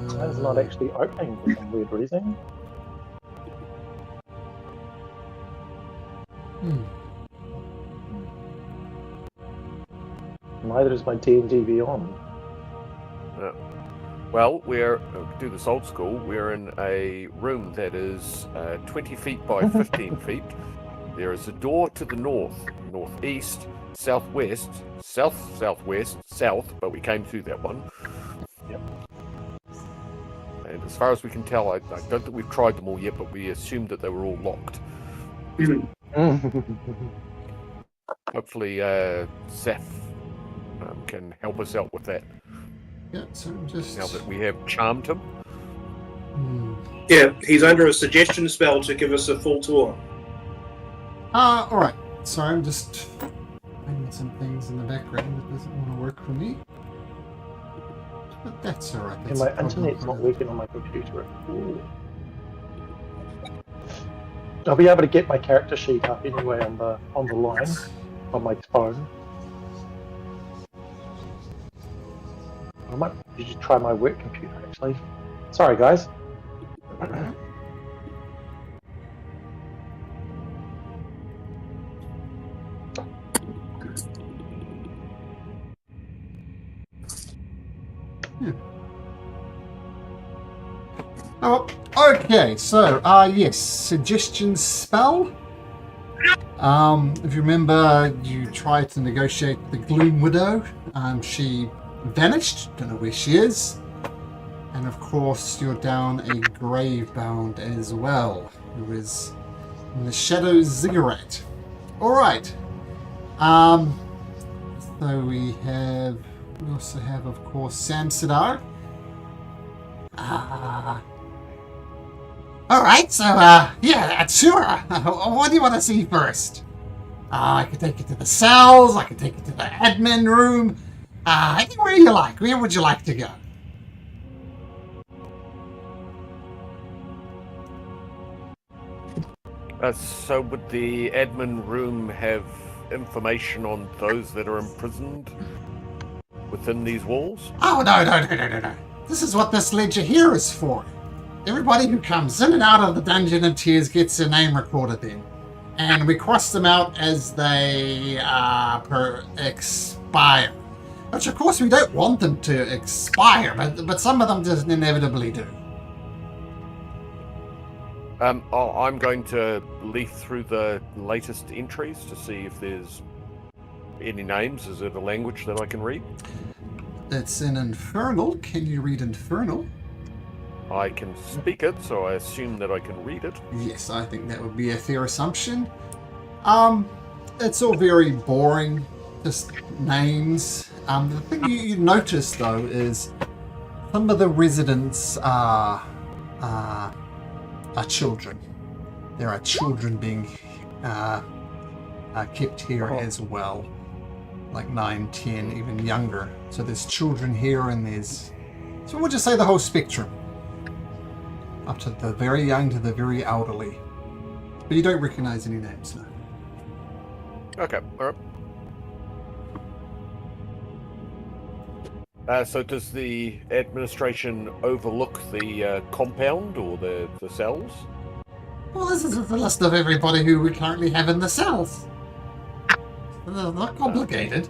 Mine's not actually opening for some weird reason. Neither is my D&D Beyond. Well, we'll do this old school. We're in a room that is 20 feet by 15 feet. There is a door to the north, northeast, southwest, southwest, south, but we came through that one. Yep. And as far as we can tell, I don't think we've tried them all yet, but we assumed that they were all locked. Hopefully, Zeph can help us out with that. Yeah, so just... Now that we have charmed him. Yeah, he's under a suggestion spell to give us a full tour. Alright. Sorry, I'm just finding some things in the background that doesn't want to work for me. But that's alright. Yeah, my internet's not working on my computer. I'll be able to get my character sheet up anyway on the line on my phone. I might just try my work computer actually. Sorry guys. Oh, okay, so, yes, suggestion spell. If you remember, you tried to negotiate the Gloom Widow. She vanished, don't know where she is. And of course, you're down a Gravebound as well, who is in the Shadow Ziggurat. Alright. So we also have, of course, Samsadar. Alright, so, yeah, sure. What do you want to see first? I could take you to the cells, I could take you to the admin room. Anywhere you like. Where would you like to go? So would the admin room have information on those that are imprisoned within these walls? Oh, no. This is what this ledger here is for. Everybody who comes in and out of the Dungeon of Tears gets their name recorded in. And we cross them out as they expire. Which, of course, we don't want them to expire, but some of them just inevitably do. I'm going to leaf through the latest entries to see if there's any names. Is it a language that I can read? It's in Infernal. Can you read Infernal? I can speak it, so I assume that I can read it. Yes, I think that would be a fair assumption. It's all very boring, just names. The thing you notice, though, is some of the residents are children. There are children being kept here as well, like 9, 10, even younger. So there's children here, and there's... So we'll just say the whole spectrum. Up to the very young to the very elderly. But you don't recognize any names, no. Okay, alright. So does the administration overlook the compound or the cells? Well, this is the list of everybody who we currently have in the cells. They're not complicated.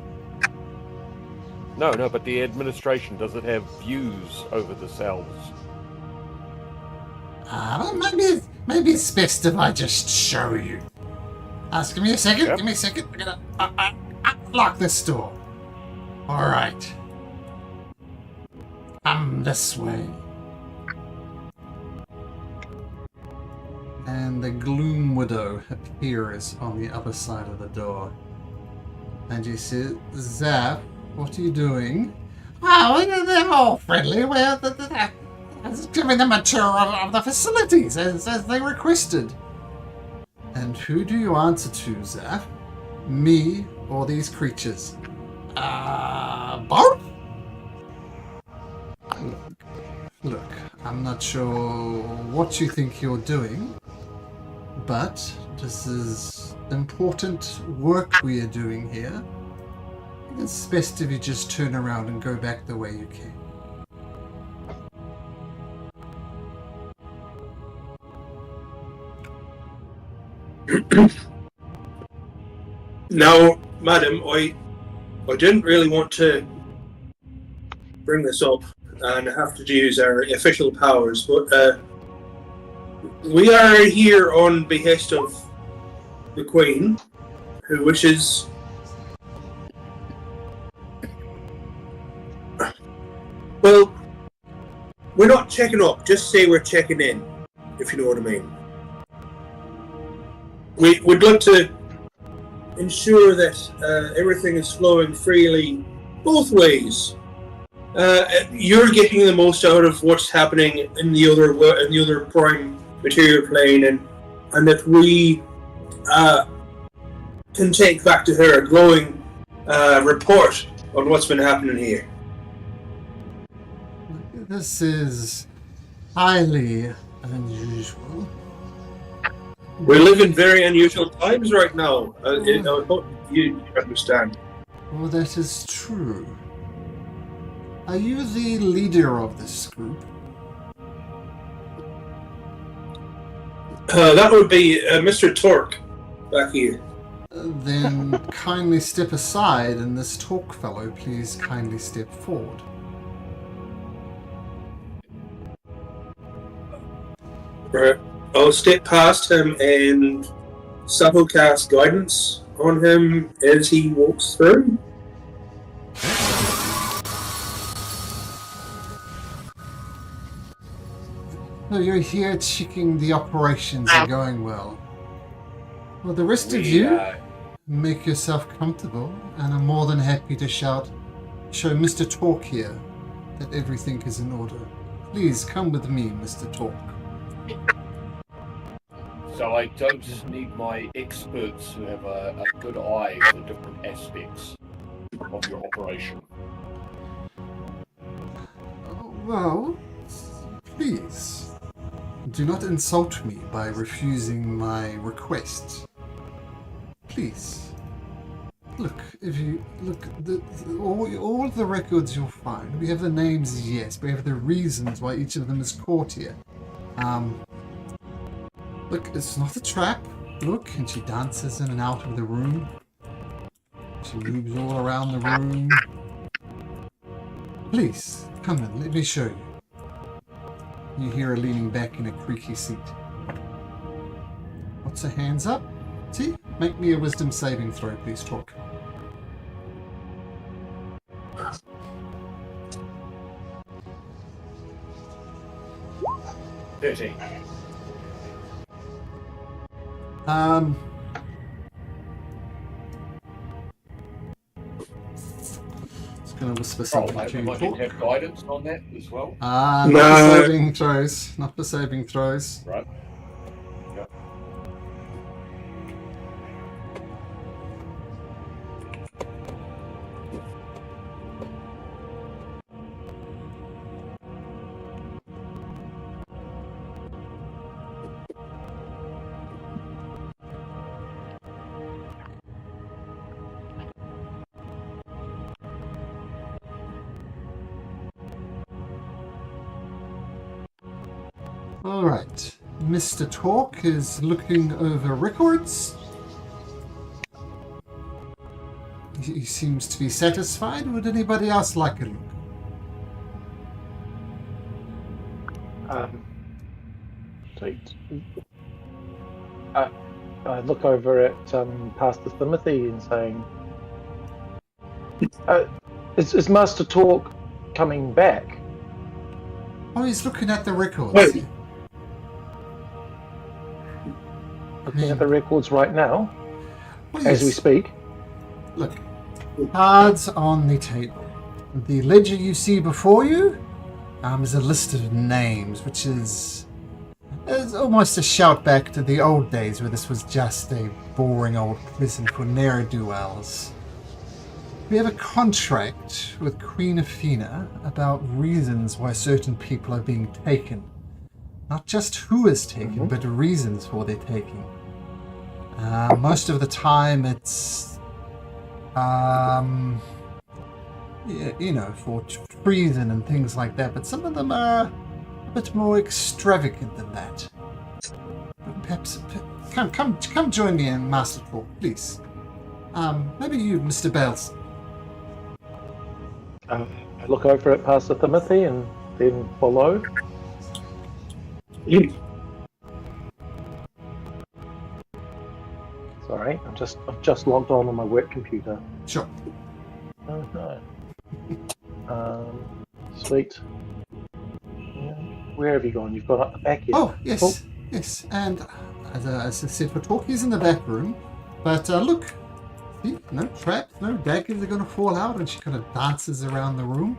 No, but the administration, does it have views over the cells? Well, maybe it's best if I just show you. Give me a second. Yep. Give me a second. I'm gonna lock this door. All right. Come this way. And the Gloom Widow appears on the other side of the door. And she says, Zap, what are you doing? Oh, they're all friendly. We're giving them a tour of the facilities as they requested. And who do you answer to, Zap? Me or these creatures? Both? Look, I'm not sure what you think you're doing, but this is important work we are doing here. It's best if you just turn around and go back the way you came. Now, madam, I didn't really want to bring this up and have to use our official powers, but we are here on behest of the Queen, who wishes. Well, we're not checking up. Just say we're checking in, if you know what I mean. We would like to ensure that everything is flowing freely both ways. You're getting the most out of what's happening in the other prime material plane, and that we can take back to her a glowing report on what's been happening here. This is highly unusual. We live in very unusual times right now. I hope you understand. Well, that is true. Are you the leader of this group? That would be Mr. Torque back here. Then kindly step aside, and this Torque fellow, please kindly step forward. Right. I'll step past him and subtle cast guidance on him as he walks through. So you're here checking the operations are going well. Well, the rest of you, make yourself comfortable, and I'm more than happy to show Mr. Torque here that everything is in order. Please come with me, Mr. Torque. So I don't just need my experts who have a good eye for different aspects of your operation. Well, please, do not insult me by refusing my request. Please. Look, if you look, all the records you'll find. We have the names, yes, but we have the reasons why each of them is caught here. Look, it's not a trap. Look, and she dances in and out of the room. She moves all around the room. Please, come in, let me show you. You hear her leaning back in a creaky seat. What's her hands up? See? Make me a wisdom saving throw, please, Torque. $13. Just gonna whisper something to you, I Torque. have guidance on that as well. Not for saving throws. Not for saving throws. Right. Yep. Alright. Mr. Torque is looking over records. He seems to be satisfied. Would anybody else like a look? I look over at Pastor Timothy and saying, is Master Torque coming back? Oh, he's looking at the records. Wait. Looking at the records right now, Well, as we yes. speak. Look, cards on the table. The ledger you see before you is a list of names, which is almost a shout back to the old days where this was just a boring old prison for ne'er-do-wells. We have a contract with Queen Athena about reasons why certain people are being taken. Not just who is taken, but reasons for their taking. Most of the time it's, for treason and things like that, but some of them are a bit more extravagant than that. But perhaps come join me in Master Talk, please. Maybe you, Mr. Bales. I look over at Pastor Timothy and then follow. Sorry, I've just logged on my work computer. Sure. Oh no. Sweet. Yeah. Where have you gone? You've gone up the back here. Oh, yes. Yes. And as I said, for talk, he's in the back room. But look, see, no traps, no daggers are going to fall out, and she kind of dances around the room.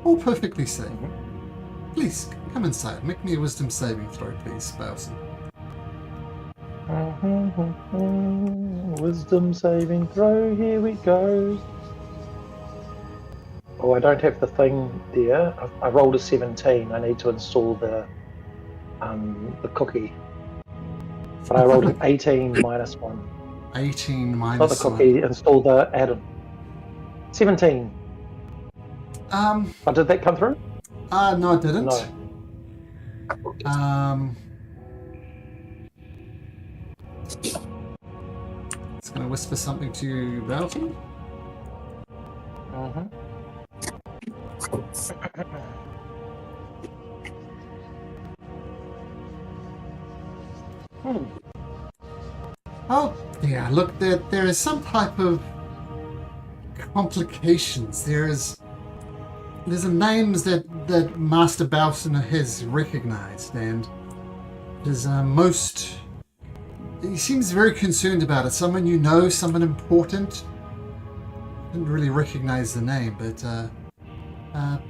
All perfectly safe. Please, come inside. Make me a wisdom saving throw, please, Bowson. Wisdom saving throw, here we go. Oh, I don't have the thing there. I rolled a 17. I need to install the cookie. But I rolled an 18 minus 1. 18 minus Not the cookie, install the add-on. 17. 1. But did that come through? No, it didn't. No. It's going to whisper something to you, Bowson. Oh, yeah, look, there is some type of complications. There's a names that Master Bowson has recognized, and there's he seems very concerned about it. Someone you know, someone important. Didn't really recognize the name, but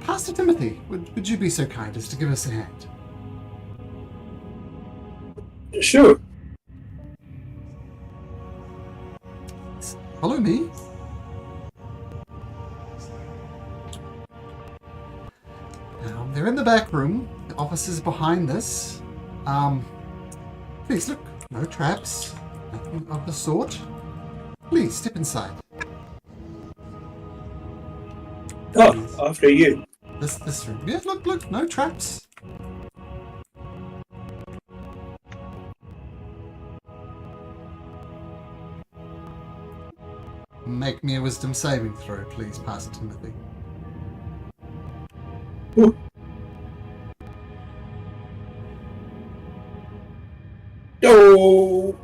Pastor Timothy, would you be so kind as to give us a hand? Sure. Follow me. They're in the back room. The office is behind this. Please look, no traps, nothing of the sort. Please step inside. Oh, after you. This room. Yeah, look, no traps. Make me a wisdom saving throw, please, Pastor Timothy. Ooh. Oh.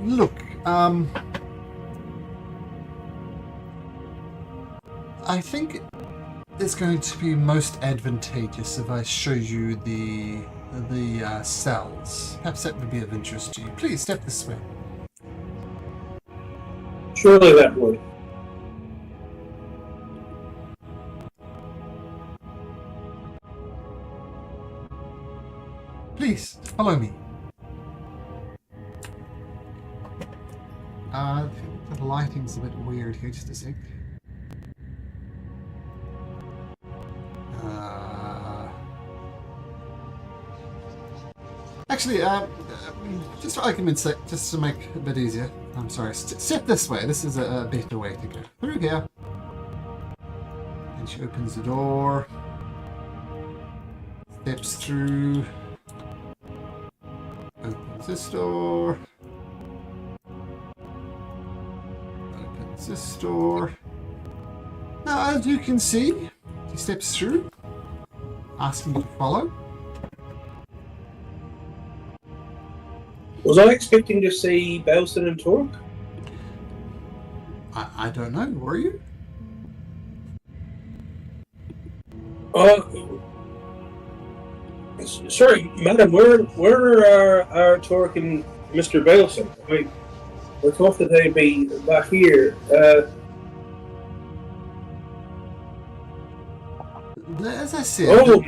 Look, I think it's going to be most advantageous if I show you the cells. Perhaps that would be of interest to you. Please step this way. Surely that would. Please follow me. The lighting's a bit weird here. Just a sec. Actually, just for argument's sake, just to make it a bit easier, I'm sorry, step this way. This is a better way to go. Through here. And she opens the door. Steps through. Opens this door. Opens this door. Now, as you can see, she steps through, asking you to follow. Was I expecting to see Belson and Torque? I don't know. Were you? Sorry, madam. Where are Torque and Mr. Belson? I thought that they'd be back here. As I said. Oh.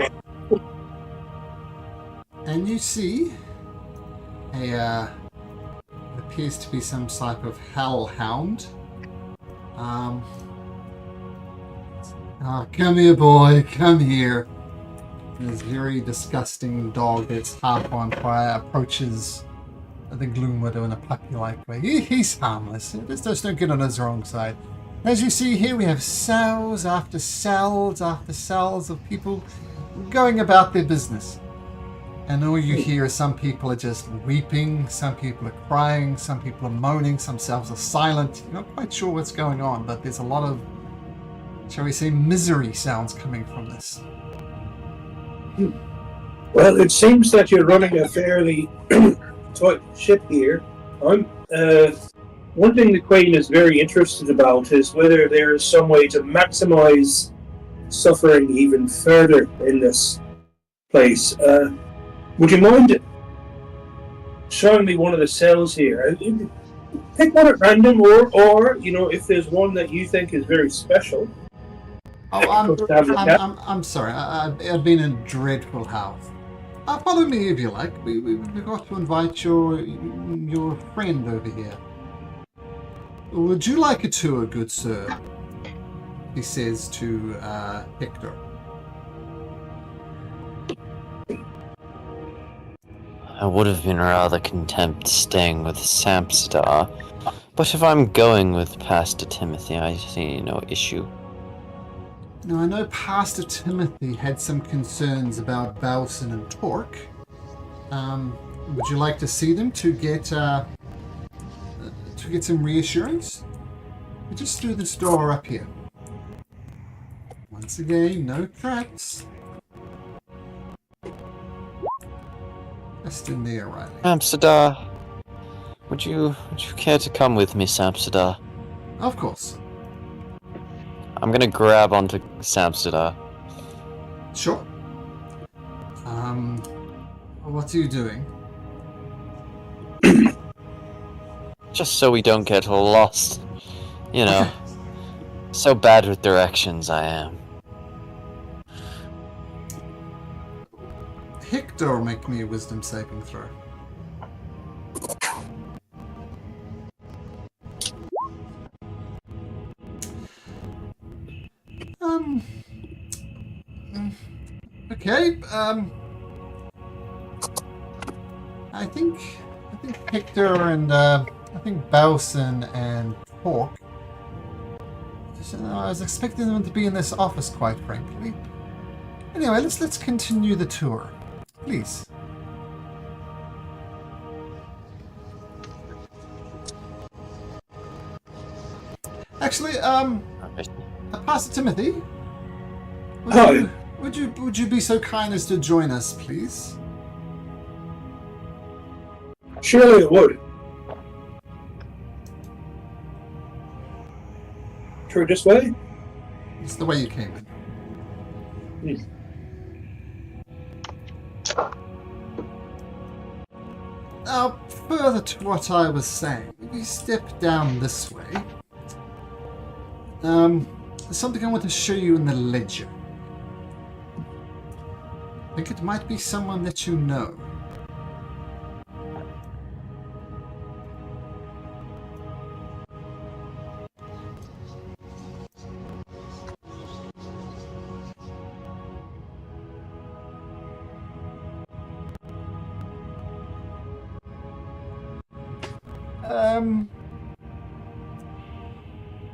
And you see it appears to be some type of hellhound. Come here, boy, come here. This very disgusting dog that's half on fire approaches the Gloom Widow in a puppy-like way. He's harmless. Just don't get on his wrong side. As you see here, we have cells after cells after cells of people going about their business. And all you hear is some people are just weeping, some people are crying, some people are moaning, some cells are silent. You're not quite sure what's going on, but there's a lot of, shall we say, misery sounds coming from this. Well, it seems that you're running a fairly tight ship here. One thing the Queen is very interested about is whether there is some way to maximize suffering even further in this place. Would you mind showing me one of the cells here? Pick one at random, or if there's one that you think is very special. Oh, I'm sorry. I've been in dreadful health. Follow me if you like. We've got to invite your friend over here. Would you like a tour, good sir? He says to Hector. I would have been rather content staying with Samstar, but if I'm going with Pastor Timothy, I see no issue. Now, I know Pastor Timothy had some concerns about Balson and Torque. Would you like to see them to get some reassurance? We just threw this door up here. Once again, no traps. Just in there, Riley. Samstar, would you care to come with me, Samstar? Of course. I'm gonna grab onto Samstar. Sure. What are you doing? Just so we don't get lost. You know, so bad with directions I am. Hector, make me a wisdom saving throw. Okay, I think Hector and I think Balson and Torque. I was expecting them to be in this office, quite frankly. Anyway, let's continue the tour, please. Actually, Pastor Timothy, would you be so kind as to join us, please? Surely it would. Through this way? It's the way you came in. Now, further to what I was saying, if you step down this way, there's something I want to show you in the ledger. I think it might be someone that you know.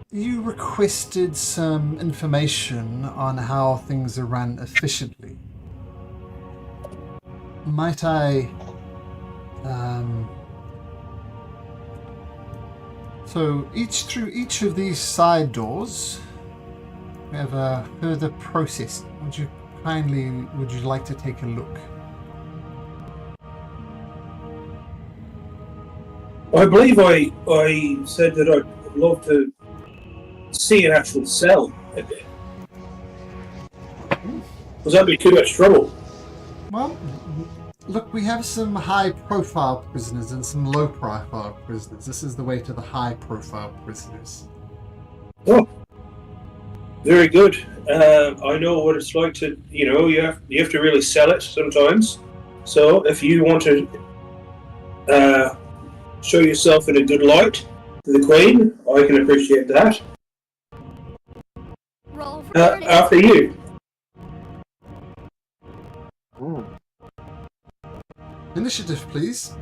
You requested some information on how things are run efficiently. Might I, so through each of these side doors, we have a further process. Would you like to take a look? I believe I said that I'd love to see an actual cell. Was that be too much trouble? Well, look, we have some high-profile prisoners and some low-profile prisoners. This is the way to the high-profile prisoners. Oh, very good. I know what it's like to, you have to really sell it sometimes. So if you want to show yourself in a good light to the Queen, I can appreciate that. Roll for after you. Initiative, please.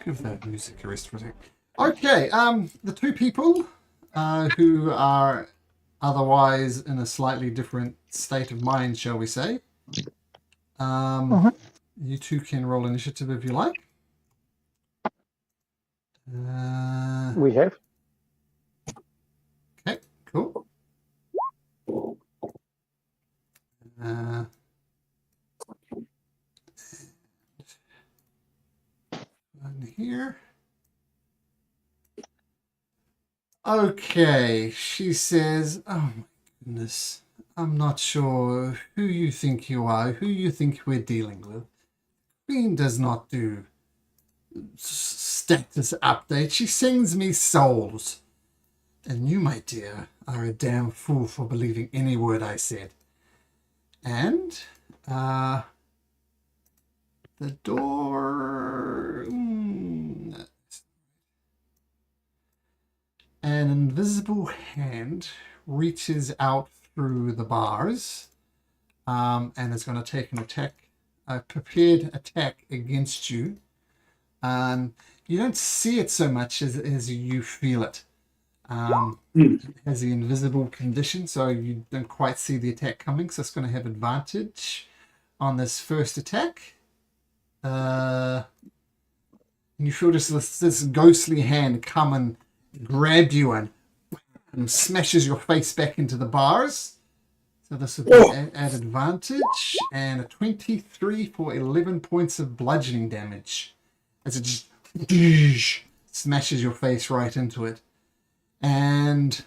Give that music a rest for a sec. Okay, the two people who are otherwise in a slightly different state of mind, shall we say. You two can roll initiative if you like. We have. Okay, cool. And here. Okay, she says, oh my goodness, I'm not sure who you think you are, who you think we're dealing with. Queen does not do status updates. She sends me souls. And you, my dear, are a damn fool for believing any word I said. And, the door... An invisible hand reaches out through the bars and is going to take an attack, a prepared attack against you. You don't see it so much as you feel it. It has the invisible condition, so you don't quite see the attack coming, so it's going to have advantage on this first attack. And you feel just this ghostly hand come and grab you and smashes your face back into the bars. So this would be at advantage, and a 23 for 11 points of bludgeoning damage as it just smashes your face right into it. And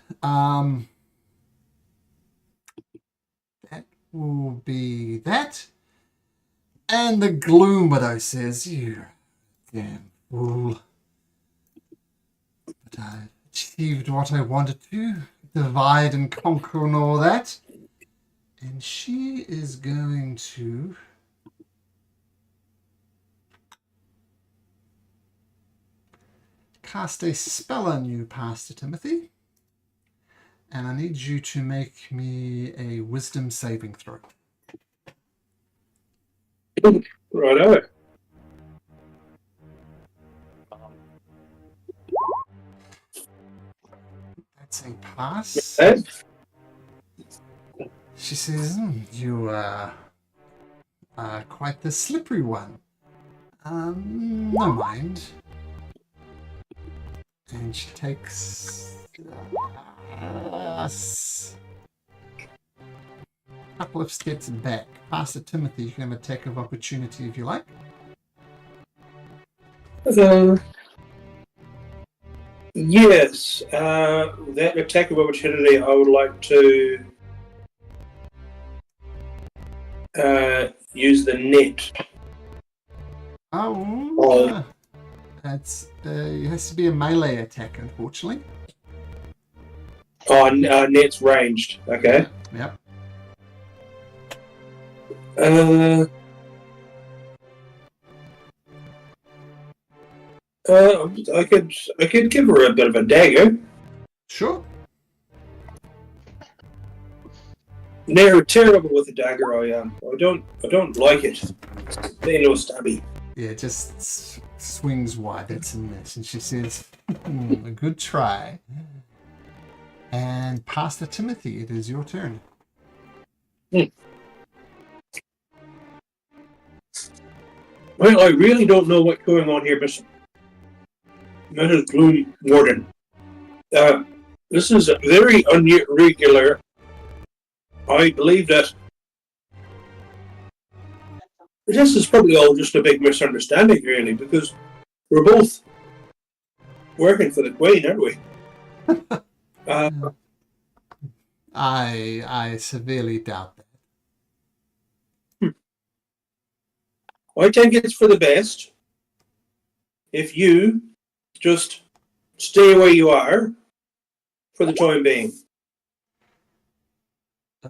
that will be that. And the Gloom Widow says, you damn fool. But I achieved what I wanted to, divide and conquer and all that. And she is going to cast a spell on you, Pastor Timothy. And I need you to make me a wisdom saving throw. Righto. That's a pass. Okay. She says, you are quite the slippery one. No mind. And she takes a couple of steps back. Pastor Timothy, you can have an attack of opportunity if you like. Yes, that attack of opportunity, I would like to use the net. It has to be a melee attack, unfortunately. Oh, net's ranged. Okay. Yep. I could give her a bit of a dagger. Sure. They're terrible with a dagger. I am. I don't like it. They're no stabby. Yeah, it just swings wide. That's a miss. And she says, a good try. And Pastor Timothy, it is your turn. Well, I really don't know what's going on here, Mrs. Gloom Warden. This is very irregular. I believe that this is probably all just a big misunderstanding, really, because we're both working for the Queen, aren't we? I severely doubt that. I think it's for the best if you just stay where you are for the time being.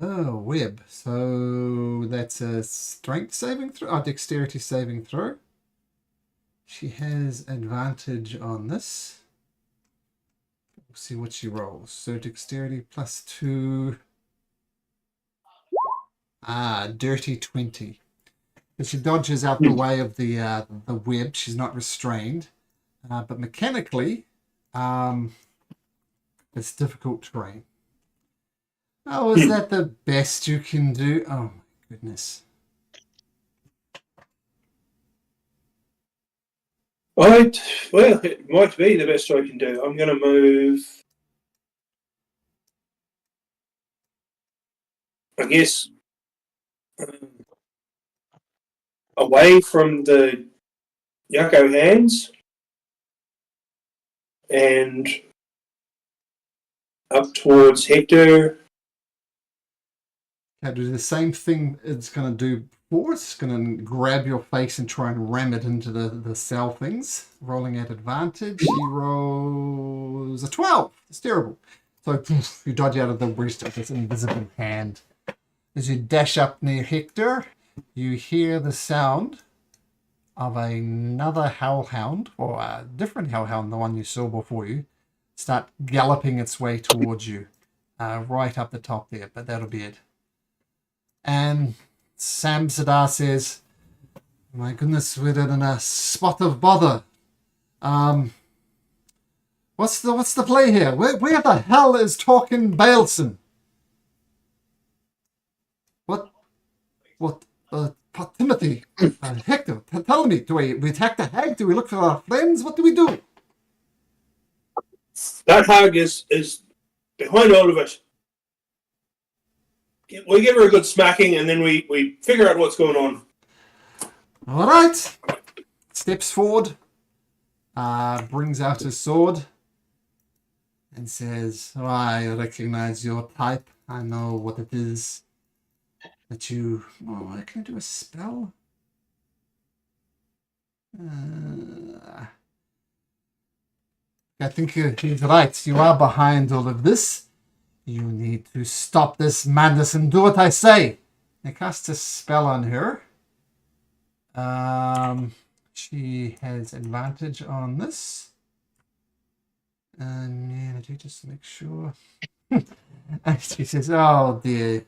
Oh, Web. So that's a strength saving throw, or dexterity saving throw. She has advantage on this. We'll see what she rolls. So dexterity +2. Dirty 20. But she dodges out the way of the web. She's not restrained. But mechanically, it's difficult terrain. Oh, is that the best you can do? Oh, my goodness. Well, it might be the best I can do. I'm going to move, I guess, away from the Yako hands and up towards Hector. Now, do the same thing it's going to do before. It's going to grab your face and try and ram it into the cell things. Rolling at advantage. He rolls a 12. It's terrible. So you dodge out of the wrist of this invisible hand. As you dash up near Hector, you hear the sound of another hellhound, or a different hellhound, the one you saw before you, start galloping its way towards you. Right up the top there, but that'll be it. And Sam Sadar says, my goodness, we're in a spot of bother. What's the play here? Where the hell is talking Baleson? Timothy, Hector, tell me, do we attack the hag? Do we look for our friends? What do we do? That hag is behind all of it. We give her a good smacking, and then we figure out what's going on. All right. Steps forward, brings out his sword, and says, oh, I recognize your type. I know what it is that you... Oh, I can do a spell? I think he's right. You are behind all of this. You need to stop this madness and do what I say. I cast a spell on her. She has advantage on this. And just to make sure. And she says, oh dear,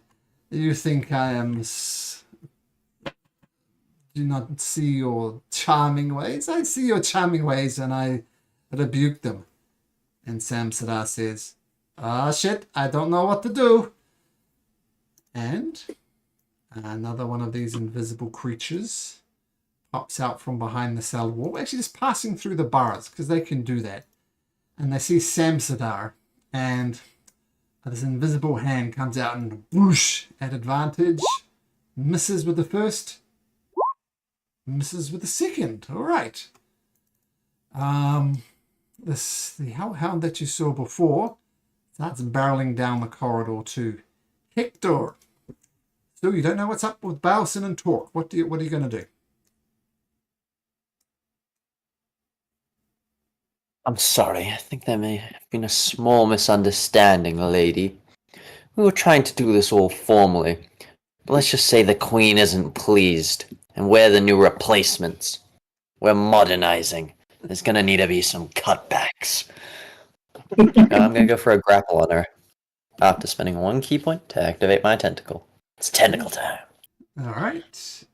you think I am... do not see your charming ways? I see your charming ways and I rebuke them. And Sam Sadar says, ah, shit, I don't know what to do. And another one of these invisible creatures pops out from behind the cell wall, actually just passing through the bars, because they can do that. And they see Sam Sadar, and this invisible hand comes out and whoosh, at advantage, misses with the first, misses with the second. All right. The hellhound that you saw before starts barreling down the corridor too. Hector. So you don't know what's up with Bowson and Torque. What are you going to do? I'm sorry. I think there may have been a small misunderstanding, lady. We were trying to do this all formally. But let's just say the Queen isn't pleased. And we're the new replacements. We're modernizing. There's gonna need to be some cutbacks. I'm gonna go for a grapple on her. After spending 1 key point to activate my tentacle. It's tentacle time. Alright. It's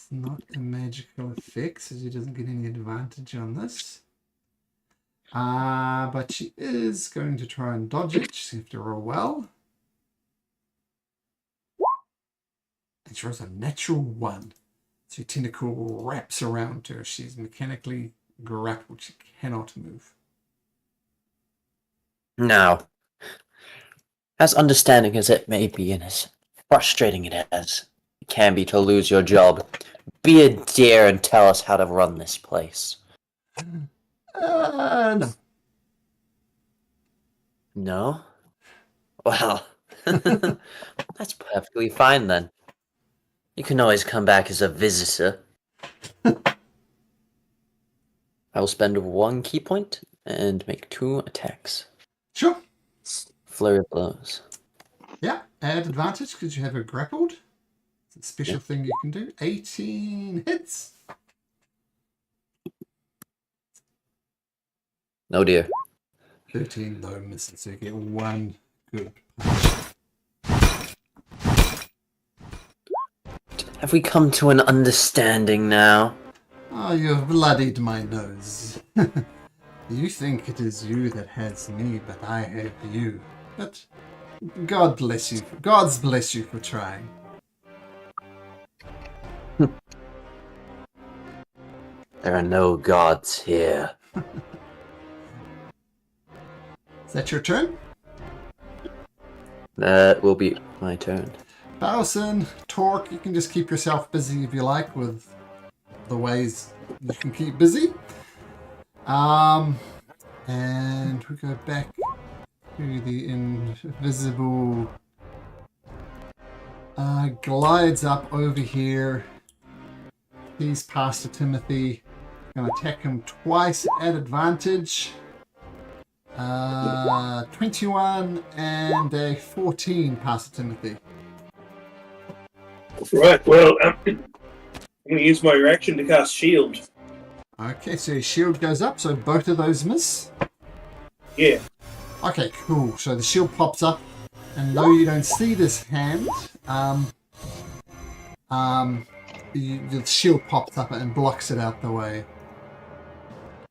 not a magical effect, so she doesn't get any advantage on this. But she is going to try and dodge it. She's going to have to roll well. And she rolls a natural 1. So your tentacle wraps around her. She's mechanically grappled. She cannot move. Now, as understanding as it may be and as frustrating it can be to lose your job, be a dear and tell us how to run this place. No. No? Well, that's perfectly fine then. You can always come back as a visitor. I will spend 1 key point and make 2 attacks. Sure. Flurry of blows. Yeah, add advantage because you have her grappled. It's a special thing you can do. 18 hits. No dear. 13 though misses, so you get 1 good punch. Have we come to an understanding now? Oh, you've bloodied my nose. You think it is you that has me, but I have you. But God bless you. God's bless you for trying. There are no gods here. Is that your turn? That will be my turn. Bowson, Torque, you can just keep yourself busy if you like with the ways you can keep busy. And we go back to the invisible. Glides up over here. He's Pastor Timothy. Gonna attack him twice at advantage. 21 and a 14, Pastor Timothy. Right, well, I'm going to use my reaction to cast Shield. Okay, so your shield goes up, so both of those miss. Yeah. Okay, cool. So the shield pops up, and though you don't see this hand, the shield pops up and blocks it out the way.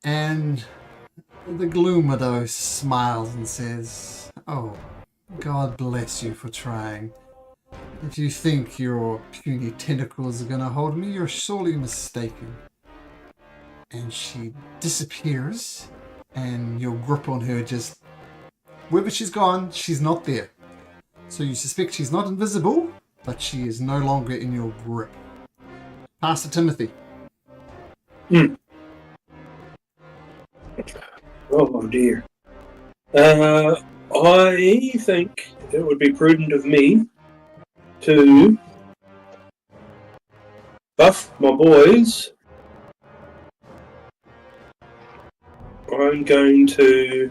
And the Gloom Widow smiles and says, "Oh, God bless you for trying. If you think your puny tentacles are going to hold me, you're sorely mistaken." And she disappears, and your grip on her just... Wherever she's gone, she's not there. So you suspect she's not invisible, but she is no longer in your grip. Pastor Timothy. Oh dear. I think it would be prudent of me to buff my boys. I'm going to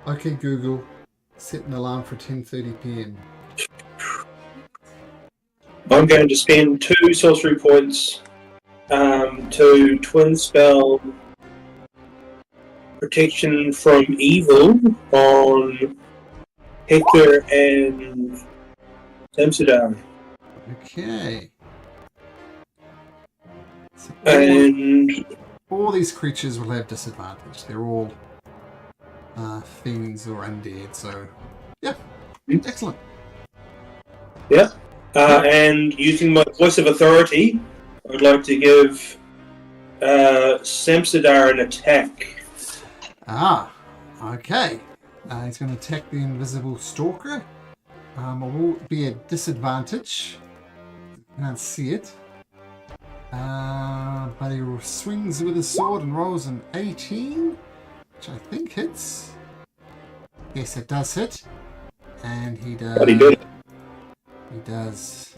Okay, Google. Set an alarm for 10:30 p.m. I'm going to spend 2 sorcery points to twin spell protection from evil on Hector and Amsterdam. Okay. So And all these creatures will have disadvantage. They're all fiends or undead, so yeah, excellent. yeah, and using my voice of authority, I'd like to give Samsadar an attack. Okay. He's going to attack the invisible stalker. It will be a disadvantage. I can't see it. But he swings with his sword and rolls an 18, which I think hits. Yes, it does hit. And he does... But he did. He does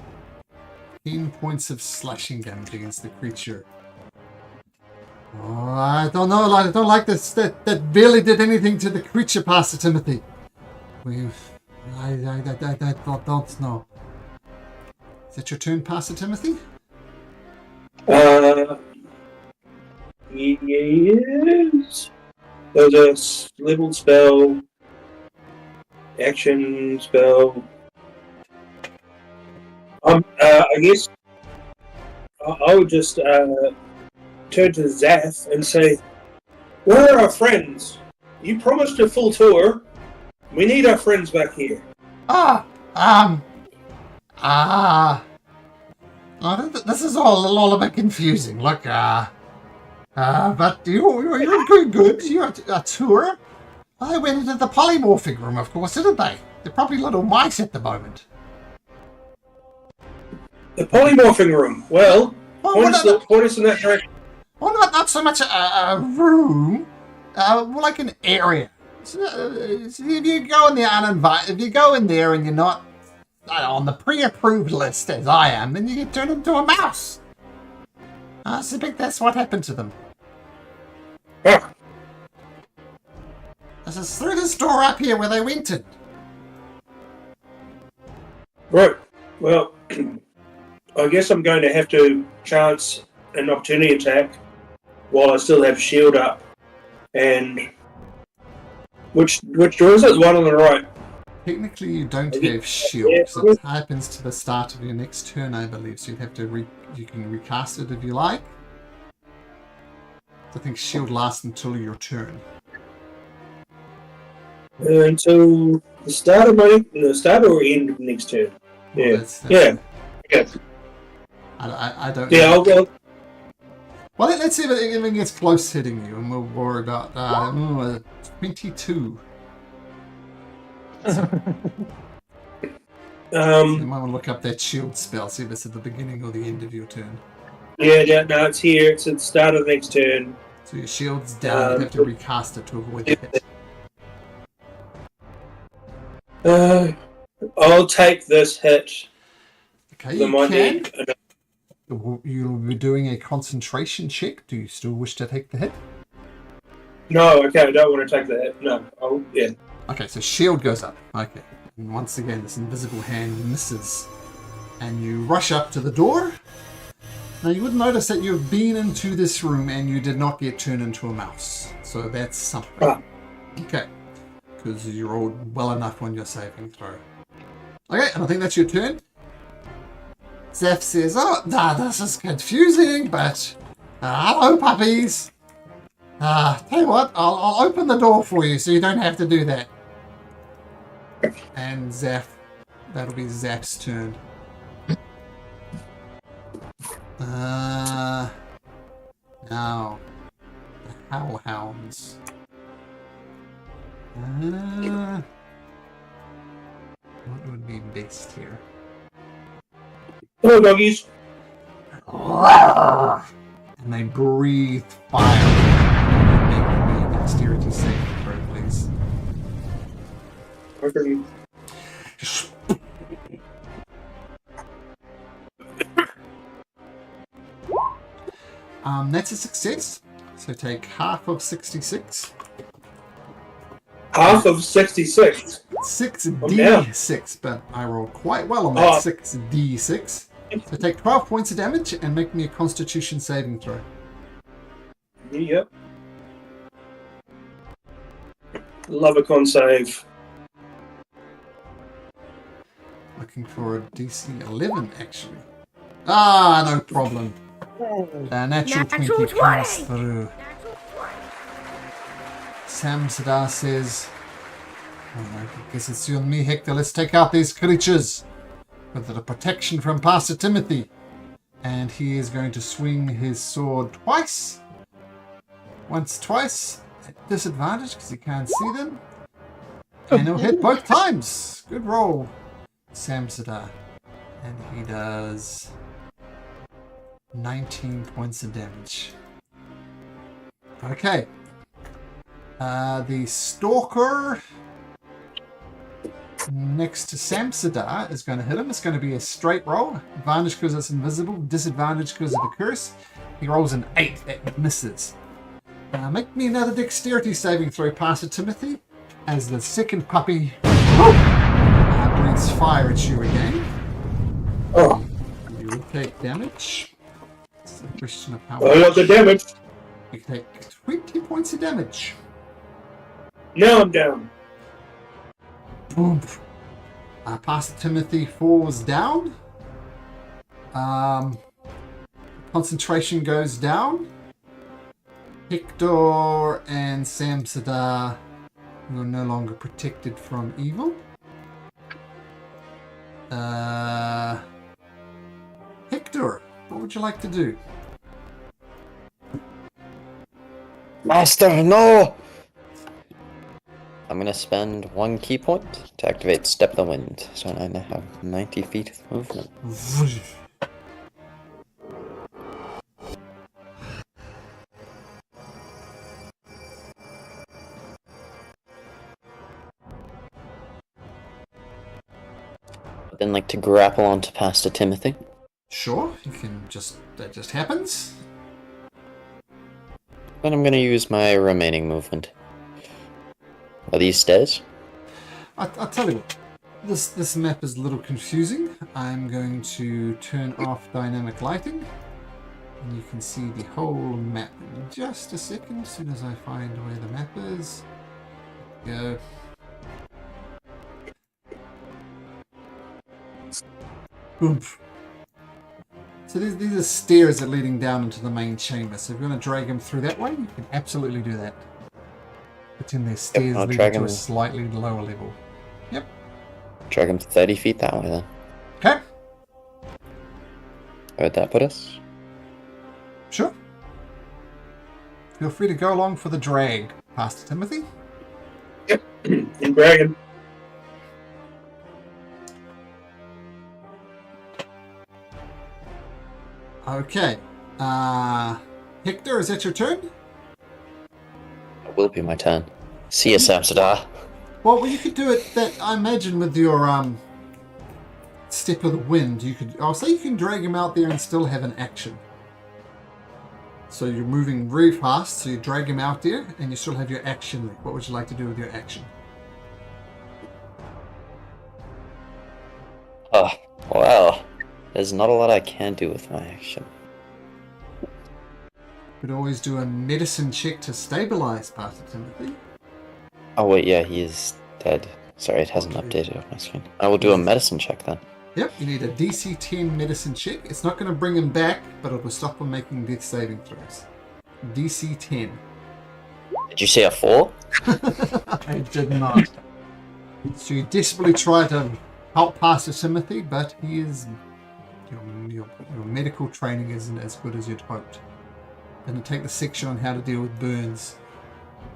10 points of slashing damage against the creature. Oh, I don't know. I don't like this. That barely did anything to the creature, Pastor Timothy. I don't know. Is that your turn, Pastor Timothy? Yes. There's a level spell, action spell. I guess I would just turn to Zaf and say, "Where are our friends? You promised a full tour. We need our friends back here." This is all a bit confusing. Look, but you're doing good. You're a tour. They went into the polymorphic room, of course, didn't they? They're probably little mice at the moment. The polymorphing room. Well, point us in that direction. Well, not so much a room, more like an area. So if you go in there uninvited, if you go in there and you're not on the pre-approved list as I am, then you get turned into a mouse. I suspect that's what happened to them. Ah, This is through this door up here where they went in. right. Well, I guess I'm going to have to chance an opportunity attack while I still have shield up And which door is it? The one on the right. Technically, you don't have shield, so it happens to the start of your next turn, I believe. So you'd have to you can recast it if you like. I think shield lasts until your turn. Until the start of the start or end of the next turn. Yeah. That's Yeah. I don't Yeah, know. Well, let's see if it gets close hitting you, and we'll worry about 22. So you might want to look up that shield spell, see if it's at the beginning or the end of your turn. Yeah, no, it's here. It's at the start of the next turn. So your shield's down, you have to recast it to avoid the hit. I'll take this hit. Okay, you can. You'll be doing a concentration check. Do you still wish to take the hit? No, okay, I don't want to take the hit. No, yeah. Okay, so shield goes up. Okay. And once again, this invisible hand misses. And you rush up to the door. Now, you would notice that you've been into this room and you did not get turned into a mouse. So that's something. Ah. Okay. Because you rolled well enough on your saving throw. Okay, and I think that's your turn. Zeph says, this is confusing, but hello, puppies. Tell you what, I'll open the door for you so you don't have to do that. And Zeph, that'll be Zeph's turn. Now, the Hellhounds. What would be best here? Hello, doggies. And they breathe fire. Make me a dexterity saving throw, please. Okay. That's a success. So take half of 66. Half of 66. 6d6, but I rolled quite well on that 6d6. So take 12 points of damage and make me a Constitution saving throw. Yep. Love a con save. Looking for a DC 11, actually. No problem. Natural 20 comes through. Sam Sadar says, I guess it's you and me, Hector. Let's take out these creatures with the protection from Pastor Timothy. And he is going to swing his sword twice. Once, twice. At disadvantage because he can't see them. And he'll hit both times. Good roll, Sam Sadar. And he does 19 points of damage. Okay. The Stalker next to Samsadar is going to hit him. It's going to be a straight roll. Advantage because it's invisible. Disadvantage because of the curse. He rolls an 8. That misses. Make me another dexterity saving throw, Pastor Timothy, as the second puppy breathes fire at you again. Oh. You will take damage. It's a question of how I love the damage. You take 20 points of damage. Now I'm down. Boom. Pastor Timothy falls down. Concentration goes down. Hector and Samsadar, you're no longer protected from evil. Hector, what would you like to do? Master, no! I'm gonna spend 1 key point to activate Step of the Wind, so I now have 90 feet of movement. I'd then like to grapple onto Pastor Timothy. Sure, you can that just happens. Then I'm gonna use my remaining movement. Are these stairs? I'll tell you what, this map is a little confusing. I'm going to turn off dynamic lighting. And you can see the whole map in just a second, as soon as I find where the map is. Go. Boom. So these are stairs that are leading down into the main chamber. So if you want to drag him through that way, you can absolutely do that. Pretend there's stairs I'll leading drag to him. a slightly lower level. Yep. Drag him 30 feet that way then. Okay. Where'd that put us? Sure. Feel free to go along for the drag, Pastor Timothy. Yep. In dragon. Okay. Hector, is that your turn? It will be my turn. See you, Samsadar. Well, you could do it that I imagine with your step of the wind. I'll say you can drag him out there and still have an action. So you're moving very fast, so you drag him out there and you still have your action. What would you like to do with your action? Oh, well. There's not a lot I can do with my action. You could always do a medicine check to stabilize Pastor Timothy. Oh wait, yeah, he is dead. Sorry, it hasn't updated on my screen. I will do a medicine check then. Yep, you need a DC 10 medicine check. It's not going to bring him back, but it will stop him making death saving throws. DC 10. Did you say a 4? I did not. So you desperately try to help Pastor Timothy, but he is... Your medical training isn't as good as you'd hoped. Gonna take the section on how to deal with burns.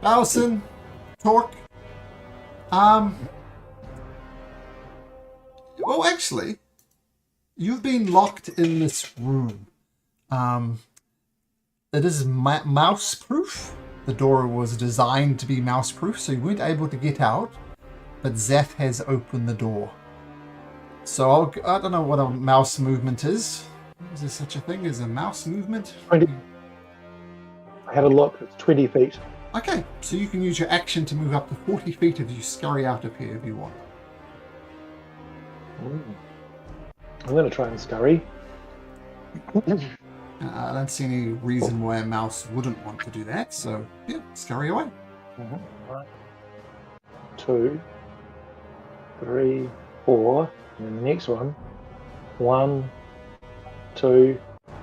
Allison, Torque. Well, actually, you've been locked in this room. It is mouse-proof. The door was designed to be mouse-proof, so you weren't able to get out. But Zaf has opened the door. So I don't know what a mouse movement is. Is there such a thing as a mouse movement? 20. I had a look. It's 20 feet. Okay, so you can use your action to move up to 40 feet if you scurry out of here if you want. I'm going to try and scurry. I don't see any reason why a mouse wouldn't want to do that, so yeah, scurry away. Right. 2, 3, 4, and then the next one. 1, 2,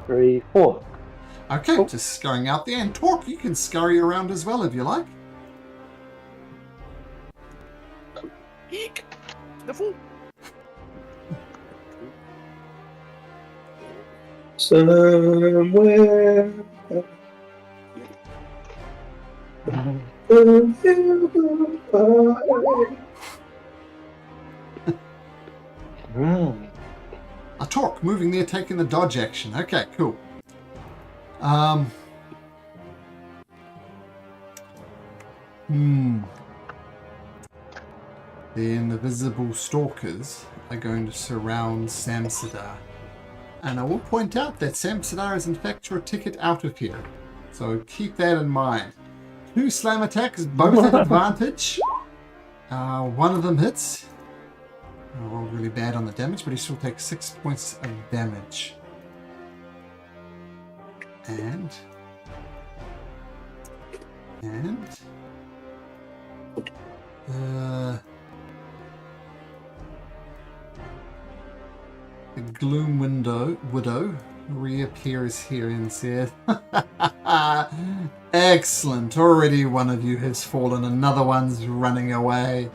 3, 4. Okay, Cool. just scurrying out there. And Torque, you can scurry around as well if you like. Eek! Sniffle! Somewhere. A Torque, moving there, taking the dodge action. Okay, cool. The invisible stalkers are going to surround Samsadar. And I will point out that Samsadar is in fact your ticket out of here. So keep that in mind. 2 slam attacks, both at advantage. One of them hits. I rolled really bad on the damage, but he still takes 6 points of damage. And the Gloom Widow reappears here and says, "Excellent, already one of you has fallen, another one's running away.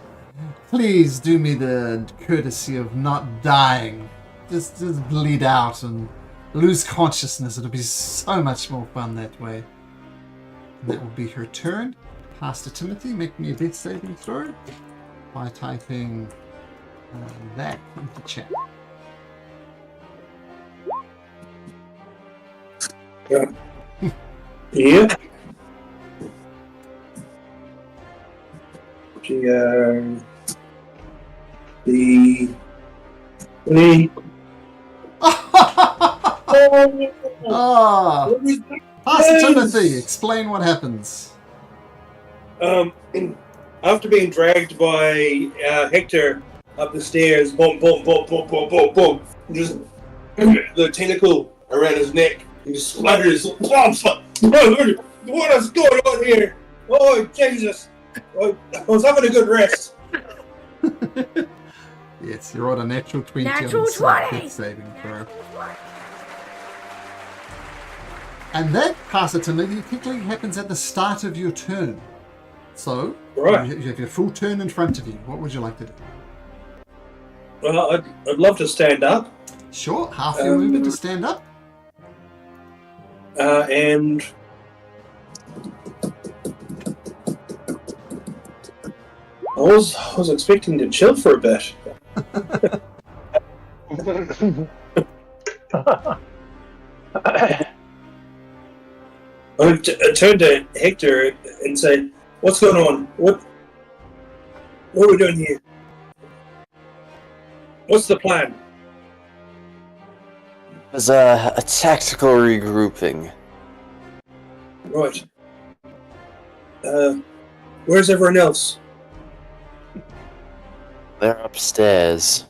Please do me the courtesy of not dying. Just bleed out and lose consciousness. It'll be so much more fun that way." And that will be her turn. Pastor Timothy, make me a death saving throw by typing that into chat. Yeah. Yeah. The Pastor Timothy, explain what happens. After being dragged by Hector up the stairs, boom, boom, boom, boom, boom, boom, boom, just the tentacle around his neck He splutters. What is going on here? Oh, Jesus. I was having a good rest. Yes, you're on a natural 20 Natural on the 20. death saving throw. And that technically happens at the start of your turn. So, Right. you have your full turn in front of you. What would you like to do? Well, I'd love to stand up. Sure, half your movement to stand up. And I was expecting to chill for a bit. I turned to Hector and said, "What's going on? What are we doing here? What's the plan?" There's a tactical regrouping. Right. Where's everyone else? They're upstairs.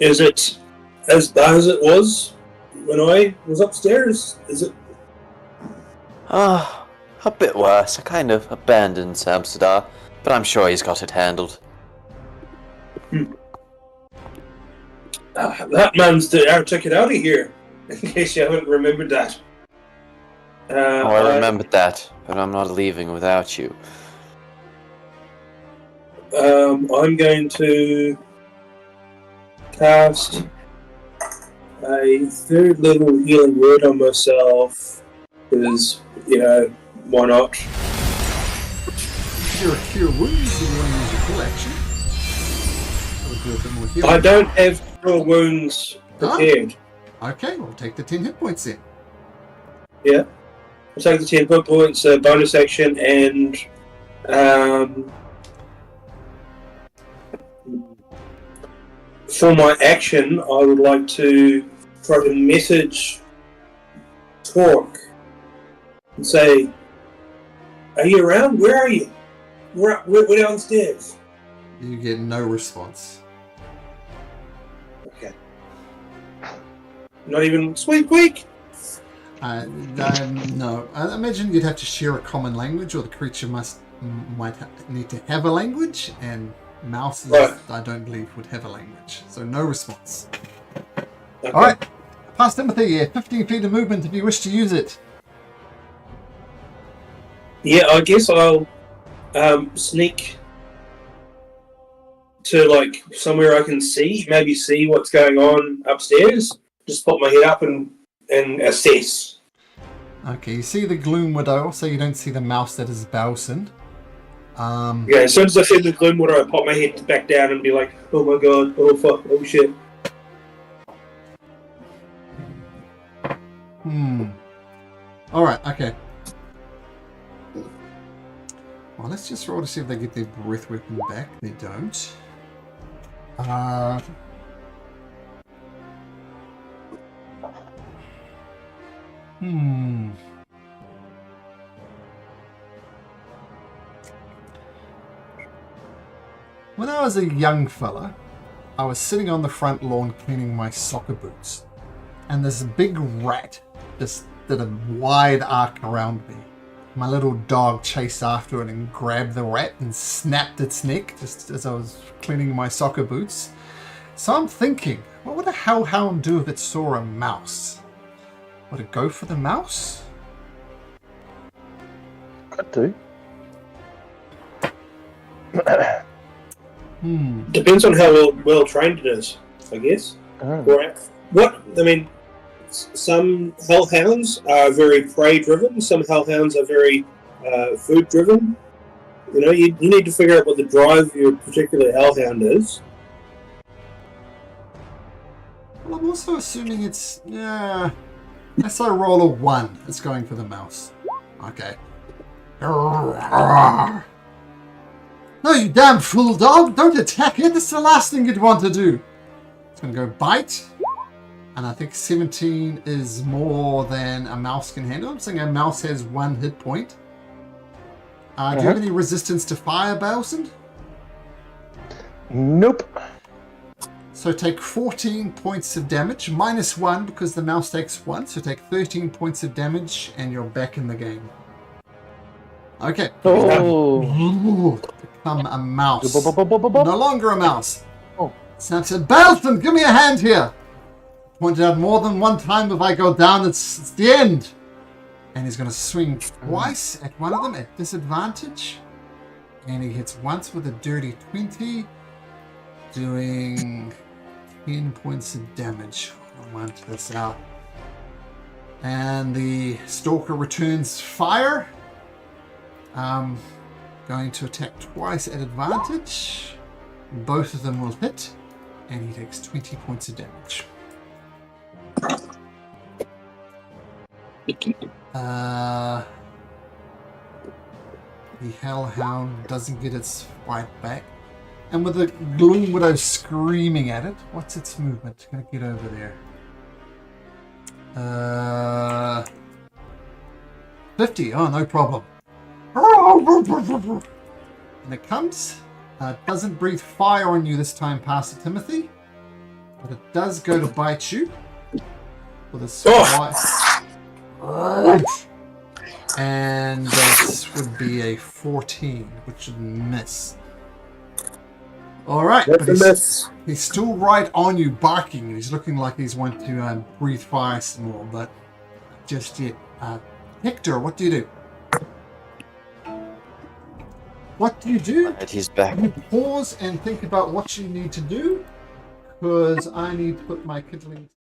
Is it as bad as it was when I was upstairs? Is it? A bit worse. I kind of abandoned Samsadar, but I'm sure he's got it handled. That man's our ticket out of here, in case you haven't remembered that. I remembered that, but I'm not leaving without you. I'm going to cast a third level healing word on myself, because, why not? If you're a cure wounds, you want to use your full action. That would do a bit more healing. I don't have cure wounds prepared. Okay, we'll take the 10 hit points then. Yeah. I'll take the 10 hit points, bonus action, and for my action, I would like to try to message Torque and say, "Are you around? Where are you? We're downstairs." You get no response. Okay. Not even squeak. No. I imagine you'd have to share a common language, or the creature might need to have a language, and mouses, right. I don't believe, would have a language. So no response. Okay. Alright. Past Timothy, yeah, 15 feet of movement if you wish to use it. Yeah, I guess I'll sneak to somewhere I can maybe see what's going on upstairs. Just pop my head up and assess. Okay, you see the Gloom Widow, so you don't see the mouse that is Bowson. Yeah, as soon as I see the Gloom Widow, I pop my head back down and be like, "Oh my god, oh fuck, oh shit." Alright, okay. Well, let's just roll to see if they get their breath weapon back. They don't. When I was a young fella, I was sitting on the front lawn cleaning my soccer boots, and this big rat just did a wide arc around me. My little dog chased after it and grabbed the rat and snapped its neck just as I was cleaning my soccer boots. So I'm thinking, what would a hellhound do if it saw a mouse? Would it go for the mouse? Could do. Depends on how well trained it is, I guess. Right. Some hellhounds are very prey-driven. Some hellhounds are very food-driven. You need to figure out what the drive of your particular hellhound is. Well, I'm also assuming it's... yeah... Let's say roll a 1. It's going for the mouse. Okay. No, you damn fool dog! Don't attack it! That's the last thing you'd want to do! It's going to go bite. And I think 17 is more than a mouse can handle. I'm saying a mouse has 1 hit point. Do you have any resistance to fire, Bowson? Nope. So take 14 points of damage, minus 1 because the mouse takes 1. So take 13 points of damage and you're back in the game. Okay. Oh. Become a mouse. Bu-bu-bu-bu-bu-bu. No longer a mouse. Oh. Sam said, Balton, give me a hand here. Pointed out more than one time if I go down, it's the end. And he's going to swing twice at one of them at disadvantage. And he hits once with a dirty 20, doing 10 points of damage. I'll mark this out. And the Stalker returns fire. Going to attack twice at advantage. Both of them will hit. And he takes 20 points of damage. The Hellhound doesn't get its fight back. And with the Gloom Widow screaming at it, what's its movement? Gonna get over there. 50, oh no problem. And it comes. Doesn't breathe fire on you this time, Pastor Timothy. But it does go to bite you. With a swipe. And that would be a 14, which would miss. Alright, but he's still right on you, barking. He's looking like he's wanting to breathe fire some more, but just yet. Hector, what do you do? What do you do? Right, he's back. You pause and think about what you need to do, because I need to put my kindling.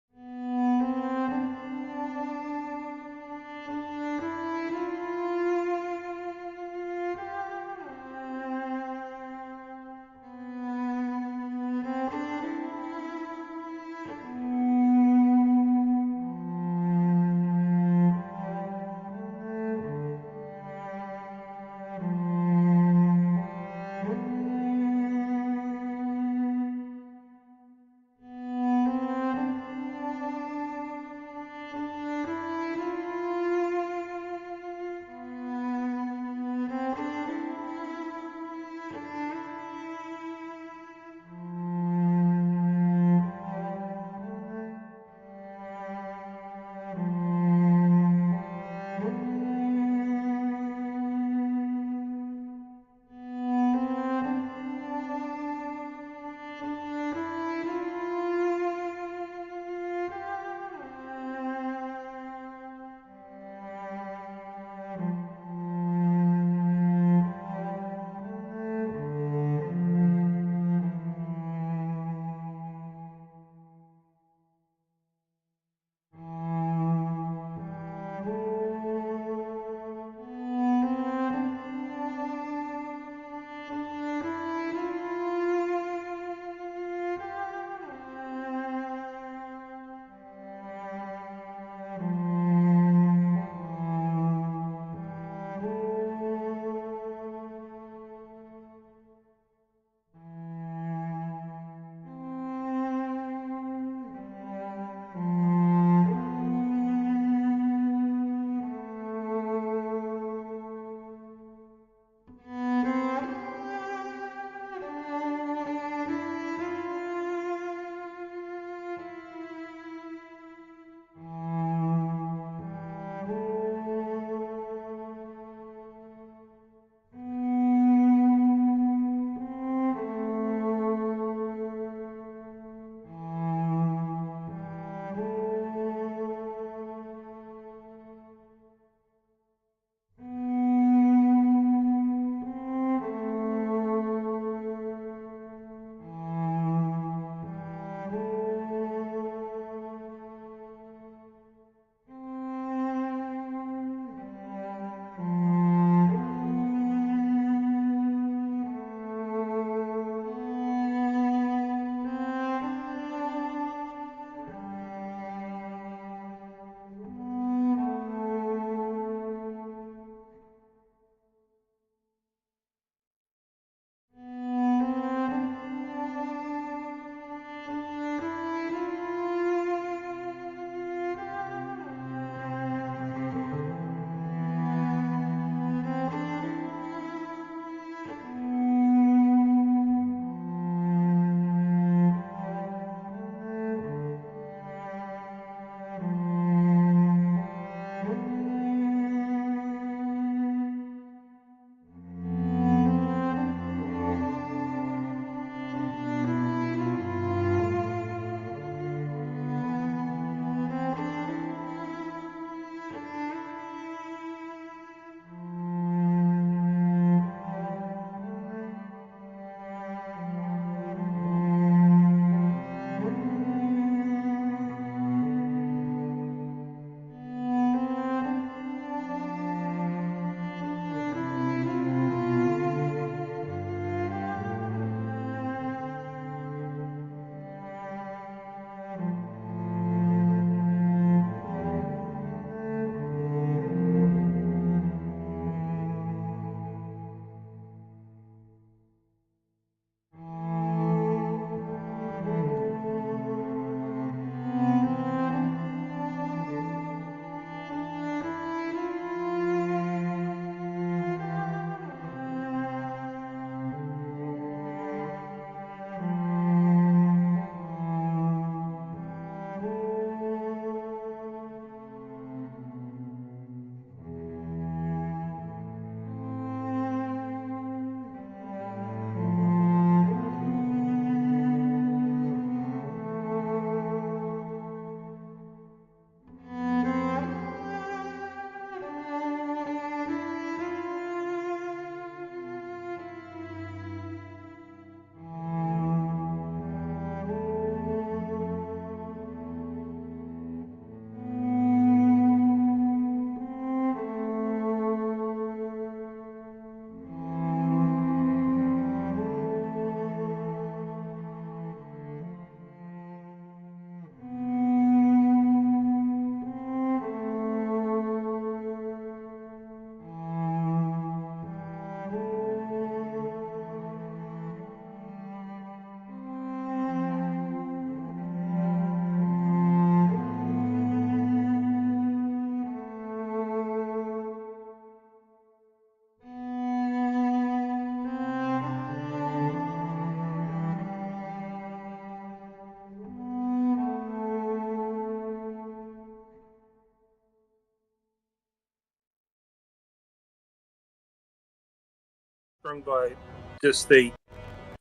hamstrung by just the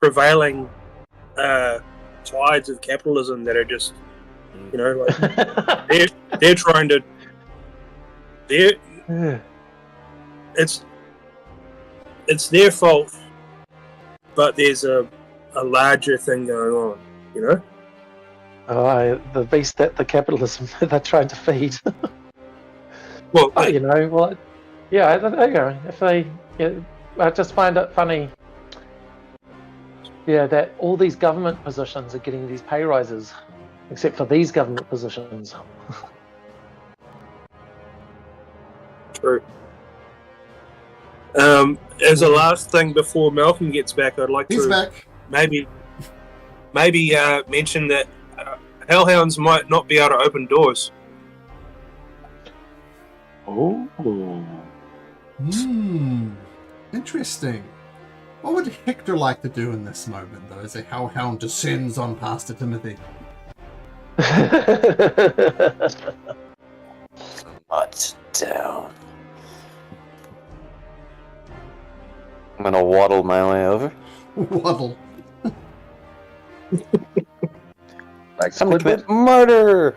prevailing tides of capitalism that are just, like they're trying to. It's their fault, but there's a larger thing going on, The beast that the capitalism they're trying to feed. Well, I don't know. If they, I just find it funny. Yeah, that all these government positions are getting these pay rises, except for these government positions. True. As a last thing before Malcolm gets back, I'd like He's to back. maybe mention that hellhounds might not be able to open doors. Oh. Interesting. What would Hector like to do in this moment, though, as a hellhound descends on Pastor Timothy? Butt down. I'm gonna waddle my way over. Waddle. Like Time to Squidward? commit murder!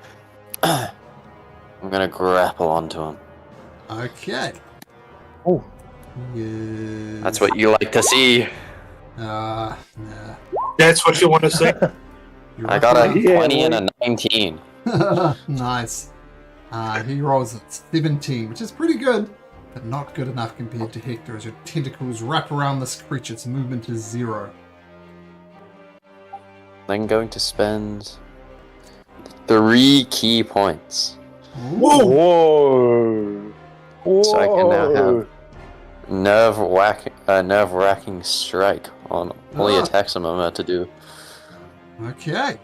I'm gonna grapple onto him. Okay. Oh. Yes. That's what you like to see. Nah. That's what you want to see. You're I got a Yeah, 20 and a 19. Nice. He rolls at 17, which is pretty good, but not good enough compared to Hector, as your tentacles wrap around this creature's movement is 0. I'm going to spend 3 key points. Whoa! So I can now have nerve-wracking strike on all the attacks I'm about to do. Okay.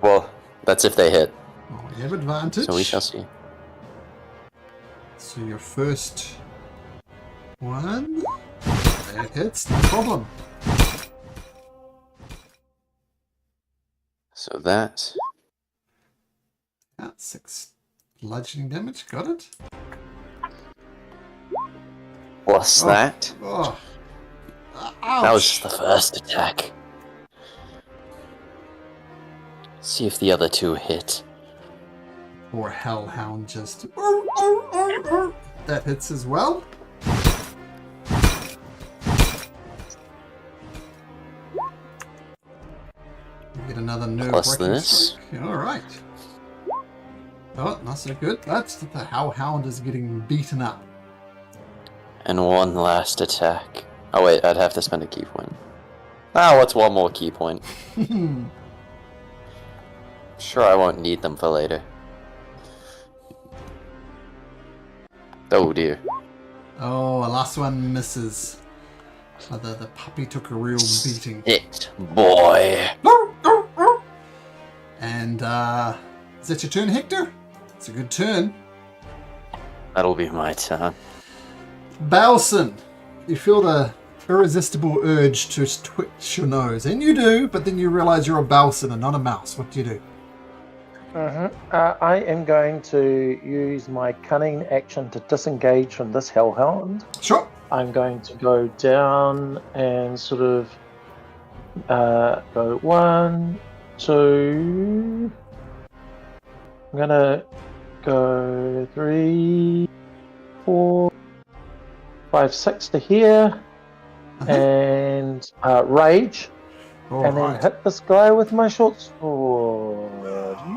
Well, that's if they hit. Oh, you have advantage. So we shall see. So your first one, that hits, no problem. So that's That's 6 bludgeoning damage, got it? plus Oh. that. Oh. Ouch. That was just the first attack. See if the other 2 hit. Poor hellhound just... That hits as well. You get another Plus nerve-wracking this. strike. Alright. Oh, not so good. That's the hellhound is getting beaten up. And one last attack. Oh wait, I'd have to spend a key point. What's one more key point? Sure, I won't need them for later. Oh dear. Oh, the last one misses. The puppy took a real beating. Hit, boy. And, is that your turn, Hector? It's a good turn. That'll be my turn. Balson, you feel the irresistible urge to twitch your nose. And you do, but then you realize you're a Balson and not a mouse. What do you do? I am going to use my cunning action to disengage from this hellhound. Sure. I'm going to go down and sort of go 1, 2. I'm gonna go 3, 4, 5, 6 to here, and rage, and then hit this guy with my short sword.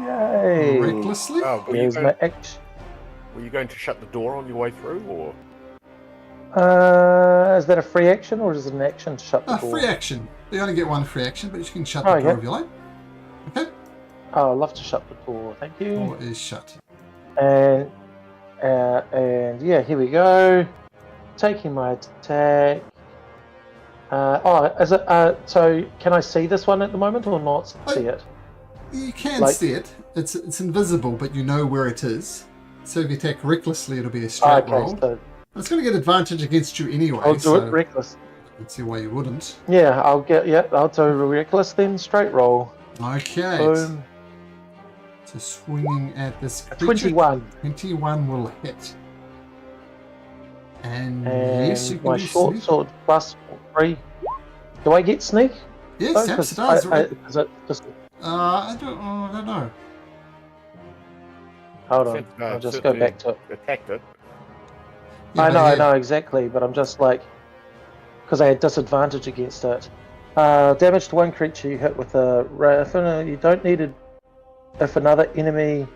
Yay! Recklessly? Oh, Here's my action. were you going to shut the door on your way through, or? Is that a free action or is it an action to shut the door? Free action. You only get one free action, but you can shut Oh, the door yeah. if you like. Okay. Oh, I'd love to shut the door, thank you. Door is shut. And yeah, here we go. Taking my attack. Is it? So can I see this one at the moment or not see it? You can see it. It's invisible, but you know where it is. So if you attack recklessly, it'll be a straight roll. So It's going to get advantage against you anyway. I'll do so it reckless. I don't see why you wouldn't. Yeah, I'll do reckless then straight roll. Okay. Boom. So swinging at this A creature. 21. 21 will hit. And And yes, you can my do short sneak. sword plus 3. Do I get sneak? Yes, Oh, Samson 'cause does. is it just... I don't know. Hold on, Since I I'll just go certainly back to it. attacked it. Yeah, I but know, yeah. exactly, but I'm just like... Because I had disadvantage against it. Damage to one creature you hit with a... You don't need it if another enemy...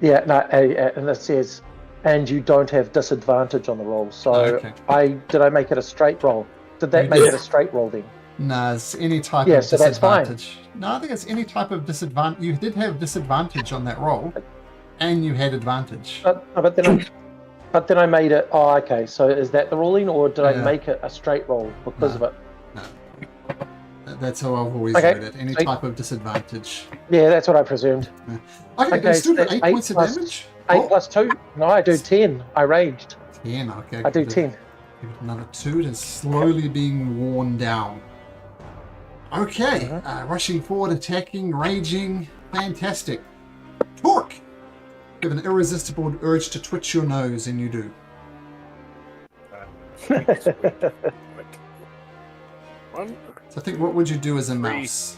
Yeah, no, and it says... And you don't have disadvantage on the roll. So Okay. did I make it a straight roll? Did that You make did. it a straight roll then? No, it's any type Yeah, of so that's fine. disadvantage. No, I think it's any type of disadvantage. You did have disadvantage on that roll, and you had advantage. But then I made it... Oh, okay, so is that the ruling, or did I Yeah. make it a straight roll because No. of it? That's how I've always Okay, read it. Any sweet. type of disadvantage. Yeah, that's what I presumed. Okay, Okay, still so got 8 8 points of plus- damage. 8 plus 2? No, I do 10. I raged. 10. Okay, I do give it- 10. Give it another 2. It is slowly being worn down. Okay, rushing forward, attacking, raging. Fantastic. Torque! You have an irresistible urge to twitch your nose, and you do. Sweet, sweet. Right. 1. So I think, what would you do as a 3. mouse?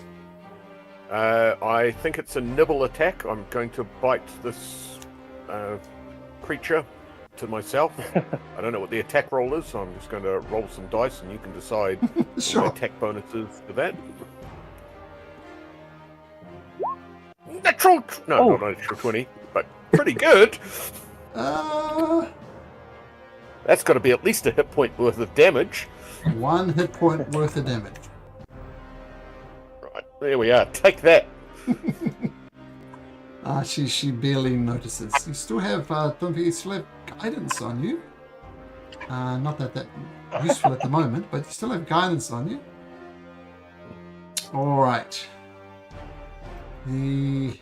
I think it's a nibble attack. I'm going to bite this creature to myself. I don't know what the attack roll is, so I'm just going to roll some dice, and you can decide what Sure. the attack bonus is for that. Natural! No, Oh. not a natural 20, but pretty good. That's got to be at least a hit point worth of damage. 1 hit point worth of damage. Right, there we are. Take that. She barely notices. You still have, don't forget, you still have guidance on you. Not that useful at the moment, but you still have guidance on you. Alright. The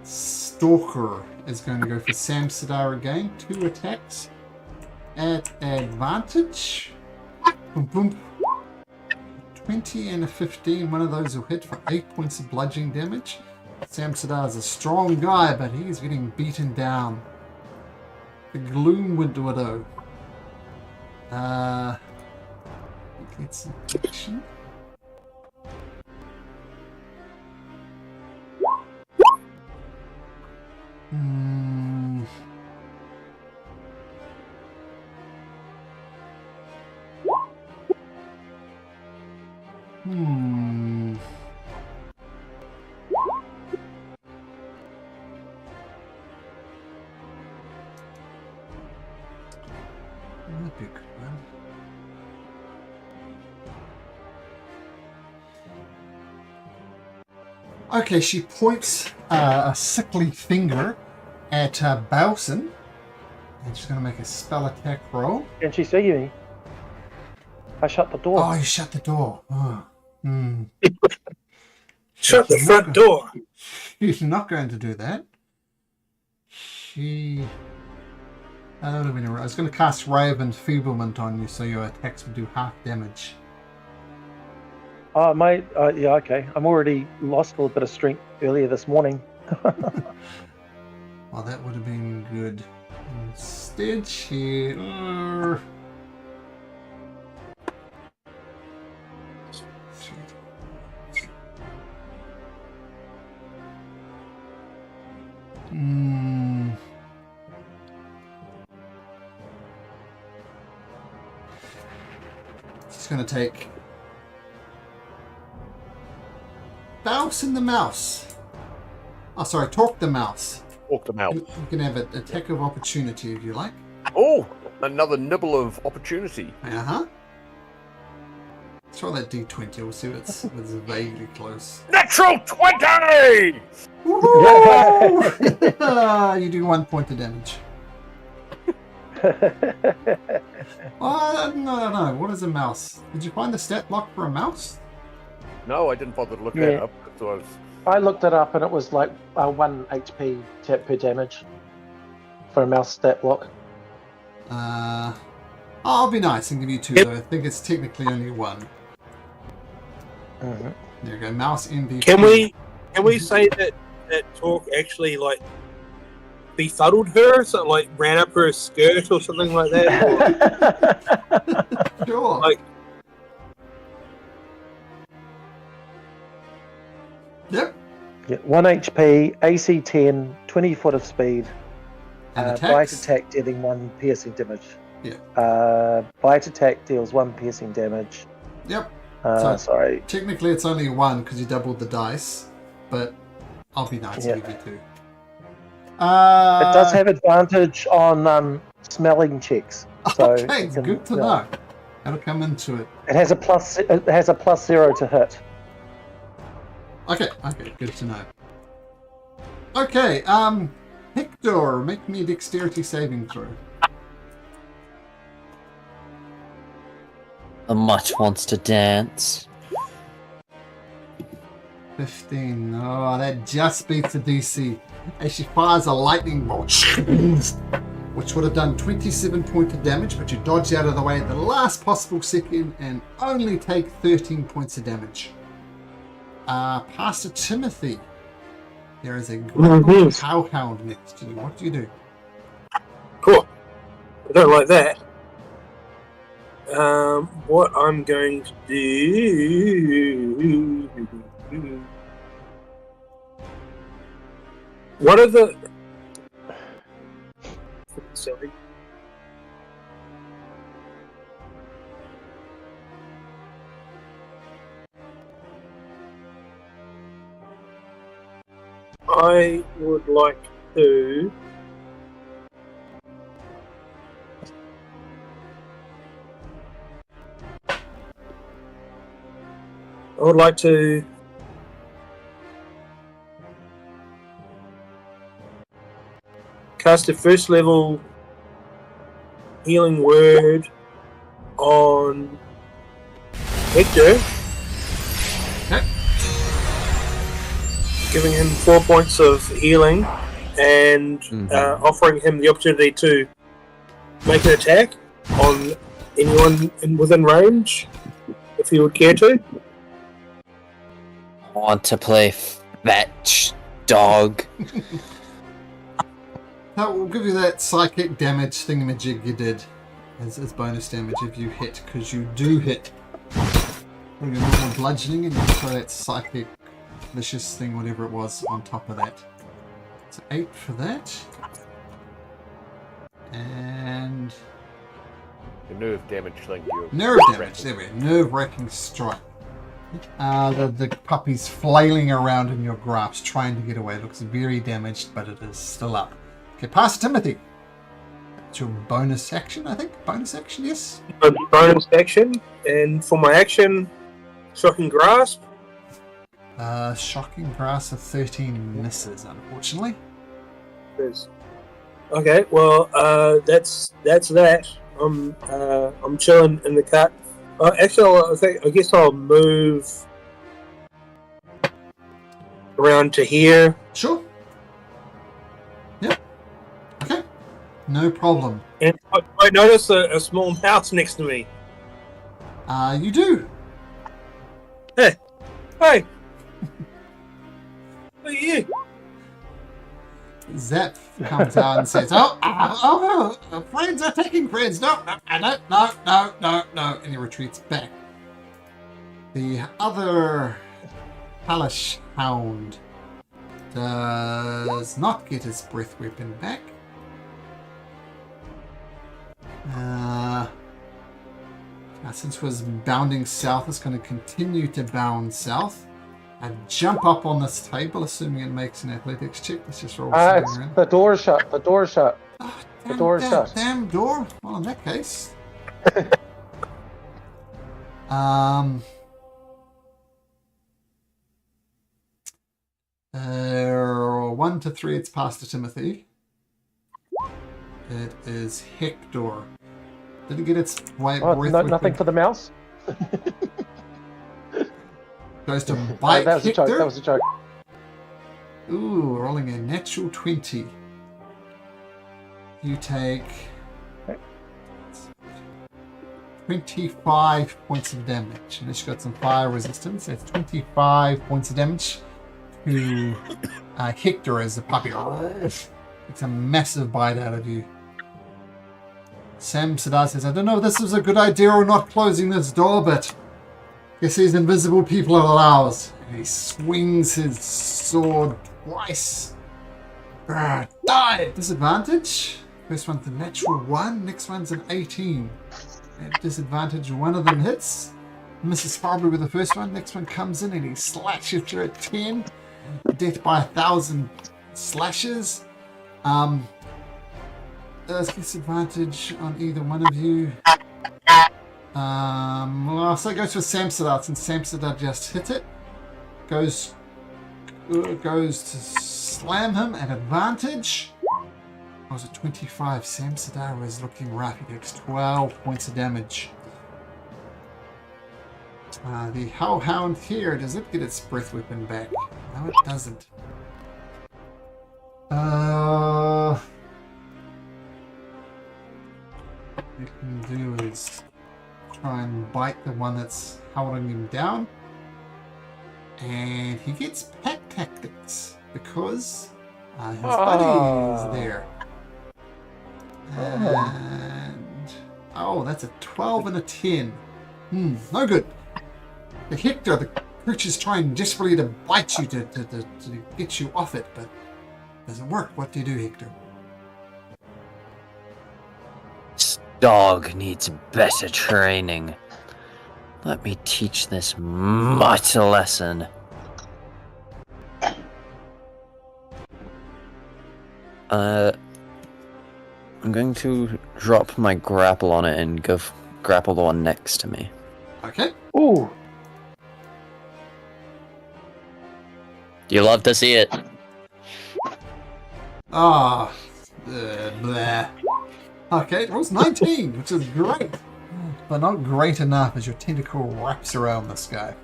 Stalker is going to go for Samsadar again. 2 attacks at advantage. Boom, boom. 20 and a 15. One of those will hit for 8 points of bludgeoning damage. Samsadar is a strong guy, but he's getting beaten down. The Gloom Widow. Get some action. That'd be a good one. Okay, she points a sickly finger at Bowson, and she's going to make a spell attack roll. Can she see me? I shut the door. Oh, you shut the door. Oh. Shut the front door. She's not going to do that. That would have been I was going to cast Ray of Enfeeblement on you, so your attacks would do half damage. Oh, yeah, okay. I'm already lost a little bit of strength earlier this morning. Well, that would have been good. Instead, she... She's going to take... Bowson the mouse. Oh, sorry, Torque the mouse. Walk them out. You can have an attack of opportunity if you like. Oh, another nibble of opportunity. Uh-huh. Let's roll that d20. We'll see what's vaguely close. Natural 20! Woohoo! You do 1 point of damage. No. What is a mouse? Did you find the stat block for a mouse? No, I didn't bother to look Yeah. that up. So I was... I looked it up and it was like 1 HP tap per damage for a mouse stat block. I'll be nice and give you 2, though. I think it's technically only 1. Mm-hmm. There you go, mouse MVP. Can we say that Talk actually befuddled her, so like ran up her skirt or something like that. Or, Sure. like, Yep. Yeah, 1 HP, AC 10, 20 foot of speed. And Bite attacks. attack dealing 1 piercing damage. Yeah. Bite attack deals 1 piercing damage. Yep. So- Sorry. Technically, it's only 1 because you doubled the dice, but I'll be nice and give you 2. It does have advantage on smelling checks. So Okay, it it's can- good to know. That'll come into it. It has a +0 to hit. Okay, good to know. Okay, Hector, make me a dexterity saving throw. The mutt wants to dance. 15. Oh, that just beats the DC. As she fires a lightning bolt, which would have done 27 points of damage, but you dodge out of the way at the last possible second and only take 13 points of damage. Pastor Timothy, there is a grappled hellhound next to you. What do you do? cool. I don't like that. What I'm going to do... What are the... Silly. I would like to... I would like to cast a first level healing word on Hector, Okay. giving him 4 points of healing and offering him the opportunity to make an attack on anyone within range, if he would care to. Want to play fetch, dog? No, we'll give you that psychic damage thingamajig you did as bonus damage if you hit, because you do hit. Your normal bludgeoning and you throw that psychic vicious thing, whatever it was, on top of that. So 8 for that. And The nerve damage thing. nerve damage, there we go. Nerve-wracking strike. The puppy's flailing around in your grasp, trying to get away. It looks very damaged, but it is still up. Okay, Pastor Timothy. That's your bonus action, I think. Bonus action, yes? A bonus action, and for my action, shocking grasp. Shocking grasp of 13 misses, unfortunately. Okay, well, that's that. I'm chilling in the cut. Actually, I guess I'll move around to here. Sure. Yep. Okay. No problem. And I notice a small house next to me. You do. Hey! Look at you! Zep comes out and says, oh, friends are taking friends. No, no. And he retreats back. The other Hellish Hound does not get his breath weapon back. Since was bounding south, it's going to continue to bound south and jump up on this table, assuming it makes an athletics check. Let's just roll something around. The door is shut. The door is shut. Oh, The door is shut. Damn door. Well, in that case. 1 to 3, it's Pastor Timothy. It is Hector. Did it get its breath Nothing weapon? for the mouse. Goes to bite That was a Hector. joke. That was a joke. Ooh, rolling a natural 20. You take 25 points of damage. And it's got some fire resistance. That's 25 points of damage to Hector as the puppy Takes a massive bite out of you. Sam Sadar says, I don't know if this was a good idea or not closing this door, but guess these invisible people are ours. And he swings his sword twice. Die! Disadvantage. First one's a natural 1, next one's an 18. At disadvantage, one of them hits. Misses horribly with the first one, next one comes in and he slashes through at 10. Death by 1,000 slashes. There's disadvantage on either one of you. Well, so it goes for Samsadar, since Samsadar just hit it. Goes to slam him at advantage. That was a 25. Samsadar was looking rough. He takes 12 points of damage. The Hellhound here, does it get its breath weapon back? No, it doesn't. What you can do is try and bite the one that's holding him down. And he gets pack tactics because his buddy is there. And that's a 12 and a 10. No good. The Hector, the creature's trying desperately to bite you to get you off it, but it doesn't work. What do you do, Hector? This dog needs better training. Let me teach this mutt a lesson. I'm going to drop my grapple on it and go grapple the one next to me. Okay. Ooh. You love to see it. Blah. Okay, it was 19, which is great. But not great enough as your tentacle wraps around this guy.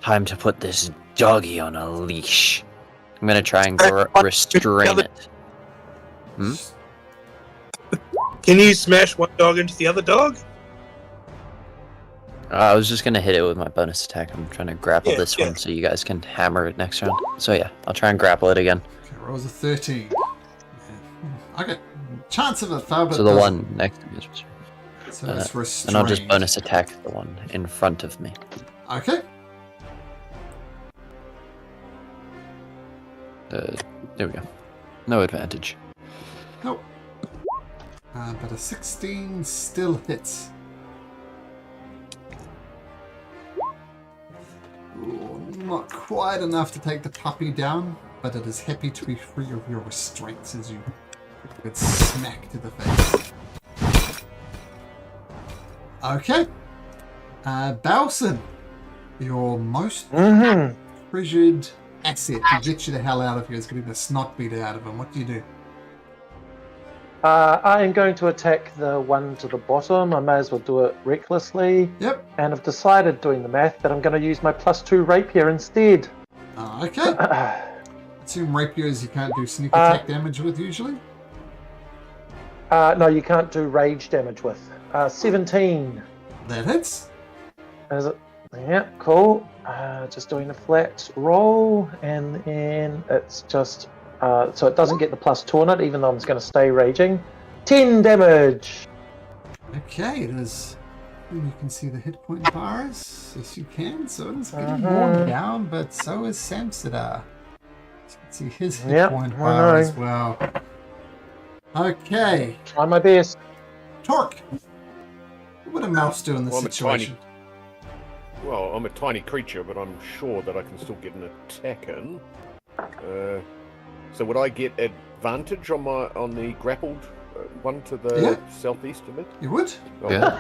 Time to put this doggy on a leash. I'm gonna try and restrain it. Can you smash one dog into the other dog? I was just gonna hit it with my bonus attack. I'm trying to grapple Yeah, this yeah. one so you guys can hammer it next round. So yeah, I'll try and grapple it again. Okay, rolls a 13. Okay, chance of a fail, but So the doesn't. one next to me is restrained. So it's restrained. And I'll just bonus attack the one in front of me. Okay. There we go. No advantage. Nope. But a 16 still hits. Ooh, not quite enough to take the puppy down, but it is happy to be free of your restraints as you get smacked to the face. Okay. Balson, your most treasured asset to get you the hell out of here is getting the snot beat out of him. What do you do? I am going to attack the one to the bottom. I may as well do it recklessly. Yep. And I've decided, doing the math, that I'm going to use my +2 rapier instead. Okay. Assume rapiers you can't do sneak attack damage with usually. No, you can't do rage damage with. 17. That hits. Is it? Yeah, cool. Just doing a flat roll, and then it's just so it doesn't get the +2 on it, even though I'm going to stay raging. 10 damage. Okay, it is. You can see the hit point bars. Yes, you can. So it is getting worn down, but so is Samsadar. So you can see his hit point bar as well. Okay, Try my best. Torque. What would a mouse do in this Well, I'm a situation? Well, I'm a tiny creature, but I'm sure that I can still get an attack in. So would I get advantage on the grappled one to the southeast of it? You would? Oh, Yeah.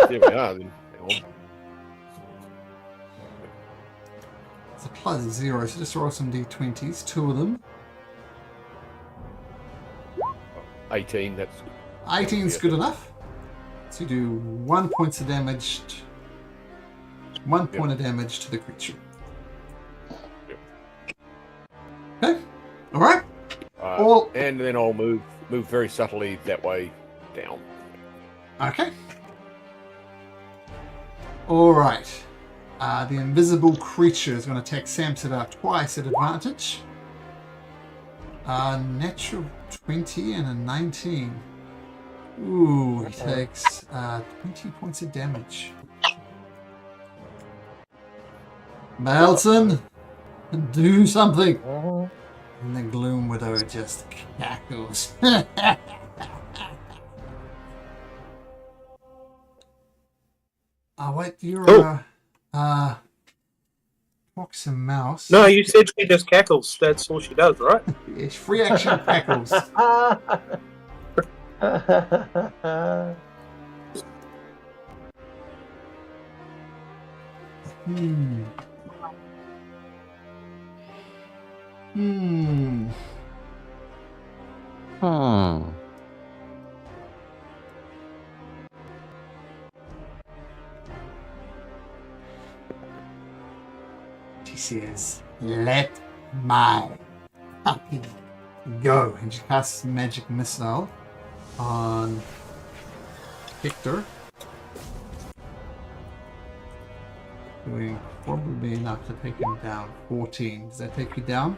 There we are then. It's a +0, so just roll some d20s, 2 of them. 18, that's 18 is good enough. So you do 1 point of damage. 1 point of damage to the creature. Okay. All right. and then I'll move very subtly that way down. Okay. All right. The invisible creature is going to attack Samsonite twice at advantage. Natural 20 and a 19. Ooh, he takes 20 points of damage. Melton, do something! And the Gloom Widow just cackles. Wait, you're Fox and Mouse. No, you said she just cackles. That's all she does, right? It's free action cackles. Hmm. She says, "Let my puppy go." And she casts magic missile on Victor. Doing probably enough to take him down. 14. Does that take you down?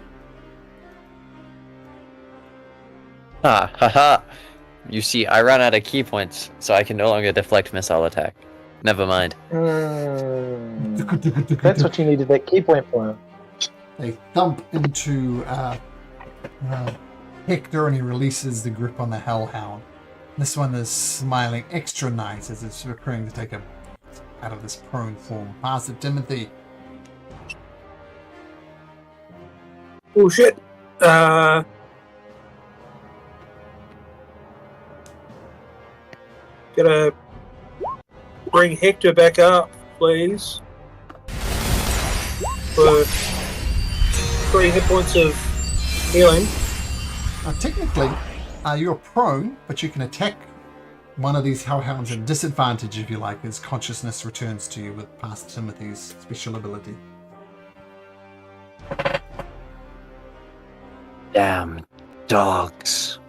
Ha. You see, I ran out of key points, so I can no longer deflect missile attack. Never mind. That's what you needed that key point for. They thump into Hector and he releases the grip on the Hellhound. This one is smiling extra nice as it's preparing to take him out of this prone form. Pass it, Timothy. Oh shit. Gotta bring Hector back up, please. For 3 hit points of healing. Technically, you're prone, but you can attack one of these Hellhounds at disadvantage if you like, as consciousness returns to you with past Timothy's special ability. Damn dogs.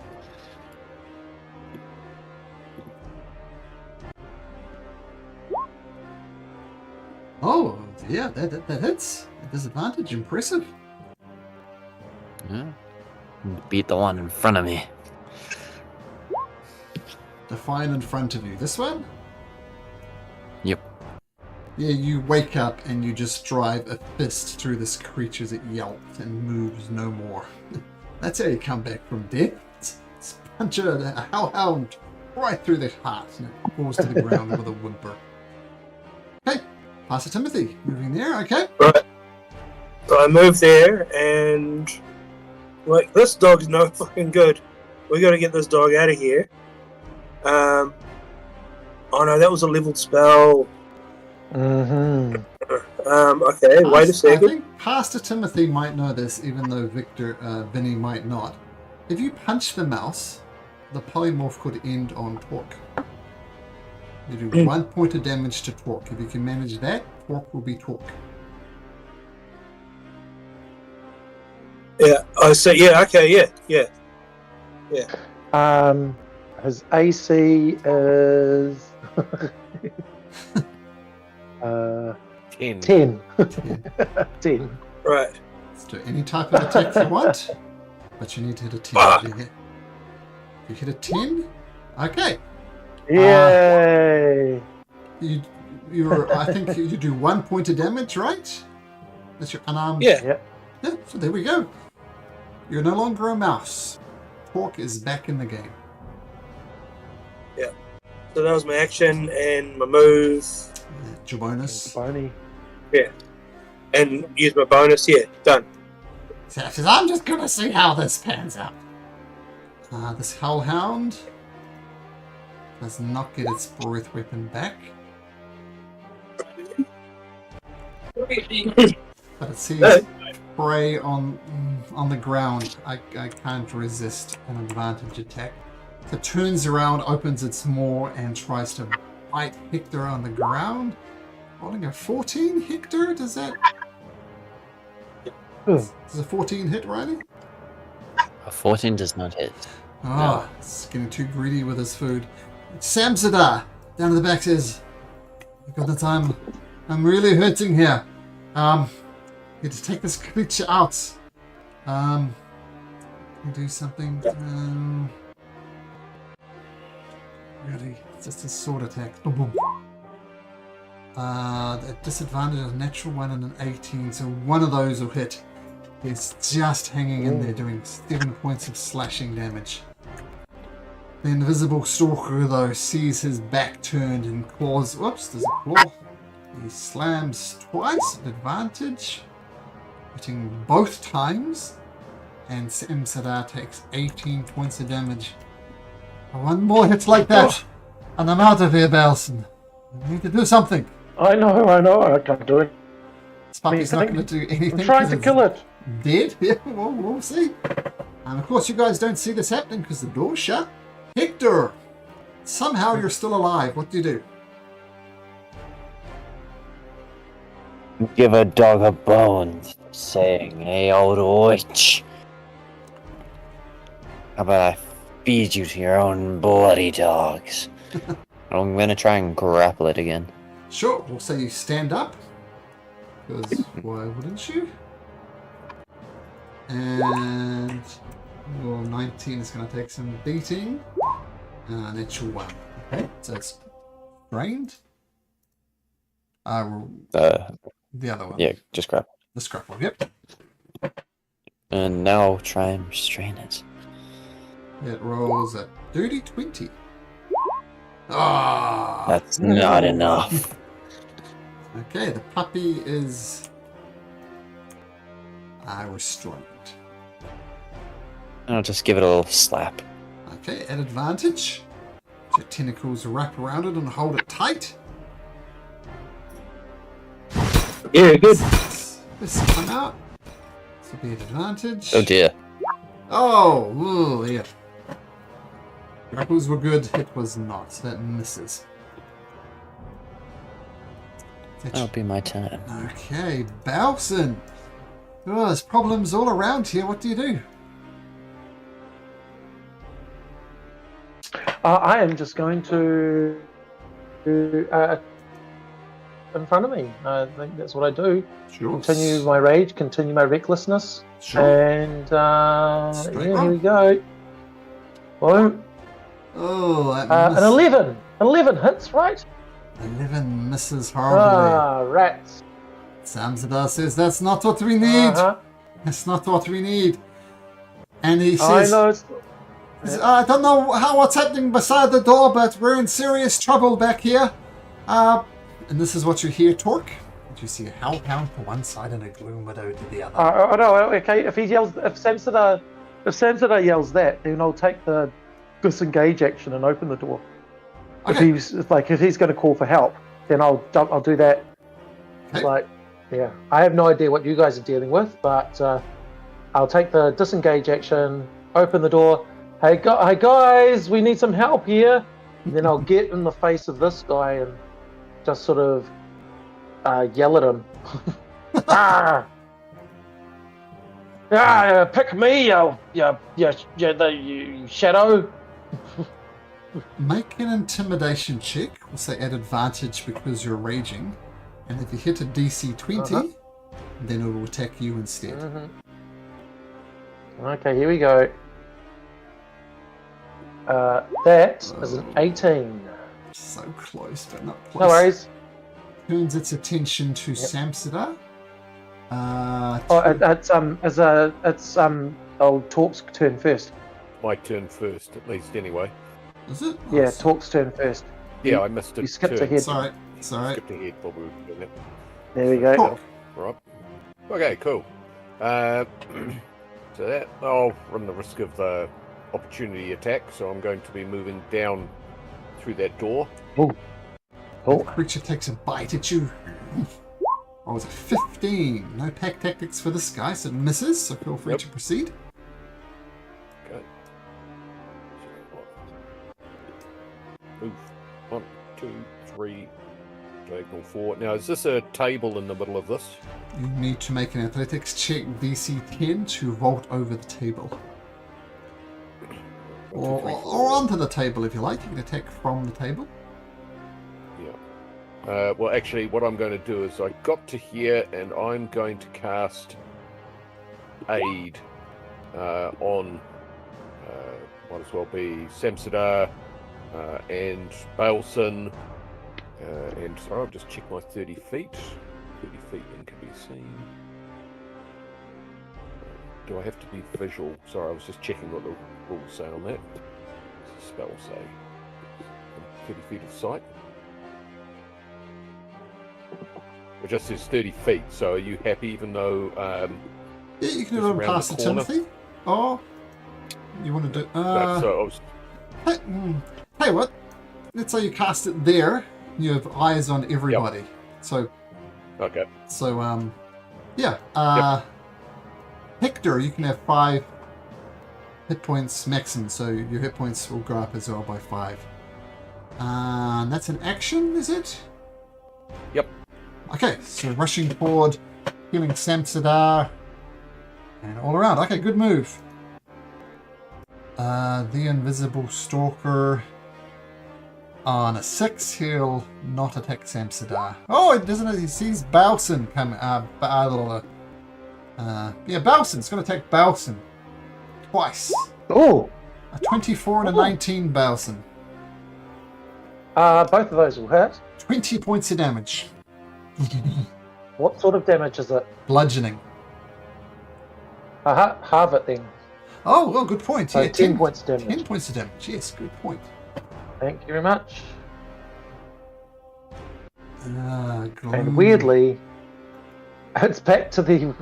Oh, yeah, that hits. At disadvantage, impressive. Yeah. Beat the one in front of me. Define in front of you. This one? Yep. Yeah, you wake up and you just drive a fist through this creature as it yelps and moves no more. That's how you come back from death. It's punch a hellhound right through the heart and it falls to the ground with a whimper. Okay, pass it Timothy. Moving there, okay? Right. So I move there and like this dog's no fucking good. We gotta get this dog out of here. Oh no, that was a leveled spell. Mm-hmm. Okay, wait a I second. think Pastor Timothy might know this, even though Vinny might not. If you punch the mouse, the polymorph could end on Torque. You do 1 point of damage to Torque. If you can manage that, Torque will be Torque. Yeah, I say yeah, okay, yeah. His AC is 10. 10. 10. Right. Let's do any type of attack you want, but you need to hit a 10. Fuck. You hit a 10? Okay. Yay! I think you do 1 point of damage, right? That's your unarmed. Yeah. Yep. Yeah, so there we go. You're no longer a mouse. Torque is back in the game. So that was my action and my move. That's your bonus. Boney. Yeah. And use my bonus, yeah, done. So he says, I'm just gonna see how this pans out. This Hellhound does not get its breath weapon back, but it sees prey on the ground. I can't resist an advantage attack. So it turns around, opens its maw, and tries to bite Hector on the ground. Rolling a 14, Hector? Does a 14 hit, Riley? A 14 does not hit. Oh, it's getting too greedy with his food. Samsada, down at the back, says, "You got the time I'm really hurting here. Need to take this creature out. Can you do something? Really, just a sword attack. Boom, boom. A disadvantage of natural 1 and an 18, so one of those will hit. He's just hanging in there, doing 7 points of slashing damage. The invisible stalker, though, sees his back turned and claws. Whoops, there's a claw. He slams twice at advantage, hitting both times, and Samsadar takes 18 points of damage. One more hit like that, and I'm out of here, Belson. I need to do something. I know, I can't do it. This puppy's not going to do anything. I'm trying to kill it. Dead? Yeah, we'll see. And of course, you guys don't see this happening because the door's shut. Hector! Somehow you're still alive. What do you do? Give a dog a bone, saying, hey, old witch. How about I feed you to your own bloody dogs? I'm gonna try and grapple it again. Sure, we'll say you stand up. Because why wouldn't you? And your 19 is going to take some beating. Natural 1. Okay, so it's drained. The other one. Yeah, just grapple. The scrapple, yep. And now try and restrain it. It rolls a dirty 20. Ah! That's not enough. Okay, the puppy is restrained. I'll just give it a little slap. Okay, at advantage. Your tentacles wrap around it and hold it tight. Yeah, good. This come out. This will be at advantage. Oh dear. Oh, ooh, yeah. Grapples were good, it was not. That misses. That'll be my turn. Okay, Bowson. Oh, there's problems all around here. What do you do? I am just going to in front of me. I think that's what I do. Sure. Continue my rage, continue my recklessness, Sure. and here we go. Boom. Oh, that An 11. 11 hits, right? 11 misses horribly. Rats. Samsadar says, that's not what we need. That's not what we need. And he says, I know. I don't know what's happening beside the door, but we're in serious trouble back here. And this is what you hear, Torque. You see a hellhound to one side and a gloom widow to the other. No, okay. If he yells, if Samsadar yells that, then I'll take the disengage action and open the door. Okay. If he's going to call for help, then I'll do that. Okay. Yeah, I have no idea what you guys are dealing with, but I'll take the disengage action, open the door. Hey guys, we need some help here. And then I'll get in the face of this guy and just sort of yell at him. Pick me, you shadow. Make an intimidation check. We'll say at advantage because you're raging. And if you hit a DC 20, then it will attack you instead. Okay, here we go. That is an 18. So close, but not close. No worries. Turns its attention to Samsadar. It's old Torque's turn first. My turn first, at least, anyway. Is it? Yeah, Torque's turn first. Yeah, I missed it. You skipped turn. ahead. Sorry. Skipped ahead while we were doing it. There we go. Torque. Right. Okay, cool. So that I'll run the risk of the opportunity attack, so I'm going to be moving down through that door. The creature takes a bite at you. Oh, it's a 15. No pack tactics for this guy, so it misses, so feel free to proceed. Okay. Move. 1, 2, 3, diagonal 4. Now, is this a table in the middle of this? You need to make an athletics check DC 10 to vault over the table. Or onto the table if you like. You can attack from the table. Yeah. Well, actually, what I'm going to do is I got to here, and I'm going to cast Aid on, might as well be Samsadar and Bailson. And sorry, I'll just check my 30 feet. 30 feet and can be seen. Do I have to be visual? Sorry, I was just checking what the rules say on that. What's the spell say? 30 feet of sight. It just says 30 feet, so are you happy even though... Yeah, you can do it past the Timothy. Or you want to do... no, so I was... Hey, what? Let's say you cast it there. You have eyes on everybody. Yep. So... Okay. So, yeah. Hector, you can have 5 hit points maximum, so your hit points will go up as well by 5. That's an action, is it? Yep. Okay, so rushing forward, healing Samsadar, and all around. Okay, good move. The Invisible Stalker on a 6, he'll not attack Samsadar. Oh, it doesn't. He sees Balson coming. Balson's going to attack Balson twice. Oh! A 24 and a 19, Balson. Both of those will hit. 20 points of damage. What sort of damage is it? Bludgeoning. Halve it then. Oh, well, good point. So yeah, 10 points of damage. 10 points of damage. Yes, good point. Thank you very much. Gloom. And weirdly, it's back to the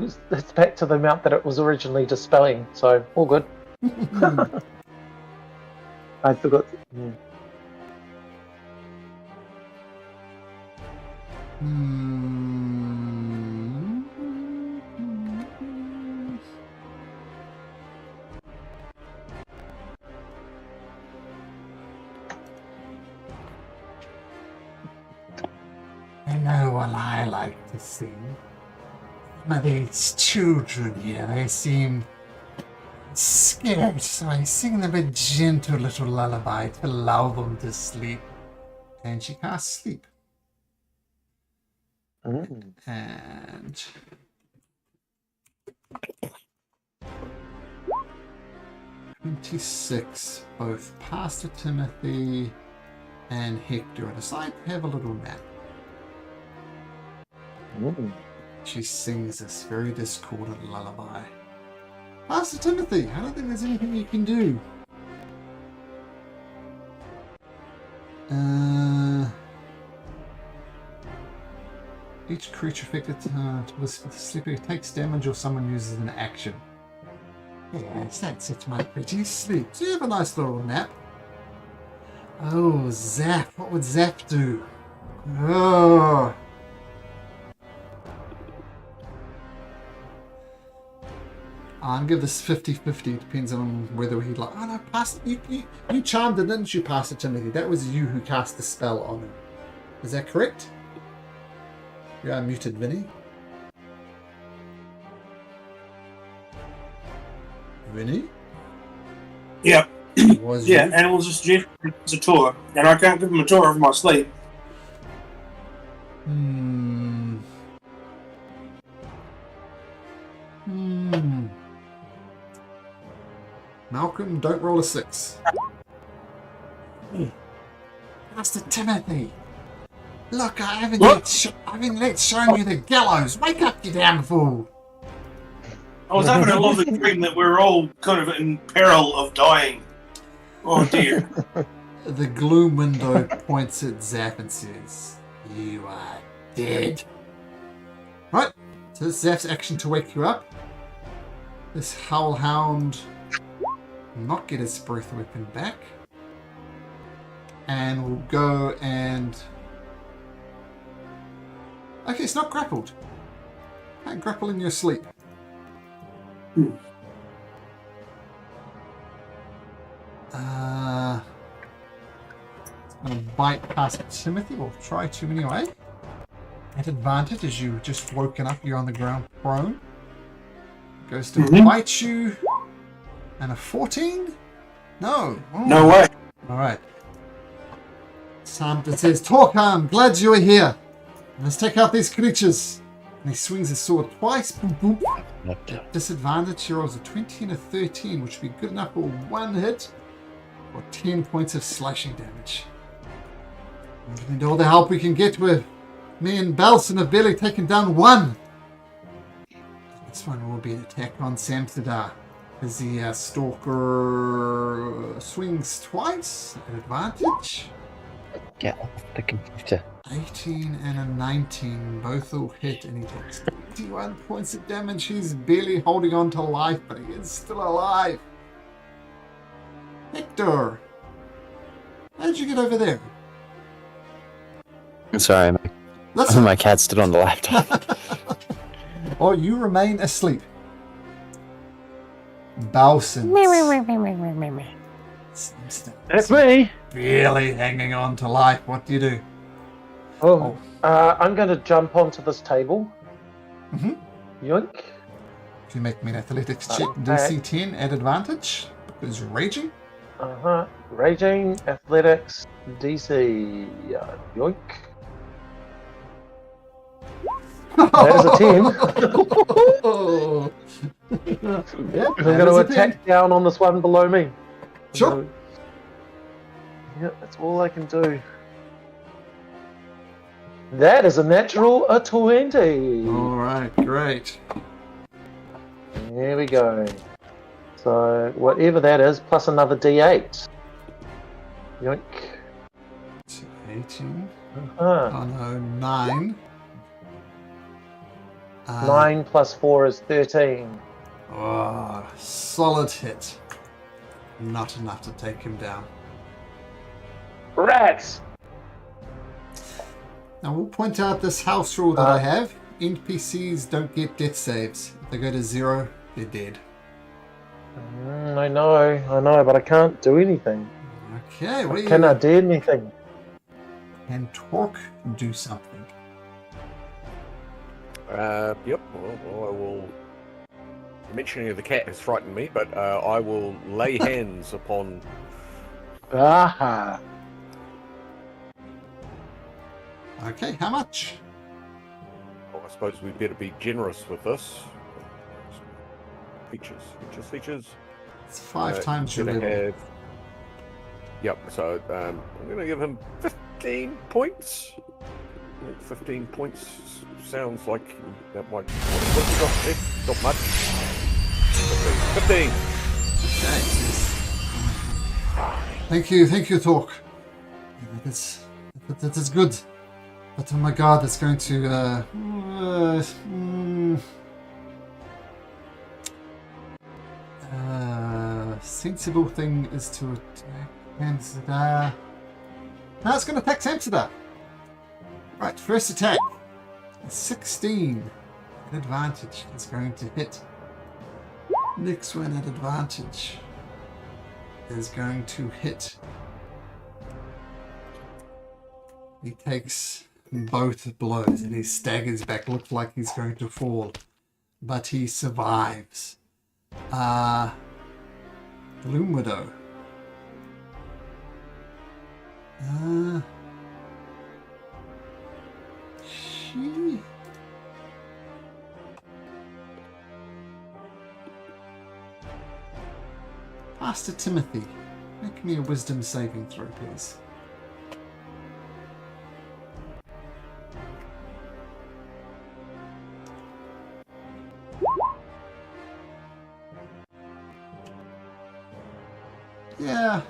amount that it was originally dispelling. So all good. I forgot. Yeah. I know what I like to see. Some of these children here, they seem scared, so I sing them a gentle little lullaby to lull them to sleep. And she casts sleep. And 26, both Pastor Timothy and Hector decide to have a little nap. She sings this very discordant lullaby. Pastor Timothy, I don't think there's anything you can do. Each creature affected to the sleeper takes damage or someone uses an action. Yes, that's it, my pretty. Sleep. So you have a nice little nap. Oh, Zap. What would Zap do? Oh. I'll give this 50-50. Depends on whether he like. Oh no, Pastor, you charmed it, didn't you, Pastor Timothy? That was you who cast the spell on him. Is that correct? You're unmuted, Vinny. Vinny? Yeah. Was yeah, you? and it was just Jeff a tour, and I can't give him a tour of my sleep. Malcolm, don't roll a 6. Master Timothy! Look, I haven't yet shown you the gallows. Wake up, you damn fool! I was having a lovely dream that we were all kind of in peril of dying. Oh dear. The gloom window points at Zap and says, "You are dead." Right, so this is Zap's action to wake you up. This Howlhound will not get his breath weapon back. And we'll go and... Okay, it's not grappled. Can't grapple in your sleep. It's going to bite past Timothy, or try to anyway. At advantage, as you've just woken up, you're on the ground prone. Goes to bite you. And a 14? No. Oh. No way. Alright. Samta says, Talk, I'm glad you are here. Let's take out these creatures. And he swings his sword twice. Boom, boom. Disadvantage, he rolls a 20 and a 13, which would be good enough for one hit or 10 points of slashing damage. We need all the help we can get with. Me and Balson have barely taken down one. This one will be an attack on Samstada. As the Stalker swings twice at advantage. Get off the computer. 18 and a 19, both will hit, and he takes 21 points of damage. He's barely holding on to life, but he is still alive. Hector, how did you get over there? Sorry, That's my cat stood on the laptop. or you remain asleep. Bowson. That's me. Barely hanging on to life. What do you do? Oh, I'm going to jump onto this table. Mm-hmm. Yoink. If you make me an athletics check, DC 10 at advantage, because you're raging. Raging, athletics, DC. Yoink. That is a 10. Yeah, I'm going to attack down on this one below me. Sure. Yeah, that's all I can do. That is a natural 20. Alright, great. There we go. So, whatever that is, plus another D8. Yoink. 18. Uh-huh. Oh no, 9. 9 plus 4 is 13. Oh, solid hit. Not enough to take him down. Rats! Now we'll point out this house rule that I have. NPCs don't get death saves. If they go to 0, they're dead. I know, but I can't do anything. Okay, what do you... Can I do anything? Can Torque do something? Yep. Well, I will. Mentioning of the cat has frightened me, but I will lay hands upon. Aha! Okay, how much? Well, I suppose we'd better be generous with this. Features. It's 5 times your gonna level. have. Yep. So I'm going to give him 15 points. 15 points sounds like that might. What you got there? Not much. 15. Okay. Thank you, Torque. That is good. But oh my god, that's going to sensible thing is to attack Samsada. Now it's going to attack Samsada. Right, first attack. 16 at advantage is going to hit. Next one at advantage is going to hit. He takes both blows and he staggers back. Looks like he's going to fall, but he survives. Gloom Widow. She... Pastor Timothy, make me a wisdom saving throw, please. Yeah.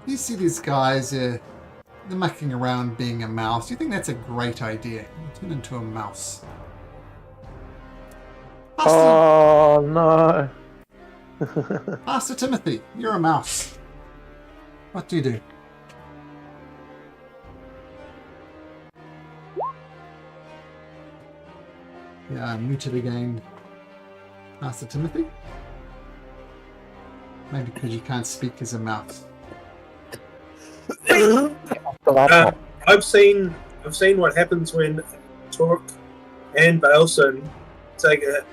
You see these guys, they're mucking around being a mouse. You think that's a great idea. You turn into a mouse. Oh, no. Pastor Timothy, you're a mouse. What do you do? Yeah, I'm muted again. Pastor Timothy? Maybe because you can't speak as a mouse. I've seen what happens when Torque and Balson take a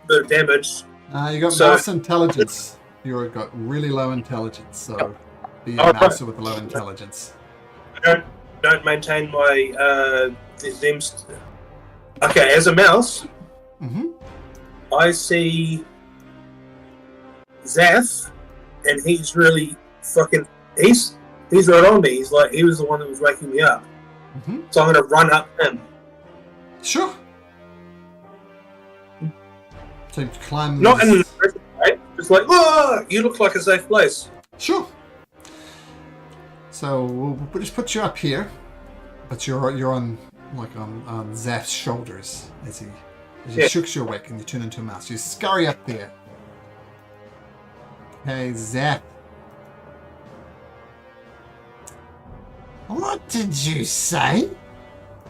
bit of damage. You got mouse intelligence. You've got really low intelligence, so be a mouse with low intelligence. don't maintain my them. Okay, as a mouse, I see Zaf, and he's really fucking. He's right on me. He's like he was the one that was waking me up. So I'm gonna run up him. Sure. So you climb. Not in an aggressive way. Just like, oh, you look like a safe place. Sure. So we'll just put you up here, but you're on on Zaf's shoulders as he shooks you awake and you turn into a mouse. You scurry up there. Okay, Zaf. What did you say?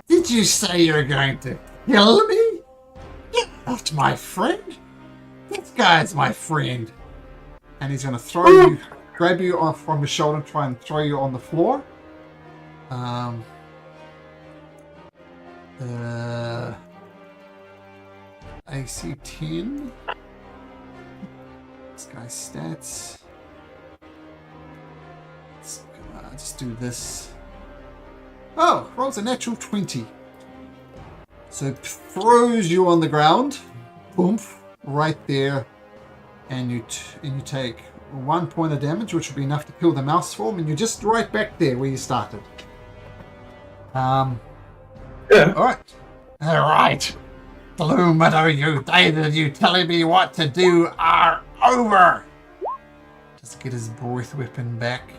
Did you say you're going to kill me? You're not my friend. This guy's my friend. And he's going to grab you off from your shoulder, try and throw you on the floor. AC 10. This guy's stats. Let's just do this. Oh, rolls a natural 20. So it throws you on the ground. Boom. Right there. And you take 1 point of damage, which will be enough to kill the mouse form, and you're just right back there where you started. Yeah. Alright. Blue Meadow, you days of you telling me what to do are over. Just get his breath weapon back.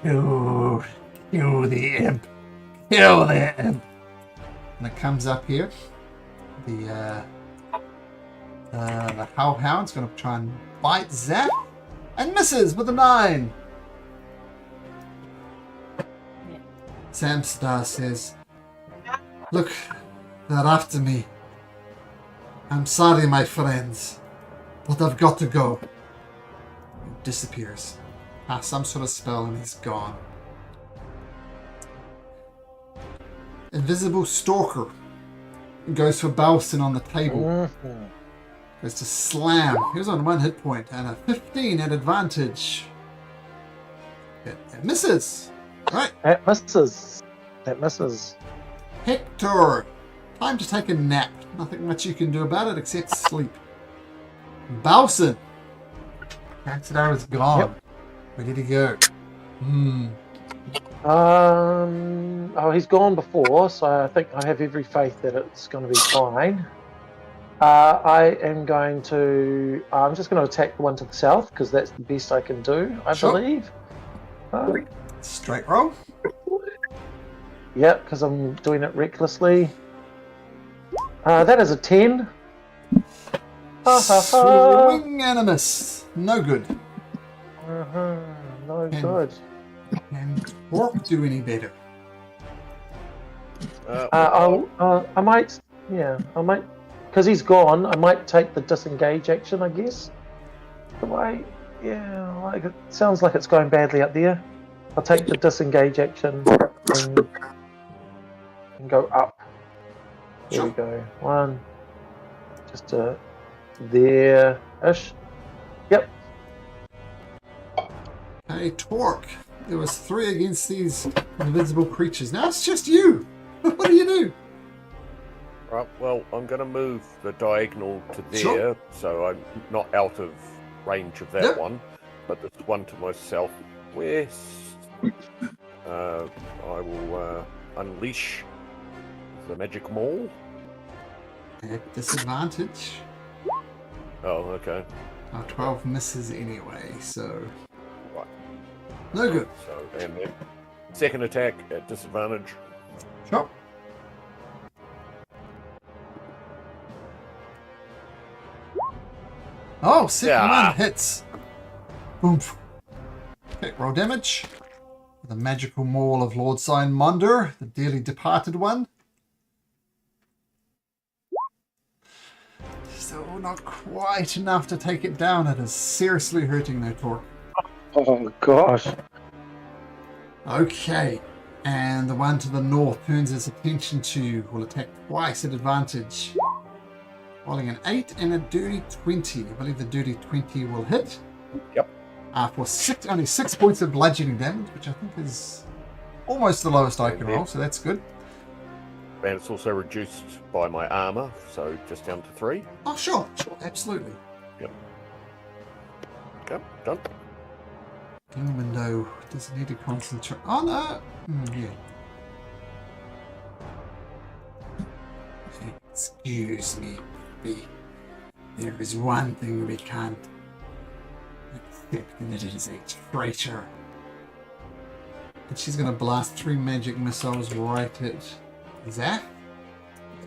Kill the imp. Kill the imp. And it comes up here. The Hellhound's going to try and bite Zap and misses with a 9. Samstar says, "Look, they're after me. I'm sorry, my friends, but I've got to go." He disappears. Some sort of spell and he's gone. Invisible Stalker goes for Balson on the table. Goes to slam. He was on 1 hit point and a 15 at advantage. It misses. Right. That misses. Hector. Time to take a nap. Nothing much you can do about it except sleep. Balson. Cancer is gone. Yep. Ready to go. He's gone before, so I think I have every faith that it's going to be fine. I'm just going to attack the one to the south, because that's the best I can do, I believe. Straight roll. Yeah, because I'm doing it recklessly. That is a 10. Swing and a miss. No good. No good. And won't do any better. I might, because he's gone, I might take the disengage action, I guess. It sounds like it's going badly up there. I'll take the disengage action and go up. There we go. 1, just there-ish. Yep. Hey, Torque. There was 3 against these invisible creatures. Now it's just you. What do you do? Right, well, I'm going to move the diagonal to there, so I'm not out of range of that one. But there's one to my southwest. I will unleash the magic maul. At disadvantage. Oh, okay. 12 misses anyway, so... Right. No good. So, and then second attack at disadvantage. Sure. Oh, second one hits. Boom. Okay, roll damage. The magical maul of Lord Signmonder, the dearly departed one. So not quite enough to take it down. It is seriously hurting though, Torque. Oh gosh. Okay. And the one to the north turns its attention to you. Will attack twice at advantage. Rolling an 8 and a dirty 20. I believe the dirty 20 will hit. Yep. for only 6 points of bludgeoning damage, which I think is almost the lowest I can roll, so that's good. And it's also reduced by my armor, so just down to 3. Oh, sure, absolutely. Okay, done. King window does need to concentrate. Oh no! Yeah. Excuse me, B. There is one thing we can't accept, and it is a traitor. And she's gonna blast 3 magic missiles right at Zaf.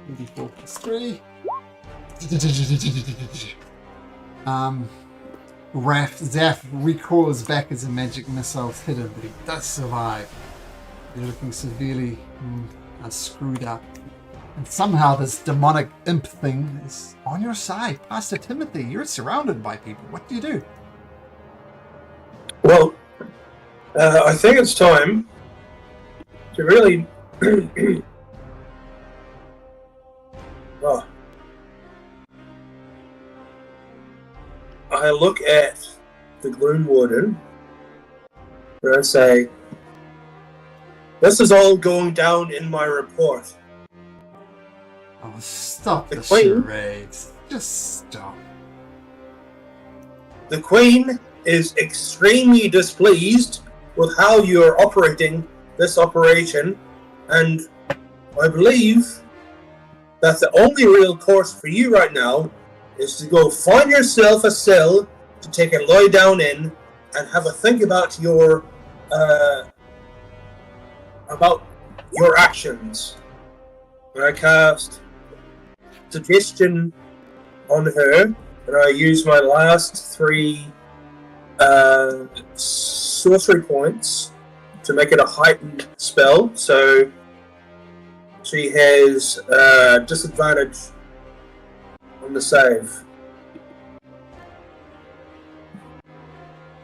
24 plus 3. Zaf recoils back as a magic missile hit him, but he does survive. They're looking severely screwed up. And somehow this demonic imp thing is on your side. Pastor Timothy, you're surrounded by people. What do you do? Well, I think it's time to really... I look at the Gloom Warden and I say, this is all going down in my report. Oh, stop the Queen. charades. Just stop. The Queen is extremely displeased with how you are operating this operation, and I believe that the only real course for you right now is to go find yourself a cell to take a lie down in and have a think about your actions. When I cast suggestion on her, and I use my last 3 sorcery points to make it a heightened spell, so she has disadvantage on the save.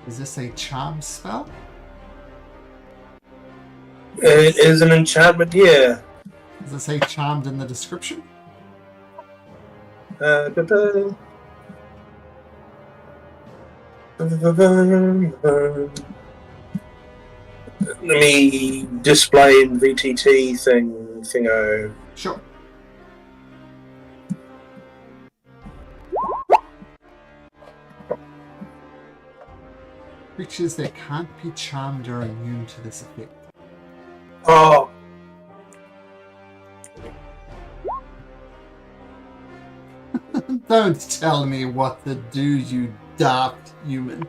Is this a charm spell? It is an enchantment, yeah. Does it say charmed in the description? Let me display in VTT thingo. Sure. Creatures that can't be charmed are immune to this effect. Oh, Don't tell me what to do, you daft human.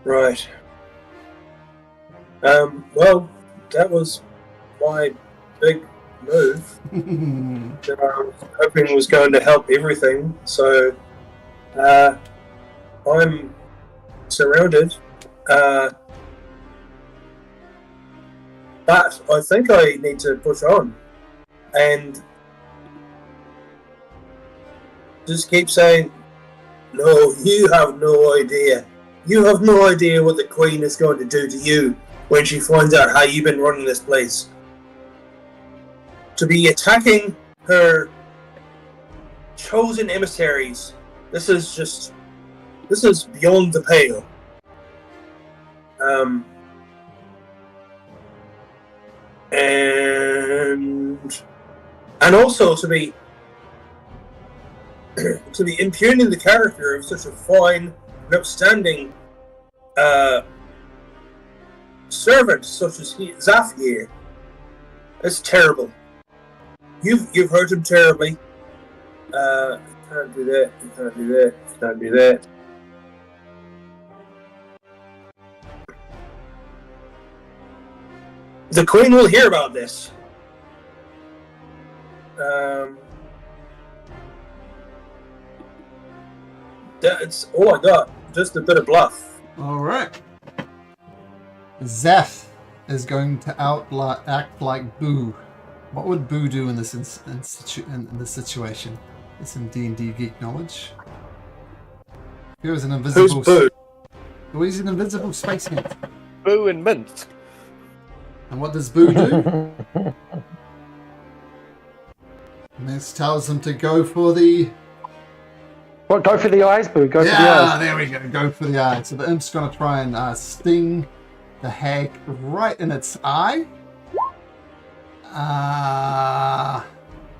right. Well, that was my big move that I was hoping was going to help everything. So, I'm surrounded. But I think I need to push on and just keep saying, no, you have no idea. You have no idea what the Queen is going to do to you when she finds out how you've been running this place. To be attacking her chosen emissaries, this is beyond the pale. And also to be impugning the character of such a fine and upstanding servant such as Zaf here. It's terrible. You've hurt him terribly. You can't do that. You can't do that. You can't do that. The Queen will hear about this. That's all I got. Just a bit of bluff. Alright. Zeph is going to act like Boo. What would Boo do in this situation? It's some D&D geek knowledge. He was an invisible... Who's Boo? Well, he's an invisible space ant. Boo and Mint. And what does Boo do? This tells him to go for the What? Go for the eyes, Boo. Go for the Yeah, eyes. there we go. Go for the eye. So the imp's going to try and sting the hag right in its eye.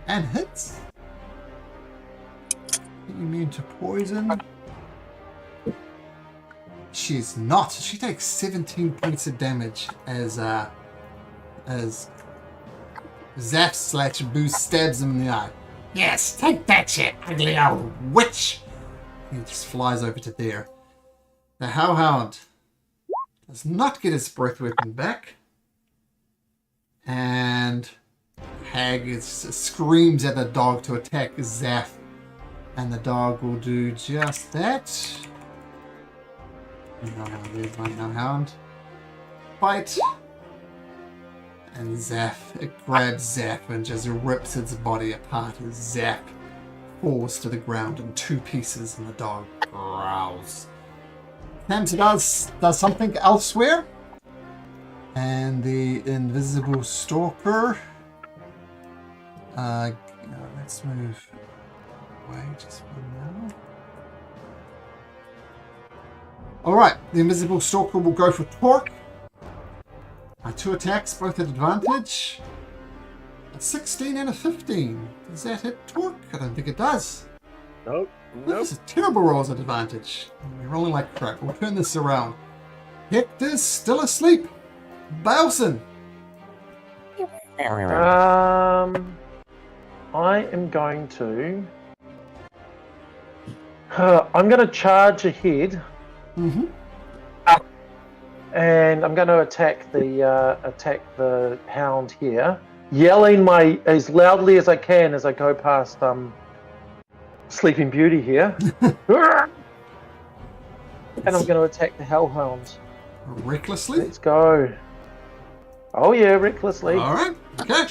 And hits. Immune to poison. She's not. She takes 17 points of damage as Zap/Boo stabs him in the eye. Yes, take that, you ugly old witch! He just flies over to there. The Hellhound does not get his breath weapon back. And Hag screams at the dog to attack Zaf. And the dog will do just that. There's my Hellhound. Bite. And it grabs Zap and just rips its body apart as Zap falls to the ground in 2 pieces and the dog growls. Hamza does something elsewhere. And the invisible stalker. Let's move away just one now. Alright, the invisible stalker will go for Torque. 2 attacks, both at advantage. A 16 and a 15. Does that hit Torque? I don't think it does. Nope. This is terrible rolls at advantage. We're rolling like crap. We'll turn this around. Hector's still asleep. Bailson. I am going to. I'm going to charge ahead. Mm-hmm. And I'm going to attack the hound here, yelling as loudly as I can as I go past Sleeping Beauty here. And I'm going to attack the hellhound. Recklessly? Let's go. Oh yeah, recklessly. All right. Okay.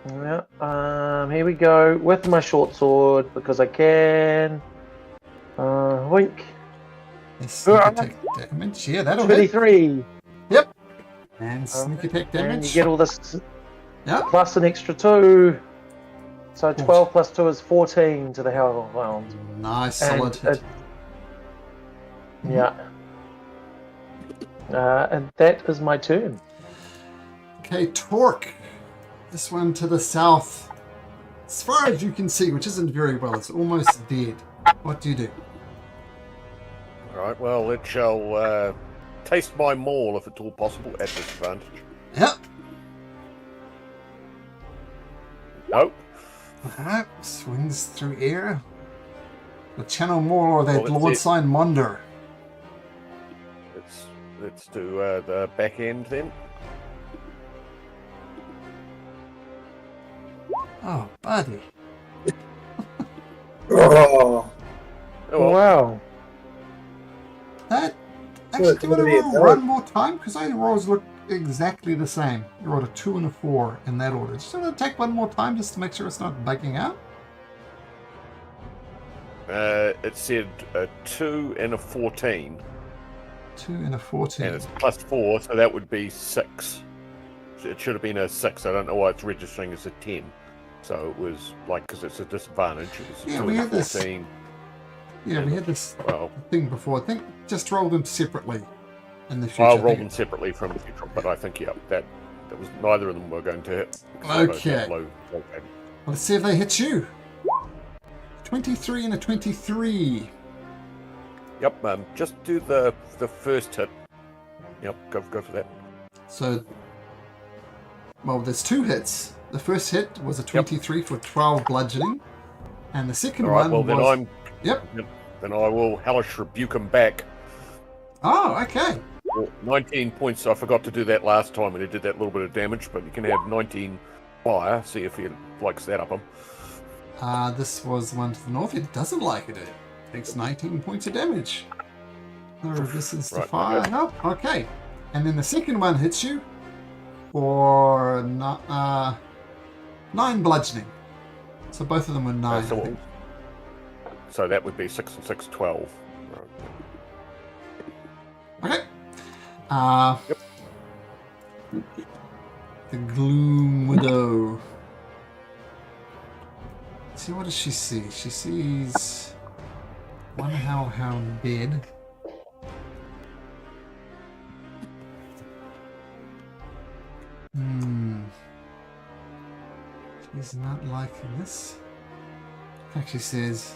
Yeah. Here we go with my short sword because I can. Wink. Sneak attack damage. Yeah, that'll hit. 23. Yep. And sneak attack damage. And you get all this Yep. plus an extra 2. So 12 plus 2 is 14 to the hellhound. Nice, solid hit. Yeah. And that is my turn. Okay, Torque. This one to the south. As far as you can see, which isn't very well, it's almost dead. What do you do? Alright, well, it shall taste my maul if at all possible at disadvantage. Yep. Nope. Alright, swings through air. The channel more or that Well, Lord Sign Monder. Let's do the back end then. Oh, buddy. Oh, Oh, well. Wow. That actually, do you want to roll one more time? Because I rolls look exactly the same. You rolled a 2 and a 4 in that order. Just want to take one more time just to make sure it's not bugging out. It said a 2 and a 14. 2 and a 14. And it's plus 4, so that would be 6. It should have been a 6. I don't know why it's registering as a 10. So it was like, because it's a disadvantage. It was Yeah, 2 we and had this. 14. Yeah, we had this Well, thing before. I think just roll them separately in the future. I'll roll I them think- separately from the future, but I think, yeah, that was neither of them were going to hit. because Okay. that low roll damage. Let's see if they hit you. 23 and a 23. Yep, just do the first hit. Yep, go for that. So, well, there's 2 hits. The first hit was a 23 for 12 bludgeoning. And the second All right, one well, then was... I'm. Yep. Then I will hellish rebuke him back. Oh, okay. 19 points. I forgot to do that last time when he did that little bit of damage, but you can have 19 fire. See if he likes that up him. This was the one to the north. It doesn't like it. It takes 19 points of damage. No resistance to Right, fire. okay. Nope. Okay. And then the second one hits you for 9 bludgeoning. So both of them were 9. I think. So that would be 6 and 6, 12. Okay. Yep. The Gloom Widow. see, what does she see? She sees one hellhound dead. She's not liking this. In fact, she says,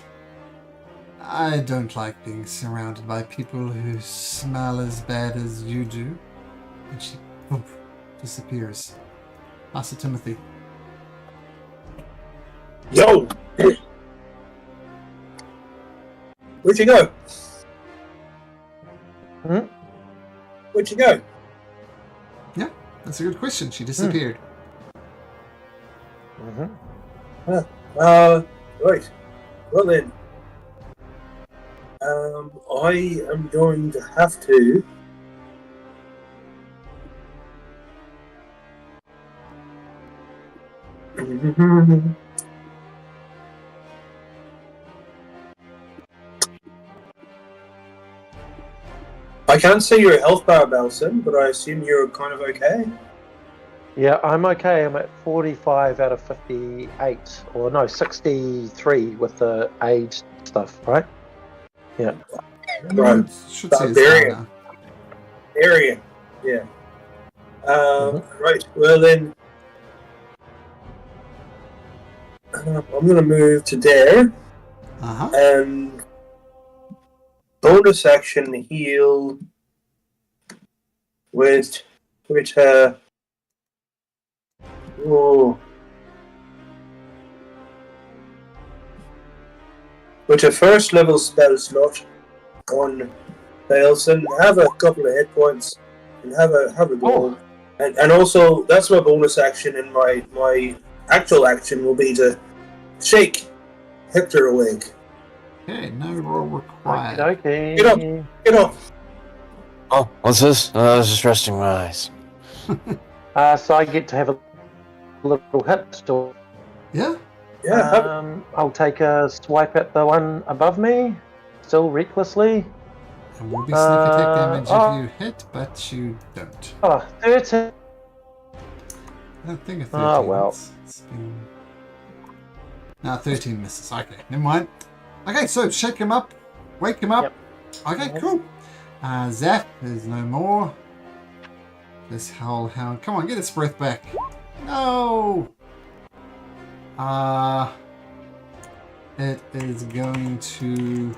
I don't like being surrounded by people who smell as bad as you do. And she poof, disappears. Master Timothy. Yo! Where'd you go? Where'd you go? Yeah, that's a good question. She disappeared. Right. Well then. I am going to have to. I can't see your health bar, Belson, but I assume you're kind of okay. Yeah, I'm okay. I'm at 45 out of 58, or no, 63 with the age stuff, right? Yeah. Right. Should say it's Barbarian. fine Area. Yeah. Right. Well then, I'm going to move to there now. Uh-huh. and bonus action heal with a first level spell slot on Belson. Have a couple of hit points and have a go. And also that's my bonus action, and my actual action will be to shake Hector awake. Okay, no roll required. Okay. Get up. Oh, what's this? I was just resting my eyes. So I get to have a little hit still. Yeah? Yeah. I'll take a swipe at the one above me, still recklessly. And will be sneak attack damage if you hit, but you don't. Oh, 13. I don't think a 13. Oh, well. It's been... No, 13 misses. Okay, never mind. Okay, so shake him up. Wake him up. Yep. Okay, cool. Zap, there's no more. This hellhound. Come on, get its breath back. No! It is going to...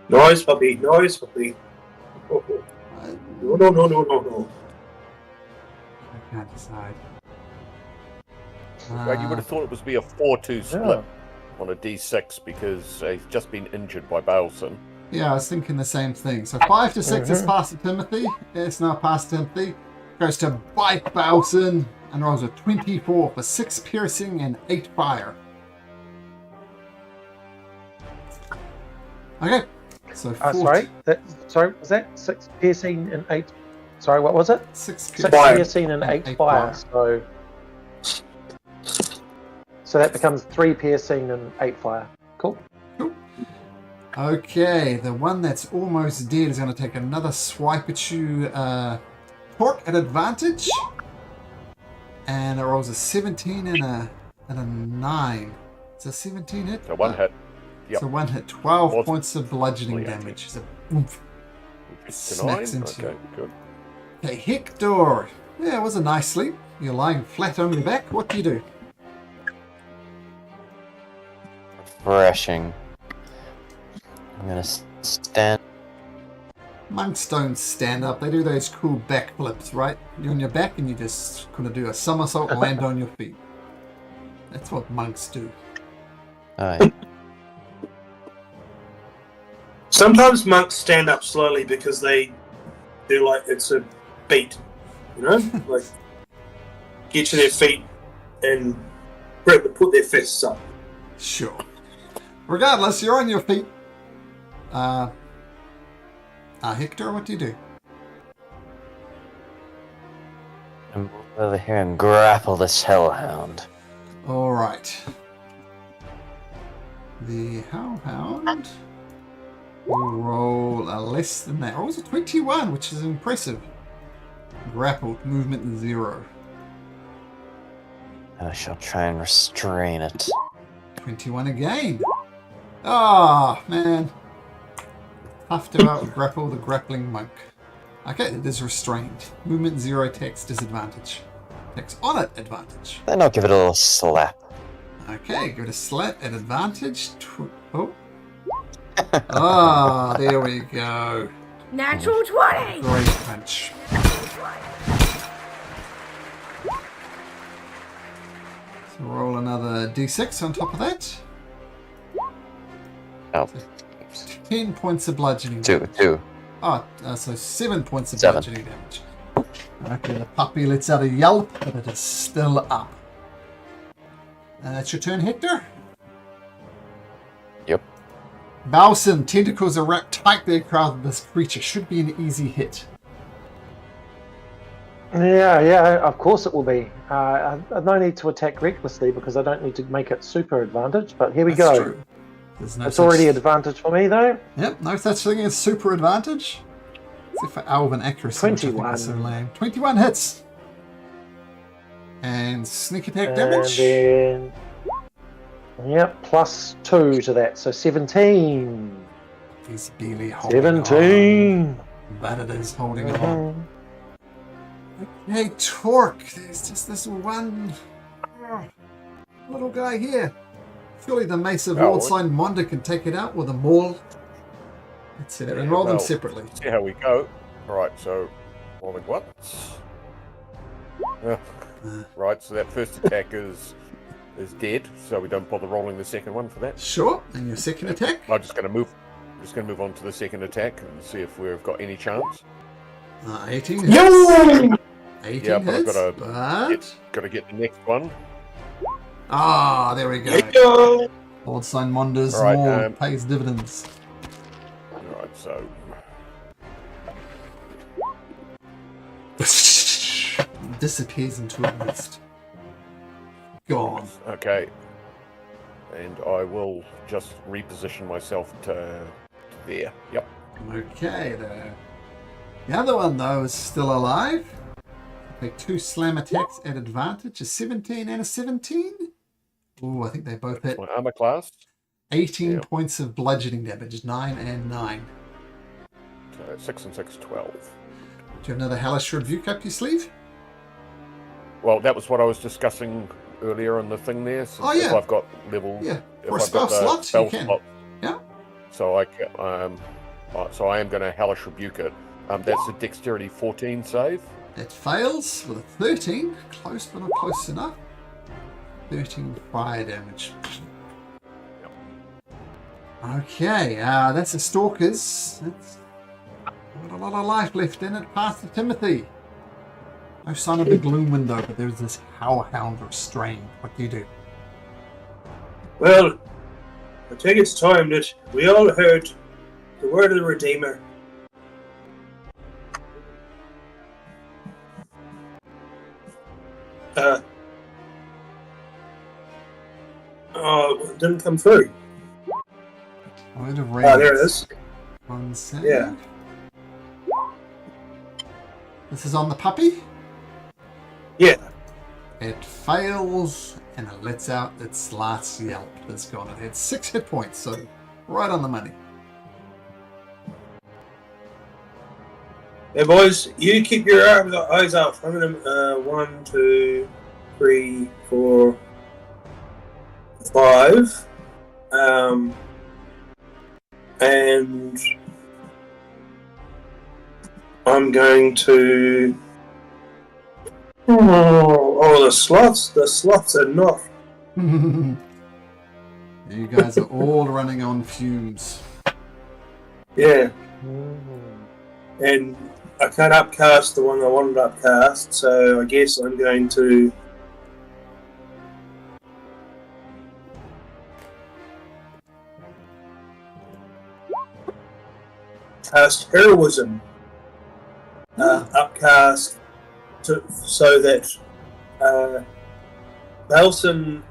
Noise, puppy. Noise, puppy. Oh, oh. No. I can't decide. Well, you would have thought it was be a 4-2 split on a D6 because he's just been injured by Balson. Yeah, I was thinking the same thing. So 5 to 6 is past Timothy. It's not past Timothy. Goes to bite Balson and rolls a 24 for 6 piercing and 8 fire. Okay, so 40. Sorry, was that 6 piercing and 8? Sorry, what was it? 6 piercing and 8 fire. So that becomes 3 piercing and 8 fire. Cool. Okay, the one that's almost dead is going to take another swipe at you. Torque at advantage. And it rolls a 17 and a 9. It's a 17 hit? So one hit. Yep. So one hit. 12 points of bludgeoning damage. So oomph. Smacks into you. Okay, good. Okay, Hector. Yeah, it was a nice sleep. You're lying flat on your back. What do you do? Refreshing. I'm gonna stand. Monks don't stand up. They do those cool back flips, right? You're on your back and you just kind of do a somersault and land on your feet. That's what monks do. Alright. Sometimes monks stand up slowly because they do like it's a beat, you know, like get to their feet and put their fists up. Sure. Regardless, you're on your feet. Hector, what do you do? I'm move over here and grapple this hellhound. Alright. The hellhound Roll a less than that. Rolls a 21, which is impressive. Grappled, movement 0. I shall try and restrain it. 21 again. Ah, man. Tough to out-grapple the grappling monk. Okay, it is restrained. Movement 0, attacks disadvantage. Attacks on it, advantage. Then I'll give it a little slap. Okay, give it a slap at advantage. Oh. Ah, there we go. Natural 20! Great punch. So roll another d6 on top of that. Oh, 10 points of bludgeoning two. damage. Oh, so 7 points of 7. bludgeoning damage. Okay, the puppy lets out a yelp, but it is still up. That's your turn, Hector. Yep. Bowson, tentacles are wrapped tightly around this creature. Should be an easy hit. Yeah, of course it will be. I've no need to attack recklessly because I don't need to make it super advantage, but here we That's go. true. There's no It's such- already advantage for me, though. Yep, no such thing as super advantage. Except for Alvin accuracy, which I think is so 21. lame. 21 hits. And sneak attack And damage. then... Yep, plus 2 to that, so 17. He's barely holding 17. on. But it is holding Mhm. on. Okay, Torque. There's just this one little guy here. Surely the Mace of Oh, Waldsign Monda can take it out with a maul. That's it. And roll them well, separately. See how we go. Alright, so rolling once. Right, so that first attack is dead, so we don't bother rolling the second one for that. Sure. And your second attack? I'm just gonna move on to the second attack and see if we've got any chance. 18 hits. 18 Yeah, but I've hits. gotta Gotta get the next one. Ah, there we go. Yo! Waldsign Monda's All right, maul pays dividends. Alright, so Disappears into a mist. Gone. okay. And I will just reposition myself to there. Yep. Okay, the other one though is still alive. Take 2 slam attacks at advantage, a 17 and a 17. Ooh, I think they both hit. My armor class. 18 Yeah. points of bludgeoning damage, 9 and 9. So 6 and 6, 12. Do you have another Hellish Rebuke up your sleeve? Well, that was what I was discussing earlier in the thing there. So Oh, yeah. If I've got level, Yeah, if for a I've spell got the slot, spell you can. slot, Yeah. so I am going to hellish rebuke it. That's a dexterity 14 save. It fails with a 13. Close, but not close enough. 13 fire damage. Okay, that's the Stalkers. That's got a lot of life left in it. Pass to Timothy. No sign of the gloom window, but there's this hellhound restrained. What do you do? Well, I think it's time that we all heard the word of the Redeemer. It didn't come through. Word of Ah, there it is. One sec. Yeah. This is on the puppy. Yeah. It fails and it lets out its last yelp. It's gone. It had 6 hit points, so right on the money. Hey boys, you keep your eyes out. I'm gonna 1, 2, 3, 4, 5. And I'm going to. Oh, the sloths are not. You guys are all running on fumes. Yeah. And I can't upcast the one I wanted to upcast, so I guess I'm going to. Cast Heroism. Upcast so that Belson,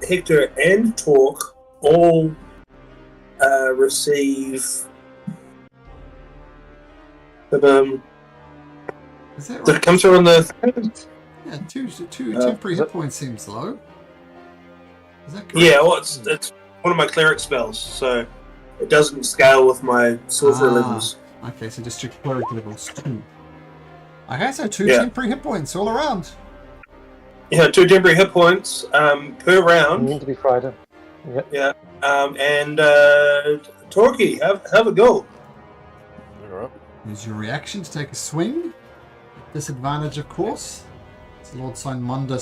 Hector, and Torque all receive But, Is that did it right? come through on the... Yeah, two Uh, temporary is hit it- points seems low. Is that correct? Yeah, well, it's one of my cleric spells, so it doesn't scale with my sorcerer levels. Okay, so just your cleric levels 2. Okay, so 2 Yeah. temporary hit points all around. Yeah, 2 temporary hit points per You round. need to be frightened. Yep. Yeah. And Torquay, have a go. Alright. Use your reaction to take a swing. Disadvantage, of course. As Lord Simonda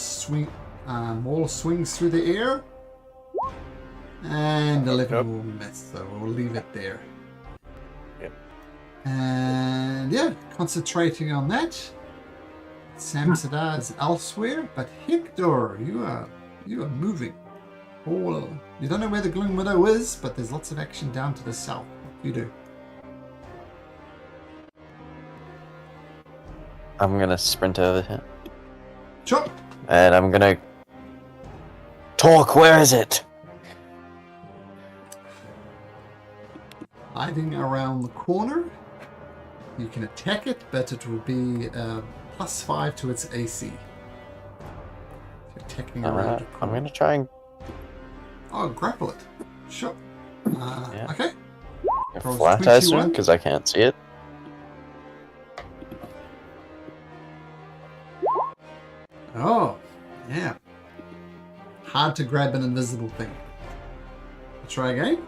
maul swings through the air. And 11 Yep. will miss, so we'll leave it there. Yep. And yeah, concentrating on that. Samsada is elsewhere, but Hector, you are moving. You don't know where the Gloom Widow is, but there's lots of action down to the south. What do you do? I'm gonna sprint over here. Sure. And I'm gonna... Talk, where is it? Hiding around the corner. You can attack it, but it will be +5 to its AC. So attacking around Alright, the I'm corner. gonna try and Oh, grapple it. Sure. Yeah. Okay. Rolls flat, I assume, 21. because I can't see it. Oh, yeah. Hard to grab an invisible thing. Try again.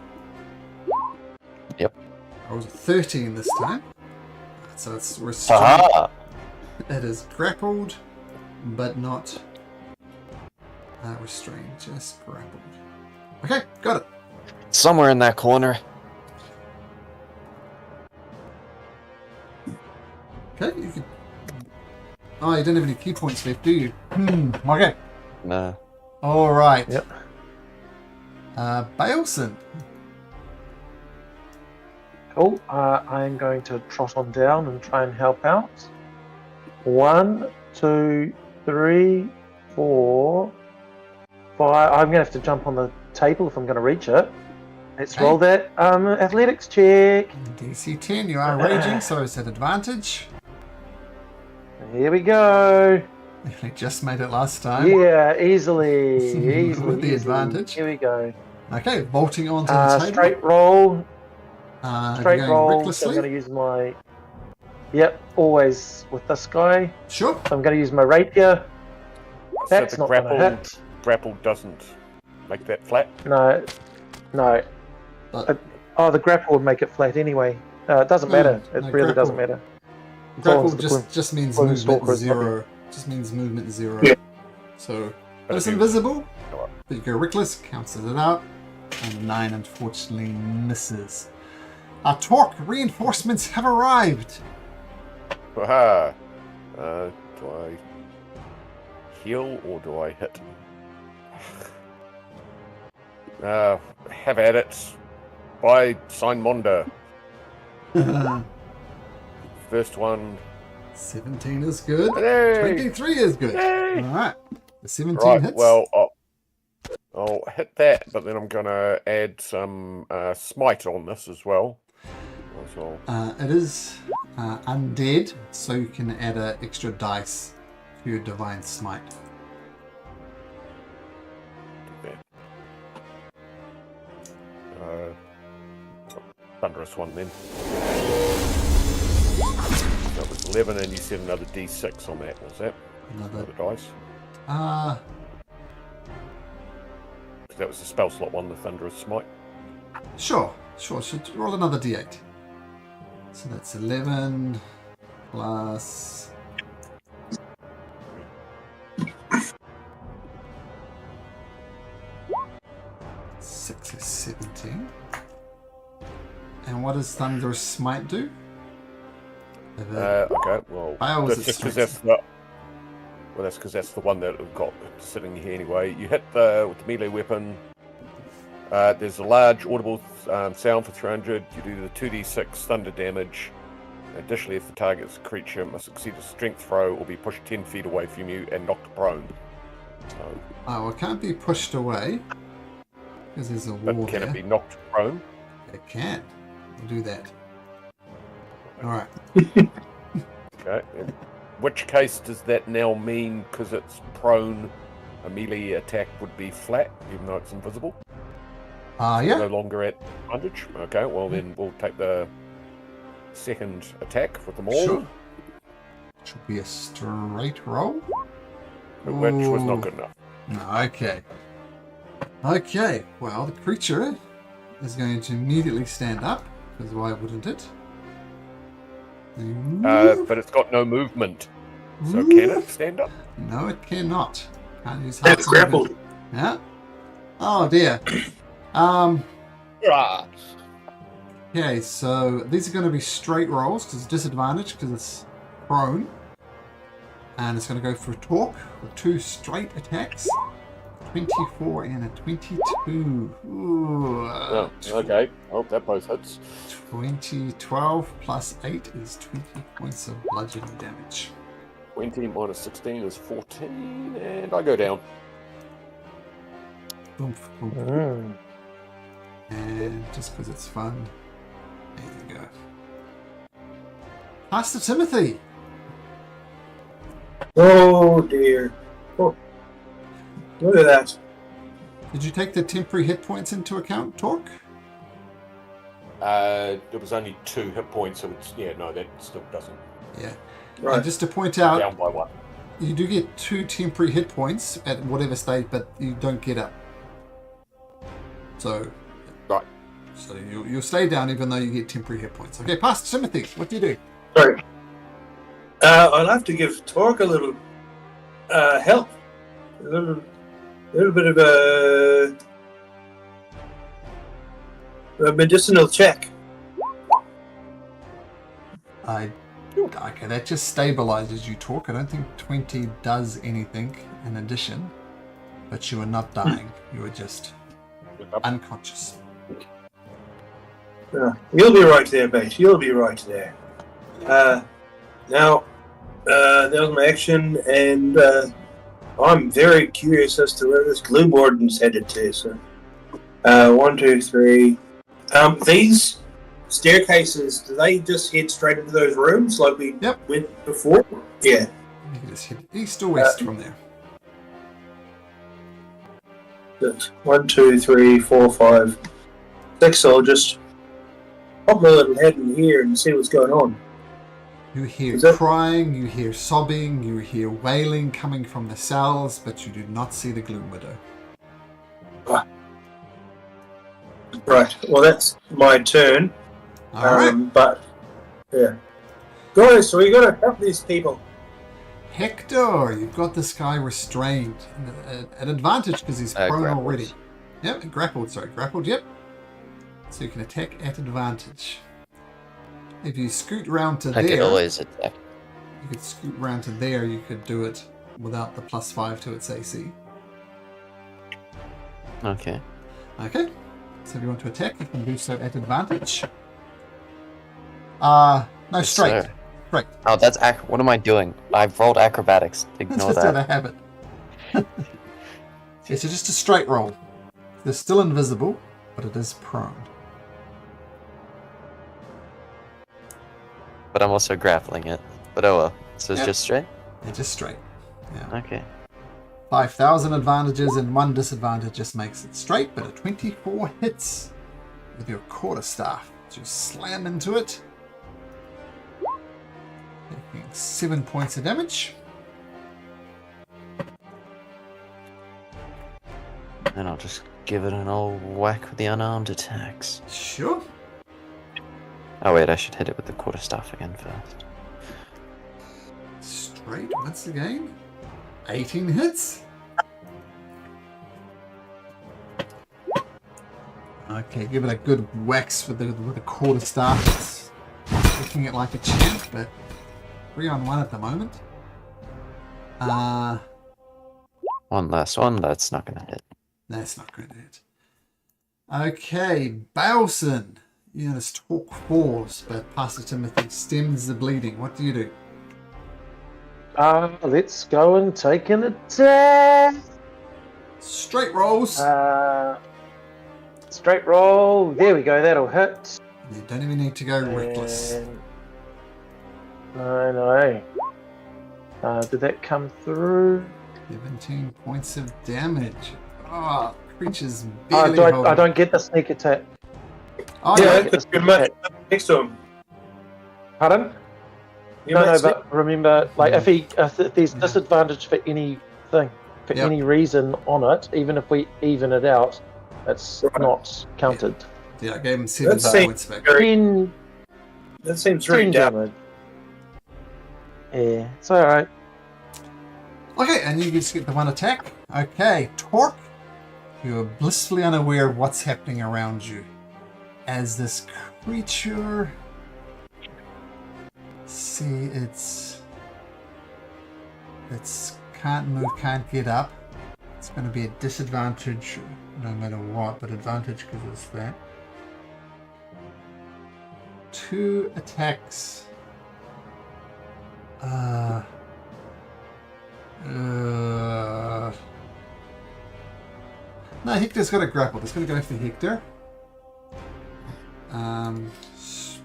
Yep. I was a 13 this time. So it's restrained. Haha! It is grappled, but not restrained, just grappled. Okay, got it. Somewhere in that corner. Okay, you can. Oh, you don't have any key points left, do you? Okay. Nah. All right. Yep. Baleson. Cool. I'm going to trot on down and try and help out. 1, 2, 3, 4, 5. I'm going to have to jump on the table if I'm going to reach it. Let's Okay. roll that athletics check. DC 10, you are raging, so it's at advantage. Here we go. You just made it last time. Yeah, easily. With the easily. advantage. Here we go. Okay, vaulting onto the table. Straight roll. Straight going roll. So I'm recklessly. going to use my. Yep, always with this guy. Sure. So I'm going to use my rapier. That's so the not going to hit. grapple doesn't make that flat. No. But The grapple would make it flat anyway. It doesn't matter. It no, really grapple. doesn't matter. It's all grapple into the just means Gloom movement Stalker is 0. Just means movement 0. Yeah. So But it's if you- invisible. Alright. But you go reckless, cancels it out. And 9 unfortunately misses. Torque, reinforcements have arrived. Aha! Do I heal or do I hit? Have at it. By Simonda. First one. 17 is good. Hey! 23 is good. Hey! Alright. The 17 Right, hits. well, I'll hit that, but then I'm going to add some smite on this as well. It is undead, so you can add an extra dice to your divine smite. Thunderous one then. So it was 11, and you said another d6 on that, was that? Another. Another dice? Uh, 'Cause that was the spell slot one, the Thunderous Smite. sure. Should roll another d8. So that's 11 plus. Six is 17. And what does Thunderous Smite do? Okay, well, I that's just because that's the... Well, that's because that's the one that we've got sitting here anyway. You hit with the melee weapon. There's a large audible sound for 300. You do the 2d6 thunder damage. Additionally, if the target's a creature, it must succeed a strength throw or be pushed 10 feet away from you and knocked prone. So, well, it can't be pushed away because there's a wall but can there. it be knocked prone? It can. We'll do that. All right. Okay. In which case does that now mean, because it's prone, a melee attack would be flat, even though it's invisible? Yeah. No longer at advantage? Okay, well then we'll take the second attack with them all. Sure. Should be a straight roll. Which was not Ooh. good enough. No, okay. Okay, well, the creature is going to immediately stand up, because why wouldn't it? But it's got no movement. So can it stand up? No, it cannot. Can't use half It's grappled. Yeah. Oh dear. Okay, so these are going to be straight rolls because it's disadvantage because it's prone. And it's going to go for a talk with 2 straight attacks. 24 and a 22. Ooh, Oh, okay. Oh, that both hits. 12 plus 8 is 20 points of bludgeoning damage. 20 minus 16 is 14, and I go down. Oomph, oomph. Mm. And just because it's fun, there you go. Pastor Timothy. Oh dear. Oh, look at that. Did you take the temporary hit points into account, Torque? There was only 2 hit points, so it's, yeah, no, that still doesn't. Yeah. Right. And just to point out, Down by 1. you do get 2 temporary hit points at whatever stage, but you don't get up. So, Right. So you'll stay down even though you get temporary hit points. Okay, Pastor Timothy, what do you do? Sorry. I'll have to give Torque a little help. A little bit of a medicinal check. Okay, that just stabilizes you, Torque. I don't think 20 does anything in addition, but you are not dying. You are just unconscious. You'll be right there, mate. You'll be right there. Now, that was my action, and I'm very curious as to where this Gloom Warden's headed to. So, 1, 2, 3. These staircases, do they just head straight into those rooms like we went before? Yeah. You can just hit east or west from there. 1, 2, 3, 4, 5, 6. So I'll just pop my little head in here and see what's going on. You hear that- crying, you hear sobbing, you hear wailing coming from the cells, but you do not see the Gloom Widow. Right. Well, that's my turn. All right. But yeah, guys, so we got to help these people. Hector, you've got this guy restrained. An advantage because he's prone grappled. already. Yep, grappled, yep. So you can attack at advantage. If you scoot round to I there, could always attack. you could scoot round to there, you could do it without the +5 to its AC. Okay. Okay, so if you want to attack, you can do so at advantage. No, Yes, straight. sir. Straight. Oh, that's what am I doing? I've rolled acrobatics. It's Ignore just out that. of habit. Yeah, so just a straight roll. They're still invisible, but it is prone. But I'm also grappling it. But oh well. So it's Yep. just straight? Yeah, just straight. Yeah. Okay. 5,000 advantages and 1 disadvantage just makes it straight, but a 24 hits with your quarterstaff. So you slam into it, taking 7 points of damage. Then I'll just give it an old whack with the unarmed attacks. Sure. Oh wait, I should hit it with the quarterstaff again first. Straight once again. 18 hits. Okay, give it a good wax with the quarterstaff. It's kicking it like a champ, but 3 on 1 at the moment. One last one, that's not gonna hit. That's not going to hit. Okay, Bowson. You know, talk force, but Pastor Timothy stems the bleeding. What do you do? Let's go and take an attack. Straight rolls. Straight roll. There we go. That'll hit. You don't even need to go reckless. And I know. Did that come through? 17 points of damage. Oh, creature's I barely don't. holding. I don't get the sneak attack. Oh, Yeah, yeah. get because the you're sneak much attack. next to him. Pardon? You're No, much but remember, like if there's Yeah. disadvantage for anything, for Yep. any reason on it, even if we even it out, it's Right. not counted. Yeah, I gave him 17 Let's see. points back. Very, 10, that seems very 10 down. damage. Yeah, it's alright. Okay, and you just get the one attack. Okay, Torque, you are blissfully unaware of what's happening around you. As this creature... See, it's can't move, can't get up. It's going to be a disadvantage no matter what, but advantage because it's that. 2 attacks. No, Hector's got a grapple. It's going to go for Hector. Let's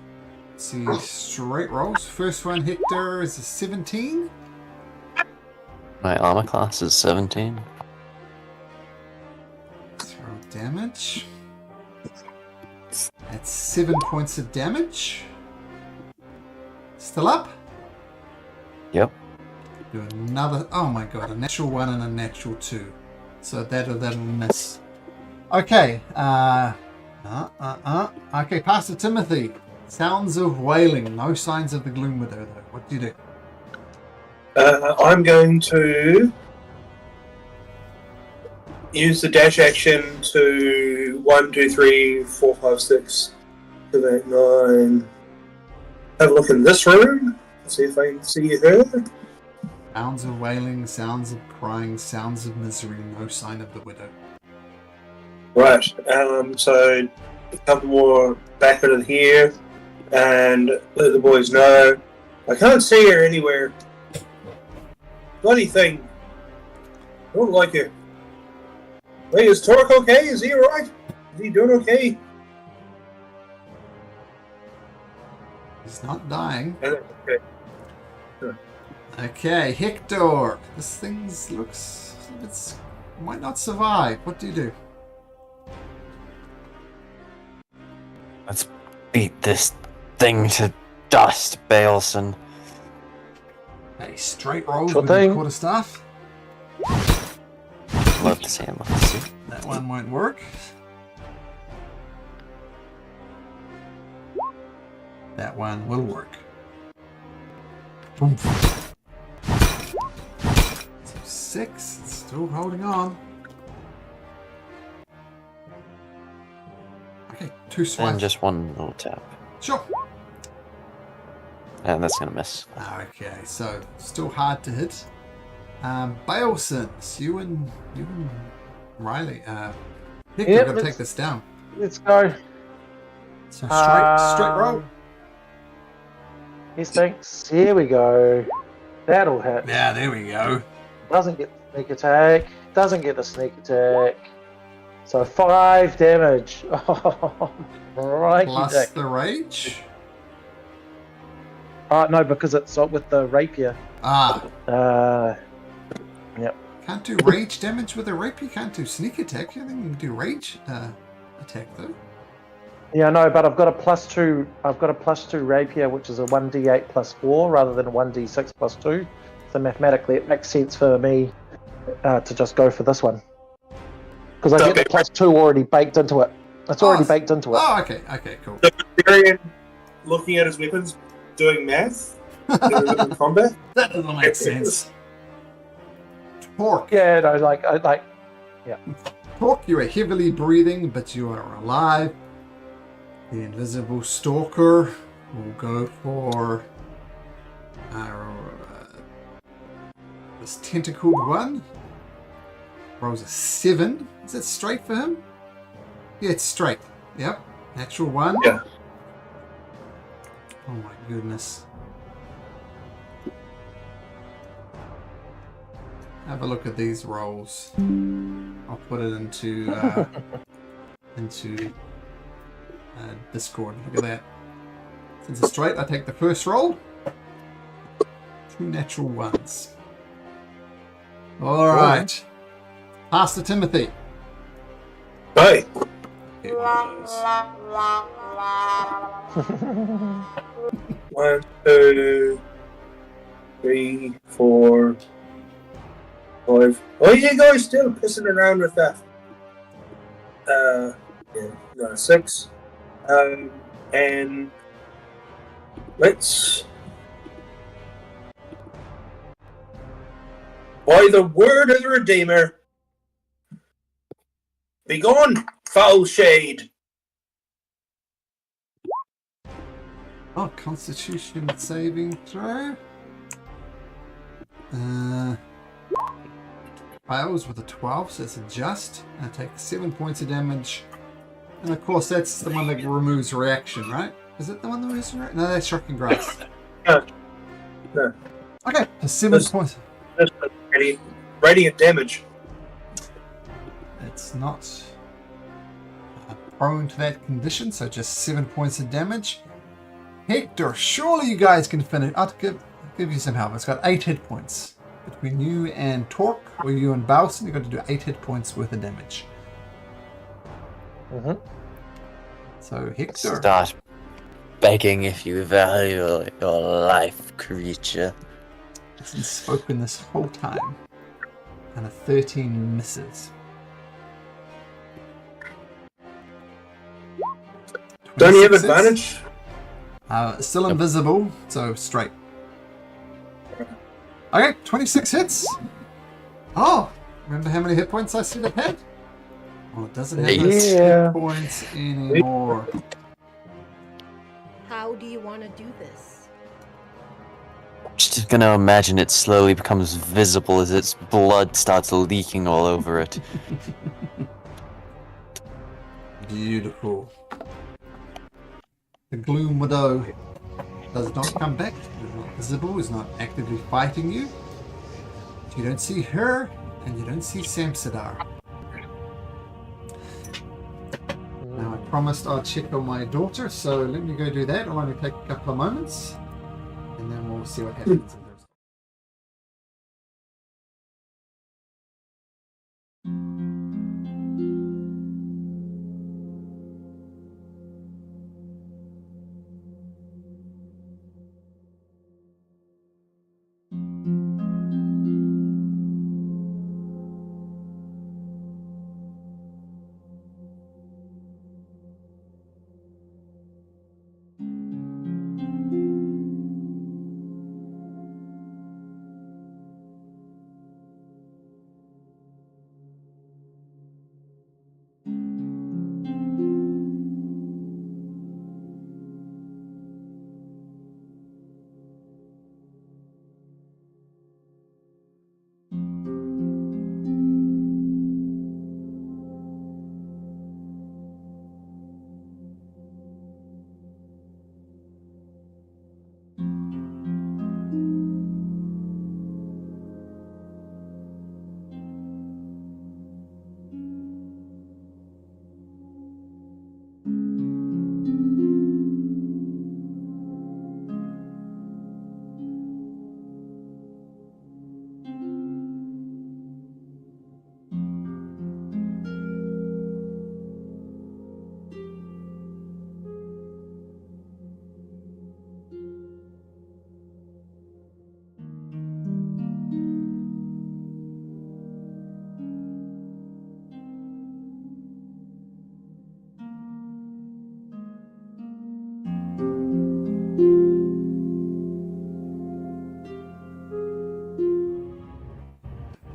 see, straight rolls. First one, Hector, is a 17. My armor class is 17. Throw damage. That's 7 points of damage. Still up? Yep. Do another. Oh my god, a natural 1 and a natural 2. So that'll miss. Okay. Okay, Pastor Timothy. Sounds of wailing. No signs of the Gloom Widow though. What do you do? I'm going to use the dash action to 1, 2, 3, 4, 5, 6, 7, 8, 9. Have a look in this room. See if I can see her. Sounds of wailing, sounds of crying, sounds of misery. No sign of the widow. Right. So a couple more back in here, and let the boys know. I can't see her anywhere. Bloody thing. I don't like her. Wait, is Torque okay? Is he alright? Is he doing okay? He's not dying. Okay. Okay, Hector. This thing looks... It might not survive. What do you do? Let's beat this thing to dust, Baleson. Hey, straight rolls Sure with thing. your quarterstaff. Love to see him. Love to see. That one won't work. That one will work. Boom. So 6, it's still holding on. Okay, 2 And swipes. just one little tap. Sure. And that's gonna miss. Okay, so still hard to hit. Balesons, you and Riley. Hector, Yep, gotta let's- take this down. Let's go. So straight roll. Yes, thanks. Here we go. That'll hit. Yeah, there we go. Doesn't get the sneak attack. Doesn't get the sneak attack. So 5 damage. Oh, right. Plus the rage. No, because it's with the rapier. Yep. Can't do rage damage with a rapier. Can't do sneak attack. You think you can do rage attack though? Yeah, no, but I've got a +2. I've got a +2 rapier, which is a 1d8 +4 rather than a 1d6 +2. So mathematically, it makes sense for me to just go for this one because I get the +2 already baked into it. It's already baked into it. Oh, okay, cool. The Barbarian looking at his weapons, doing math, doing combat. That doesn't make sense. Torque. Yeah, no, Torque, you are heavily breathing, but you are alive. The invisible stalker will go for this tentacled one. Rolls a 7. Is that straight for him? Yeah, it's straight. Yep. Natural 1. Yeah. Oh my goodness. Have a look at these rolls. I'll put it into Discord. Look at that. Since it's straight, I take the first roll. 2 natural ones. All right. Pastor Timothy. Hi. Get one of those. 1, 2, 3, 4, 5. Oh, you guys still pissing around with that? Yeah, no, 6. And let's. By the word of the Redeemer, be gone, foul shade. Oh, Constitution saving throw. Fails with a 12, so it's a just. I take 7 points of damage. And of course, that's the one that removes reaction, right? Is it the one that removes reaction? No, that's shocking grass. No. Okay, so 7 points. That's radiant damage. It's not prone to that condition, so just 7 points of damage. Hector, surely you guys can finish. I'll give you some help. It's got 8 hit points. Between you and Torque, or you and Bowson, you've got to do 8 hit points worth of damage. Mm-hmm. So, Hector. Start begging if you value your life, creature. Hasn't spoken this whole time. And a 13 misses. Don't you have 26 advantage? Still invisible, so straight. Okay, 26 hits. Oh, remember how many hit points I said it had? Well, it doesn't have those hit points anymore. How do you want to do this? Just gonna imagine it slowly becomes visible as its blood starts leaking all over it. Beautiful. The Gloom Widow does not come back. Is not visible. Is not actively fighting you. You don't see her, and you don't see Samsadar. Now I promised I'd check on my daughter, so let me go do that. It'll only take a couple of moments, and then we'll see what happens.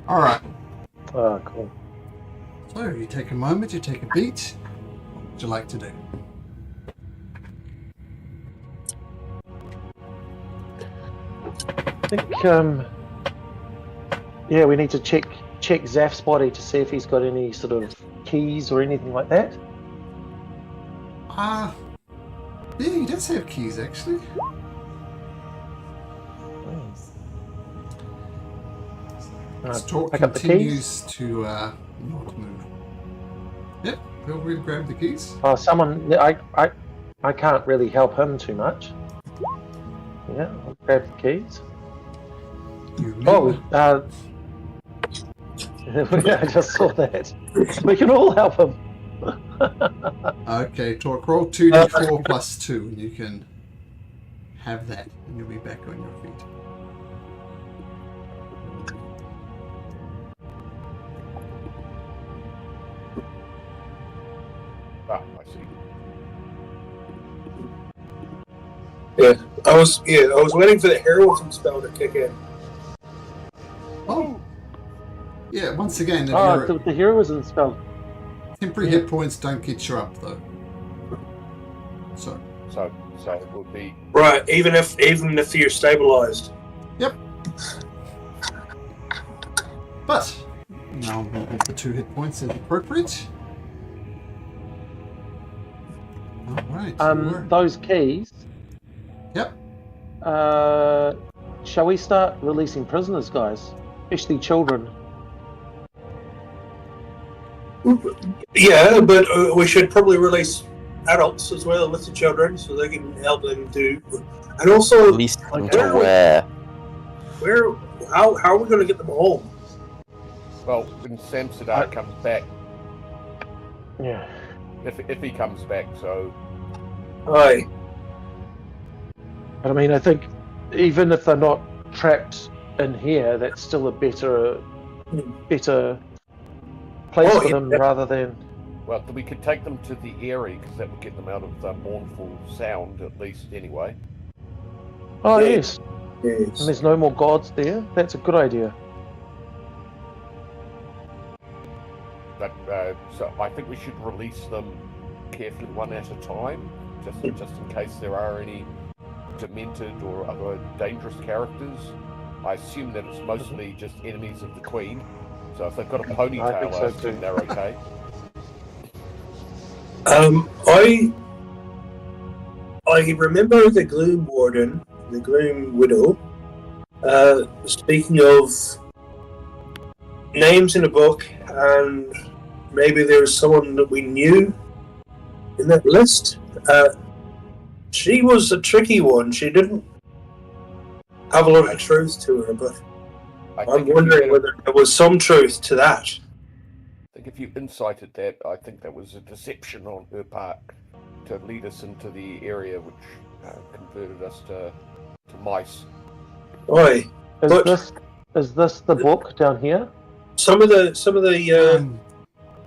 Alright, Oh, cool. so you take a moment, you take a beat. What would you like to do? I think, yeah, we need to check Zaf's body to see if he's got any sort of keys or anything like that. Yeah, he does have keys actually. Talk Pick up the keys. continues to not move. Yep, feel free to grab the keys. Oh, someone. I can't really help him too much. Yeah, I'll grab the keys. You Oh, mean? yeah, I just saw that. We can all help him. Okay, Torque, roll 2d4 plus 2, and you can have that, and you'll be back on your feet. Ah, I see. I was waiting for the heroism spell to kick in. Oh! Yeah, once again, if Oh, your the heroism spell. temporary hit points don't get you up, though. So, So it would be Right, even if you're stabilized. yep. But, now we'll get the 2 hit points as appropriate. Alright, Those keys. Yep. Shall we start releasing prisoners, guys? Especially children. Yeah, but we should probably release adults as well with the children, so they can help them do. And also, Release them Okay. to where? how are we going to get them home? well when Sam Sadar comes back. Yeah. If he comes back, so Aye. But I mean, I think even if they're not trapped in here, that's still a better place Oh, for yeah. them rather than. well we could take them to the Eyrie because that would get them out of the mournful sound at least anyway. Oh Yeah. yes, and Yes. there's no more gods there. That's a good idea. But so I think we should release them carefully one at a time, just in case there are any demented or other dangerous characters. I assume that it's mostly just enemies of the Queen. So if they've got a ponytail, I think so I assume too. they're okay. I remember the Gloom Warden, the Gloom Widow, speaking of names in a book, and maybe there was someone that we knew in that list. She was a tricky one. She didn't have a lot of truth to her, but I'm wondering whether there was some truth to that. I think if you incited that, I think that was a deception on her part to lead us into the area which converted us to mice. Oi, but Is this the book down here? some of the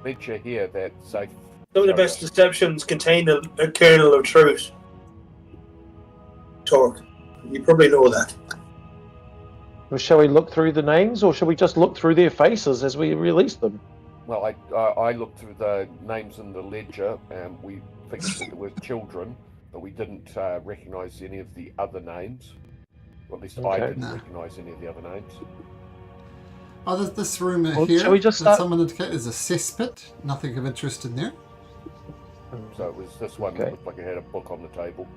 Ledger here that safe. some of the best deceptions contain a kernel of truth. Torque, you probably know that. Or shall we look through the names, or shall we just look through their faces as we release them? Well, I looked through the names in the ledger, and we figured that there were children, but we didn't recognise any of the other names. Or at least I Okay. didn't recognise any of the other names. Oh, there's this room Well, here. shall we just that start- someone indicated is a cesspit. Nothing of interest in there. So it was this one Okay. that looked like it had a book on the table.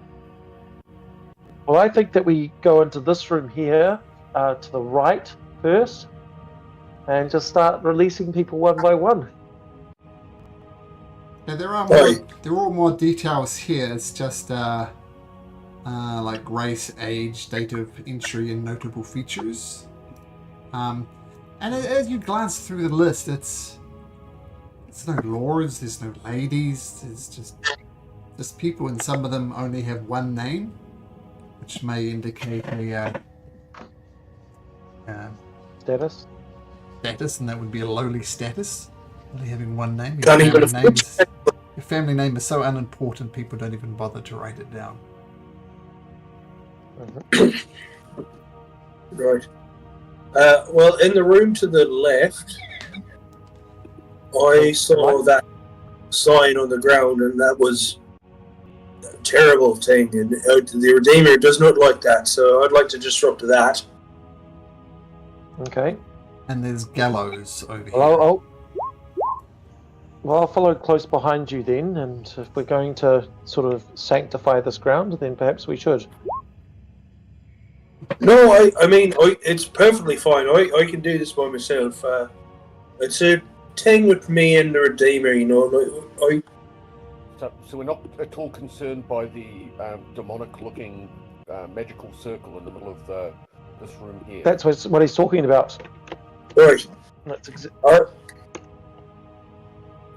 Well, I think that we go into this room here to the right first, and just start releasing people one by one. Yeah, there are more details here. It's just like race, age, date of entry, and notable features. And as you glance through the list, it's no lords, there's no ladies, there's just people, and some of them only have one name, which may indicate a Status. status, and that would be a lowly status, only having one name. Can't even Your family name is so unimportant, people don't even bother to write it down. Right. Well, in the room to the left, I saw that sign on the ground, and that was a terrible thing. And the Redeemer does not like that, so I'd like to disrupt that. Okay. And there's gallows over here. Well, I'll follow close behind you then, and if we're going to sort of sanctify this ground, then perhaps we should. No, I mean, it's perfectly fine. I can do this by myself. It's a thing with me and the Redeemer, you know. So we're not at all concerned by the demonic-looking magical circle in the middle of the This room here. That's what he's talking about. Right. That's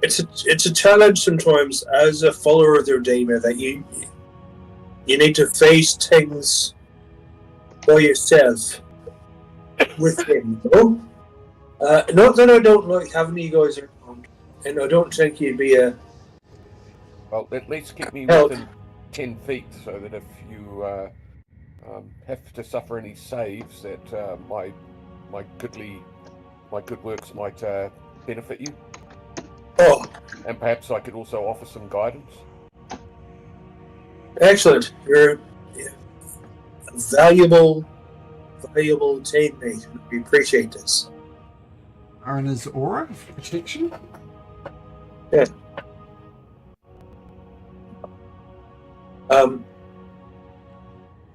It's a challenge sometimes as a follower of the Redeemer that you need to face things by yourself with him. You know? Not that I don't like having you guys around, and I don't think you'd be a Well, at least keep me help. within 10 feet so that if you have to suffer any saves, that my good works might benefit you. Oh, And perhaps I could also offer some guidance. excellent! You're a valuable teammate. We appreciate this. Arna's aura of protection. Yeah. Are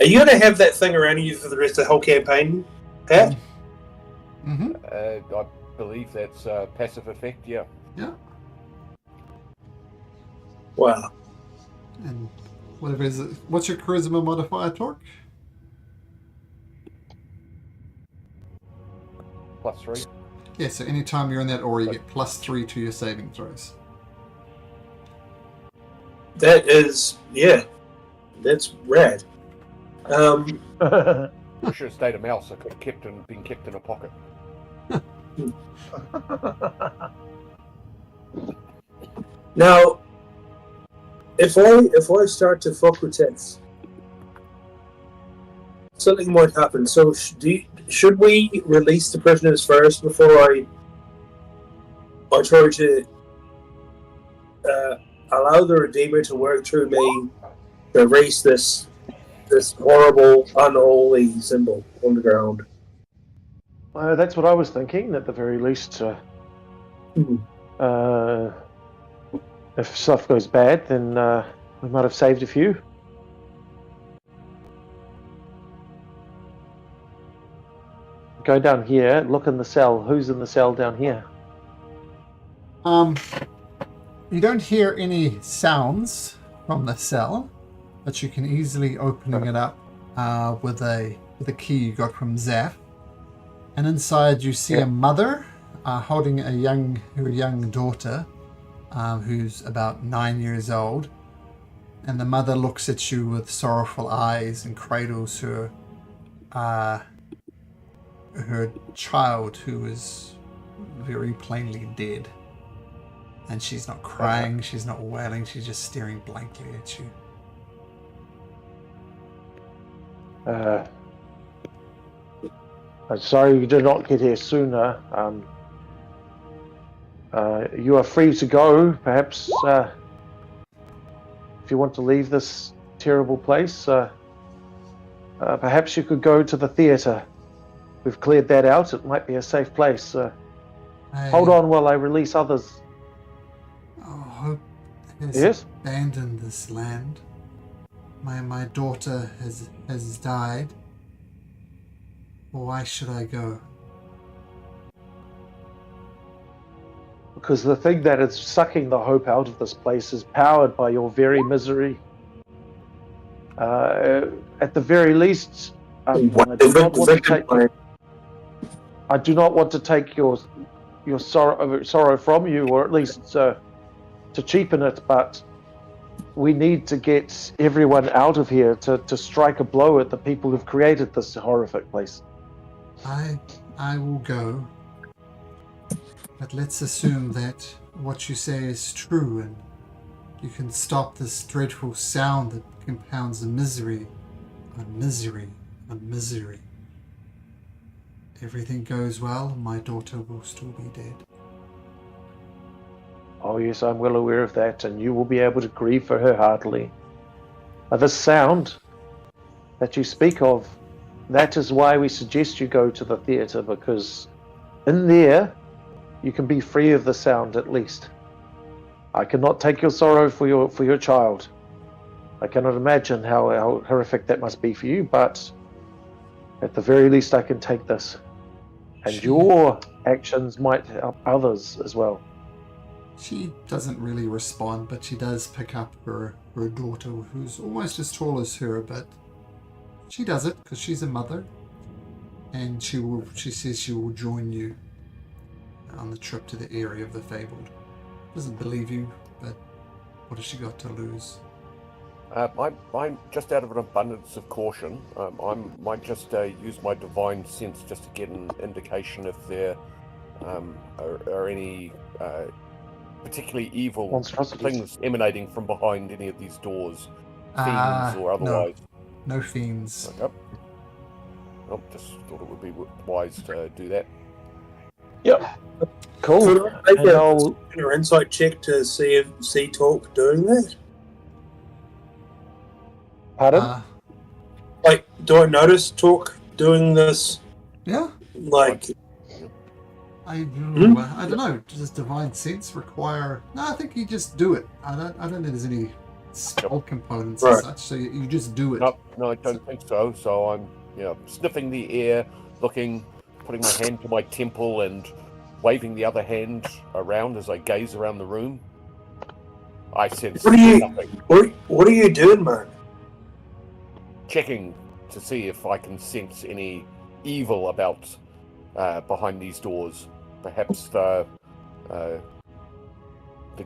you going to have that thing around you for the rest of the whole campaign, Pat? Mm-hmm. I believe that's passive effect, yeah. Yeah. Wow. And whatever is it? What's your charisma modifier, Torque? +3. Yeah, so anytime you're in that aura, you get +3 to your saving throws. That is, yeah, that's rad. I should have stayed a mouse. I could have been kept in a pocket. Now, if I start to fuck with this, something might happen. So should we release the prisoners first before I try to allow the Redeemer to work through me to erase this horrible, unholy symbol on the ground? That's what I was thinking. At the very least, if stuff goes bad, then we might have saved a few. Go down here, look in the cell. Who's in the cell down here? You don't hear any sounds from the cell, but you can easily opening it up with a key you got from Zaf. And inside you see a mother holding her young daughter, who's about 9 years old. And the mother looks at you with sorrowful eyes and cradles her child, who is very plainly dead. And she's not crying, she's not wailing, she's just staring blankly at you. I'm sorry you did not get here sooner. You are free to go. Perhaps if you want to leave this terrible place, perhaps you could go to the theatre. We've cleared that out. It might be a safe place. Hold on while I release others. Hope has Yes? abandoned this land. My daughter has died. Why should I go? Because the thing that is sucking the hope out of this place is powered by your very misery. At the very least, I do not want to take your sorrow from you, or at least to cheapen it. But we need to get everyone out of here to strike a blow at the people who've created this horrific place. I will go. But let's assume that what you say is true and you can stop this dreadful sound that compounds the misery on misery on misery. Everything goes well, my daughter will still be dead. Oh yes, I'm well aware of that, and you will be able to grieve for her heartily. This sound that you speak of, that is why we suggest you go to the theatre, because in there you can be free of the sound at least. I cannot take your sorrow for your child. I cannot imagine how horrific that must be for you, but at the very least I can take this. And your actions might help others as well. She doesn't really respond, but she does pick up her daughter, who's almost as tall as her, but she does it because she's a mother. and she says she will join you on the trip to the area of the fabled. Doesn't believe you, but what has she got to lose? I'm just out of an abundance of caution. I might just use my divine sense just to get an indication if there are any particularly evil Monstrosities. things emanating from behind any of these doors, Ah, fiends or otherwise. No fiends. Okay. Well, just thought it would be wise to do that. Yep. Cool. Could I make And I'll- an insight check to see if Talk doing that? Pardon? Like, do I notice Talk doing this? Yeah. Like, I don't know. Does divine sense require? No, I think you just do it. I don't think there's any spell components Right. as such. So you just do it. No, I don't think so. So I'm, sniffing the air, looking, putting my hand to my temple, and waving the other hand around as I gaze around the room. I sense What are you- nothing. what are you doing, man? Checking to see if I can sense any evil about behind these doors. Perhaps the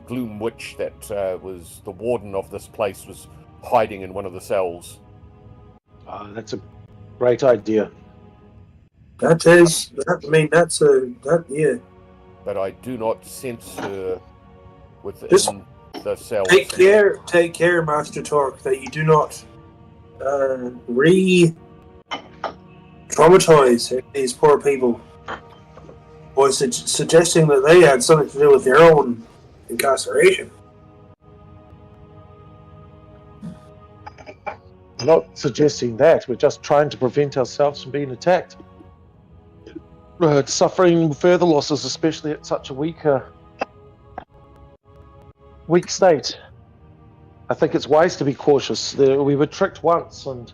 gloom witch that was the warden of this place was hiding in one of the cells. That's a great idea. Yeah. But I do not sense her within Just the cells. Take care, Master Torque, that you do not re-traumatize these poor people by suggesting that they had something to do with their own incarceration. I'm not suggesting that. We're just trying to prevent ourselves from being attacked. Suffering further losses, especially at such a weak state. I think it's wise to be cautious. We were tricked once, and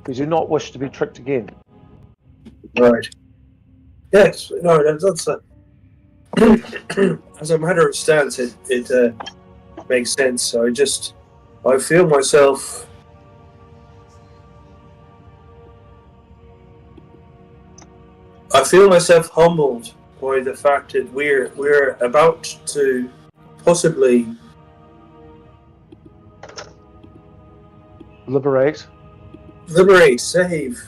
we do not wish to be tricked again. Right. Yes, no, that's as a matter of stance, it makes sense. So I feel myself. I feel myself humbled by the fact that we're about to possibly Liberate. save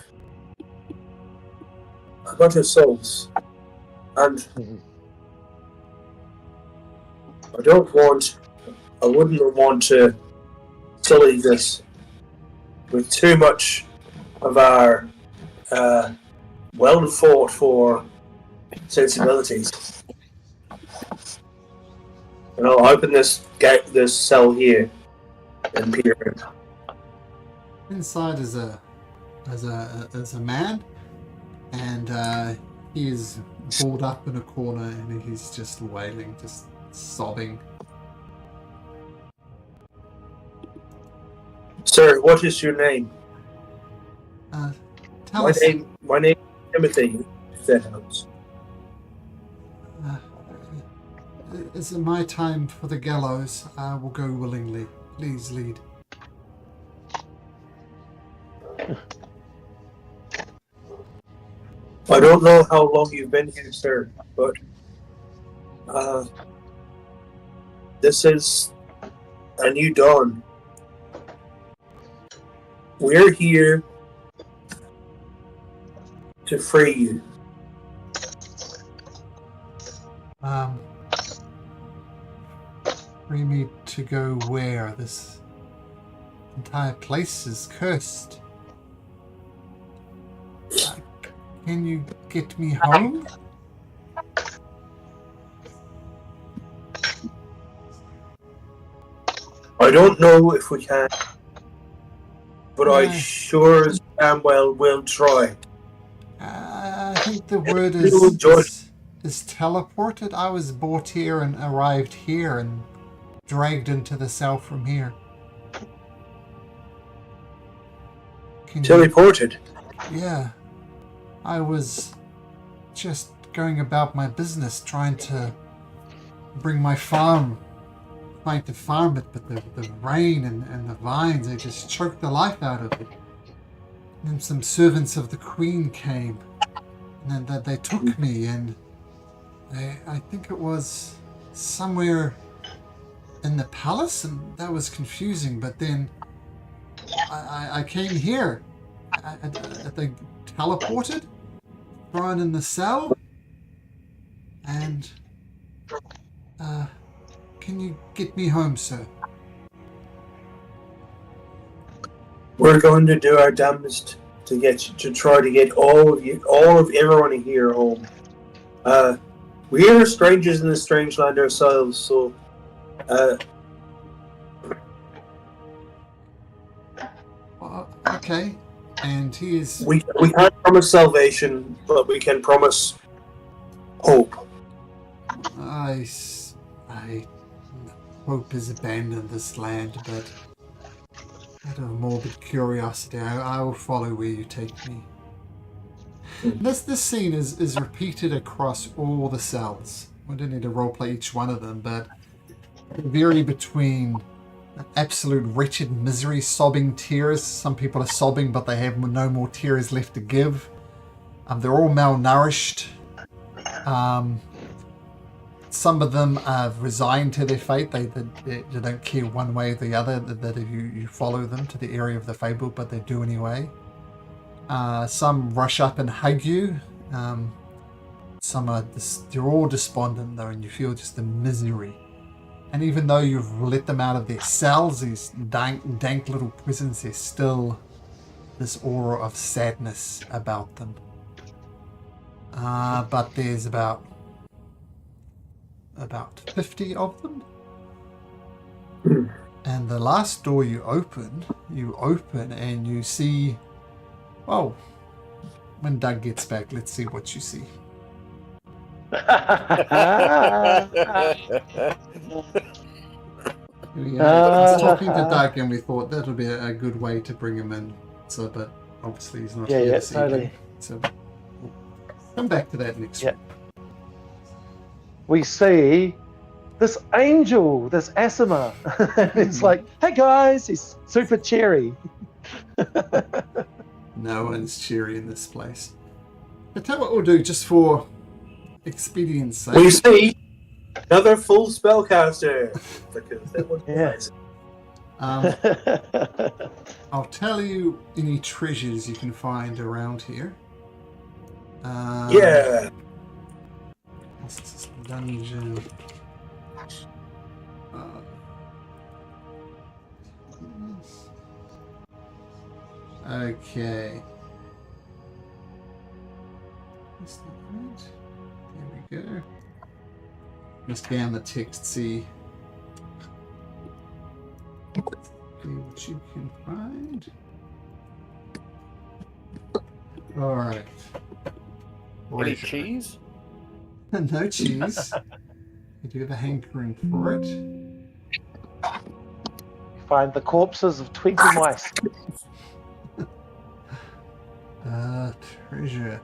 a bunch of souls, and I wouldn't want to sully this with too much of our well fought for sensibilities. And I'll open this cell here and peer in. Inside is a man, and he is balled up in a corner, and he's just wailing, just sobbing. Sir, what is your name? Tell My us. name is Timothy, if that helps. Is it my time for the gallows? I will go willingly. Please lead. I don't know how long you've been here, sir, but this is a new dawn. We're here to free you. Free me to go where? This entire place is cursed. Can you get me home? I don't know if we can, but I Yeah. sure as damn well will try. I think the word You enjoyed- is teleported. I was brought here and arrived here and dragged into the cell from here. Can you- Teleported. Yeah. I was just going about my business, trying to bring my farm, trying to farm it, but the rain and the vines, they just choked the life out of it. Then some servants of the Queen came. and then they took me, and I think it was somewhere in the palace, and that was confusing. But then I came here. They teleported, thrown in the cell, and can you get me home, sir? We're going to do our damnedest to try to get all of everyone here home. We are strangers in this strange land ourselves, so Okay. And he is. we can't promise salvation, but we can promise hope. I hope is abandoned this land, but out of morbid curiosity, I will follow where you take me. This scene is repeated across all the cells. We don't need to roleplay each one of them, but they vary between absolute wretched misery, sobbing tears. Some people are sobbing, but they have no more tears left to give. They're all malnourished. Some of them are resigned to their fate. They don't care one way or the other that you follow them to the area of the fable, but they do anyway. Some rush up and hug you. Some are they're all despondent though, and you feel just the misery. And even though you've let them out of their cells, these dank little prisons, there's still this aura of sadness about them. But there's about 50 of them. And the last door you open and you see, well, when Doug gets back, let's see what you see. I was talking to Doug and we thought that would be a good way to bring him in. So, but obviously he's not here this evening. So we'll come back to that next week. We see this angel, this Asima. It's like, hey guys, he's super cheery. No one's cheery in this place. But tell what we'll do, just for expedience sake. We see another full spellcaster. Because that was nice. I'll tell you any treasures you can find around here. Yeah. Dungeon. Okay. Is that right? There we go. Just scan the text, see what you can find. Alright. Any cheese? No cheese. You do have a hankering for it. Find the corpses of 20 mice. Treasure.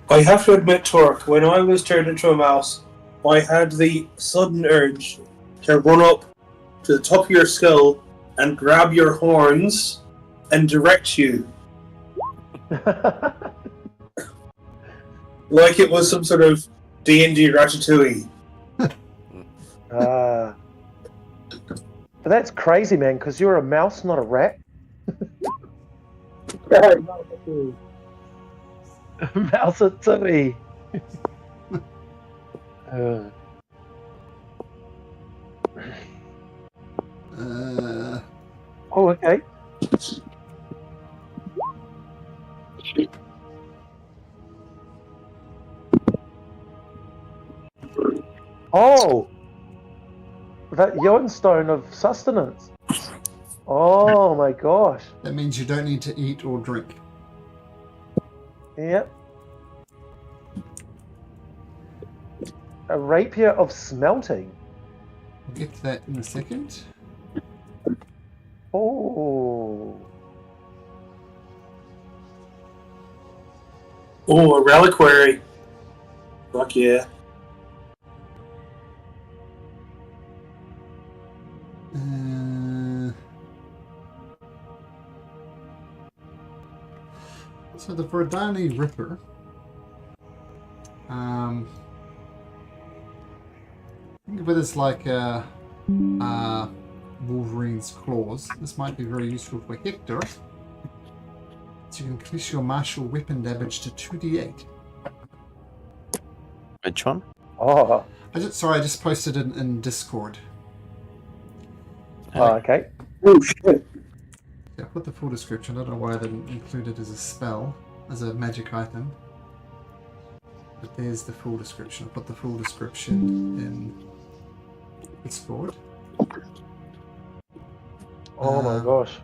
I have to admit, Torque, when I was turned into a mouse, I had the sudden urge to run up to the top of your skull and grab your horns and direct you. Like it was some sort of D&D Ratatouille. But that's crazy, man, because you're a mouse, not a rat. Mouse it to me. Oh, okay. Oh, that Youngstone of sustenance. Oh my gosh. That means you don't need to eat or drink. Yep. A rapier of smelting. We'll get to that in a second. Oh. Oh, a reliquary. Fuck yeah. So the Verdani Ripper. Think of it as like Wolverine's claws. This might be very useful for Hector. So you can increase your martial weapon damage to 2d8. Which one? Oh, I just posted it in Discord. okay. Oh shit! Yeah, I put the full description. I don't know why I didn't include it as a spell, as a magic item. But there's the full description. I put the full description in Discord. Oh my gosh.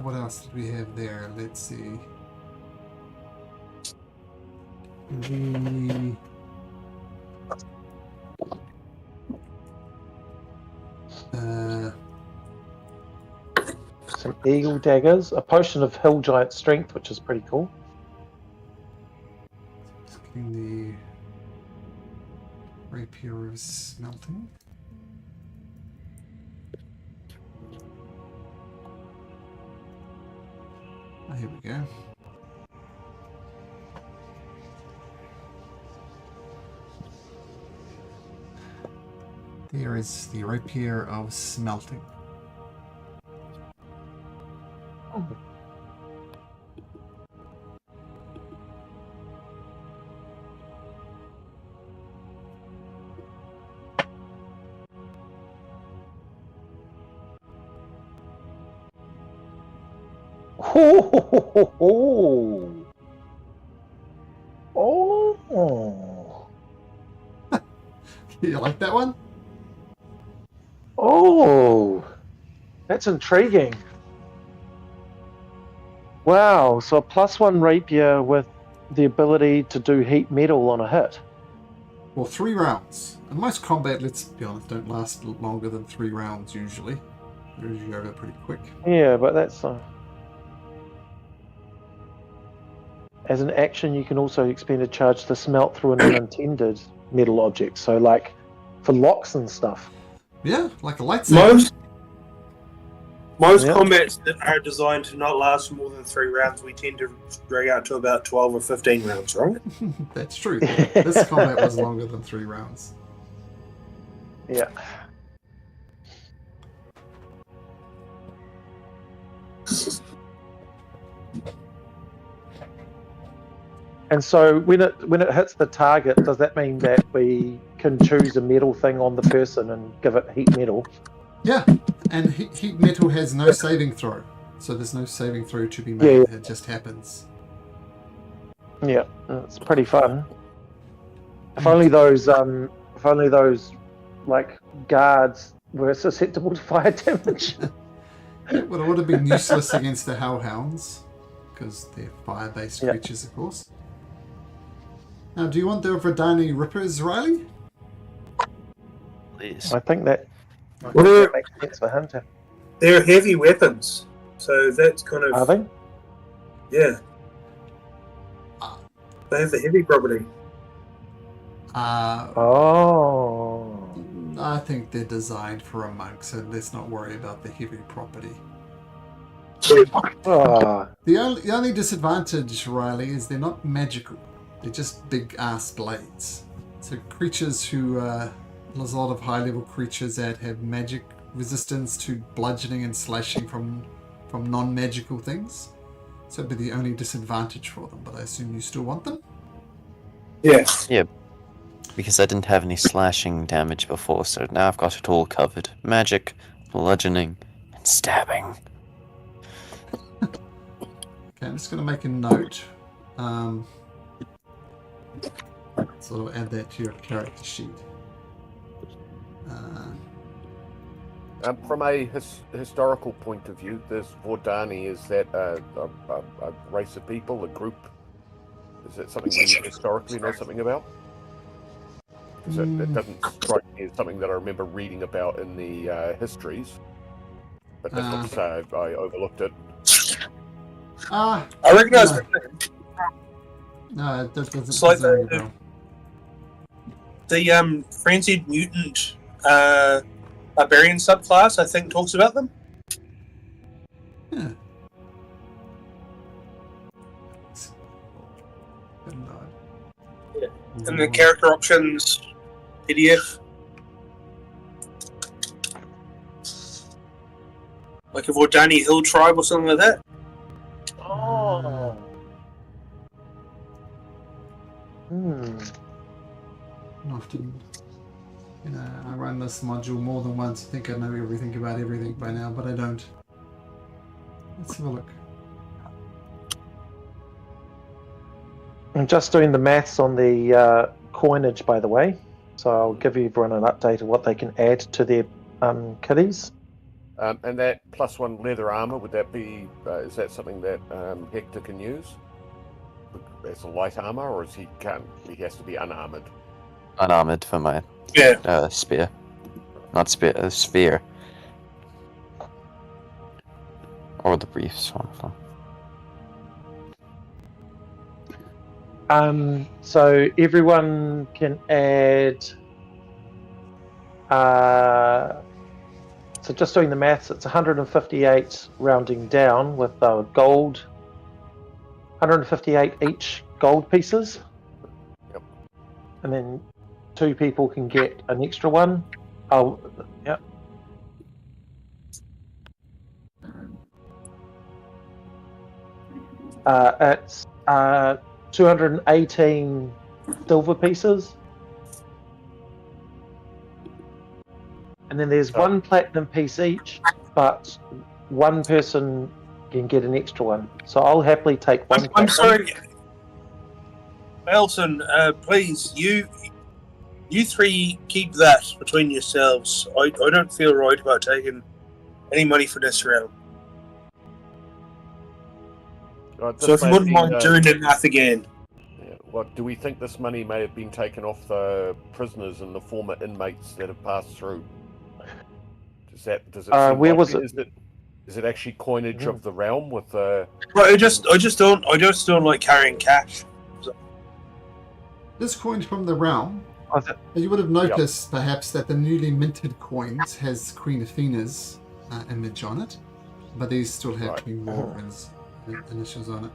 What else did we have there? Let's see. Some eagle daggers, a potion of hill giant strength, which is pretty cool. Just getting the rapier of smelting. Oh, here we go. There is the rapier of smelting. Oh, oh, You like that one? oh, that's intriguing. Wow, so a +1 rapier with the ability to do heat metal on a hit. Well, 3 rounds. And most combat, let's be honest, don't last longer than 3 rounds usually. They're usually over pretty quick. Yeah, but that's... As an action, you can also expend a charge to smelt through an unintended metal object. So, like, for locks and stuff. Yeah, like a lightsaber. Most Yeah. combats that are designed to not last more than 3 rounds, we tend to drag out to about 12 or 15 rounds, right? That's true. This combat was longer than 3 rounds. Yeah. And so when it hits the target, does that mean that we can choose a metal thing on the person and give it heat metal? Yeah, and heat metal has no saving throw. So there's no saving throw to be made. Yeah. It just happens. Yeah, it's pretty fun. If only those like guards were susceptible to fire damage. Well, it would have been useless against the Hellhounds, because they're fire-based Yeah. creatures, of course. Now, do you want the Verdani Rippers, Riley? Please. I think that Well, makes sense for him to. they're heavy weapons, so that's kind of... Are they? Yeah. They have the heavy property. Oh. I think they're designed for a monk, so let's not worry about the heavy property. Oh. The only disadvantage, Riley, is they're not magical. They're just big-ass blades. So creatures who... there's a lot of high-level creatures that have magic resistance to bludgeoning and slashing from non-magical things. So it'd be the only disadvantage for them, but I assume you still want them? Yeah. Yeah, because I didn't have any slashing damage before, so now I've got it all covered. Magic, bludgeoning, and stabbing. Okay, I'm just going to make a note. So I'll add that to your character sheet. From a historical point of view, this Vordani, is that a race of people, a group? Is that something we historically know something about? Because it doesn't strike me as something that I remember reading about in the histories. But that's not to say I overlooked it. I recognise No, that doesn't It's like ring a bell. the Frenzied Mutant Barbarian subclass, I think, talks about them. Yeah. Good lord. And the character options PDF. Like a Vordani Hill tribe or something like that. Oh. Often, I run this module more than once. I think I know everything about everything by now, but I don't. Let's have a look. I'm just doing the maths on the coinage, by the way. So I'll give everyone an update of what they can add to their kitties. And that +1 leather armor, would that be? Is that something that Hector can use as a light armor, or is he can't? He has to be unarmored. Unarmored for my Yeah. spear. Not spear, spear. Or the briefs. One of them. So everyone can add. So just doing the maths, it's 158 rounding down with gold. 158 each gold pieces. Yep. And then 2 people can get an extra one. Oh, yep. It's 218 silver pieces. And then there's 1 platinum piece each, but 1 person can get an extra one. So I'll happily take 1 I'm platinum. sorry, Elson. Please, you 3 keep that between yourselves. I don't feel right about taking any money for this round. So if you wouldn't mind doing the math again. What do we think this money may have been taken off the prisoners and the former inmates that have passed through? Does it seem where likely? was it? Is it actually coinage of the realm with Right, I just don't like carrying cash. This coin from the realm. You would have noticed, perhaps, that the newly minted coins has Queen Athena's image on it, but these still have Queen Morgan's initials on it.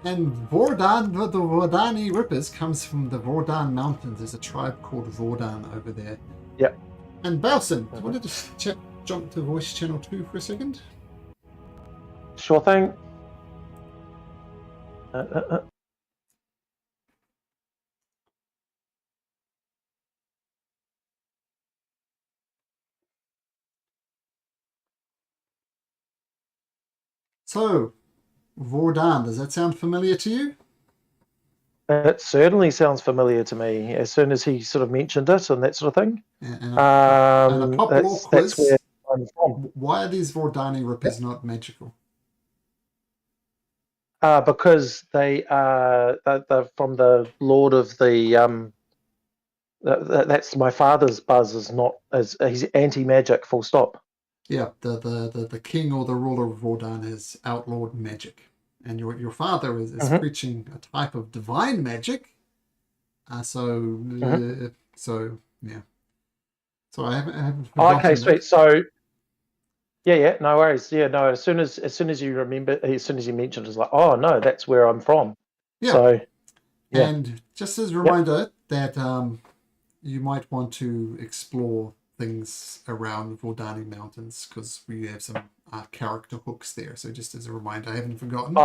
And Vordan, the Vordani Rippers, comes from the Vordan Mountains. There's a tribe called Vordan over there. Yep. And Balson, do you want to jump to voice channel 2 for a second? Sure thing. So, Vordan, does that sound familiar to you? It certainly sounds familiar to me as soon as he sort of mentioned it and that sort of thing. Yeah, and a pop law quiz. That's where I'm from. Why are these Vordani Rippers not magical? Because they're from the Lord of the that's my father's buzz is not as he's anti-magic, full stop. Yeah, the king or the ruler of Vordan has outlawed magic, and your father is preaching a type of divine magic. So yeah. So I haven't forgotten. Okay, sweet. So yeah, no worries. Yeah, no. As soon as you remember, as soon as you mentioned, it's like, oh no, that's where I'm from. Yeah. So yeah. And just as a reminder that you might want to explore things around Vordani Mountains because we have some character hooks there. So just as a reminder, I haven't forgotten.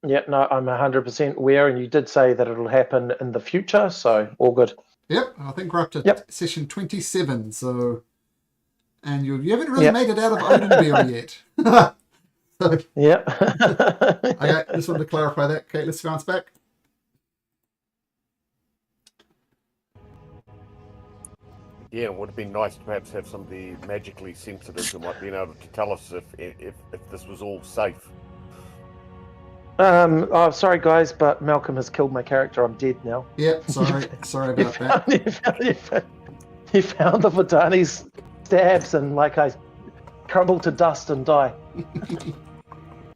Yeah, no, I'm 100% aware, and you did say that it'll happen in the future, so all good. Yep, I think we're up to session 27. So, and you haven't really made it out of Odenbeer yet. So, yeah. Okay, just wanted to clarify that. Okay, let's bounce back. Yeah, it would have been nice to perhaps have somebody magically sensitive who might be able to tell us if this was all safe. Oh, sorry guys, but Malcolm has killed my character. I'm dead now. Yep, sorry about that. He found the Vordani's stabs and I crumble to dust and die.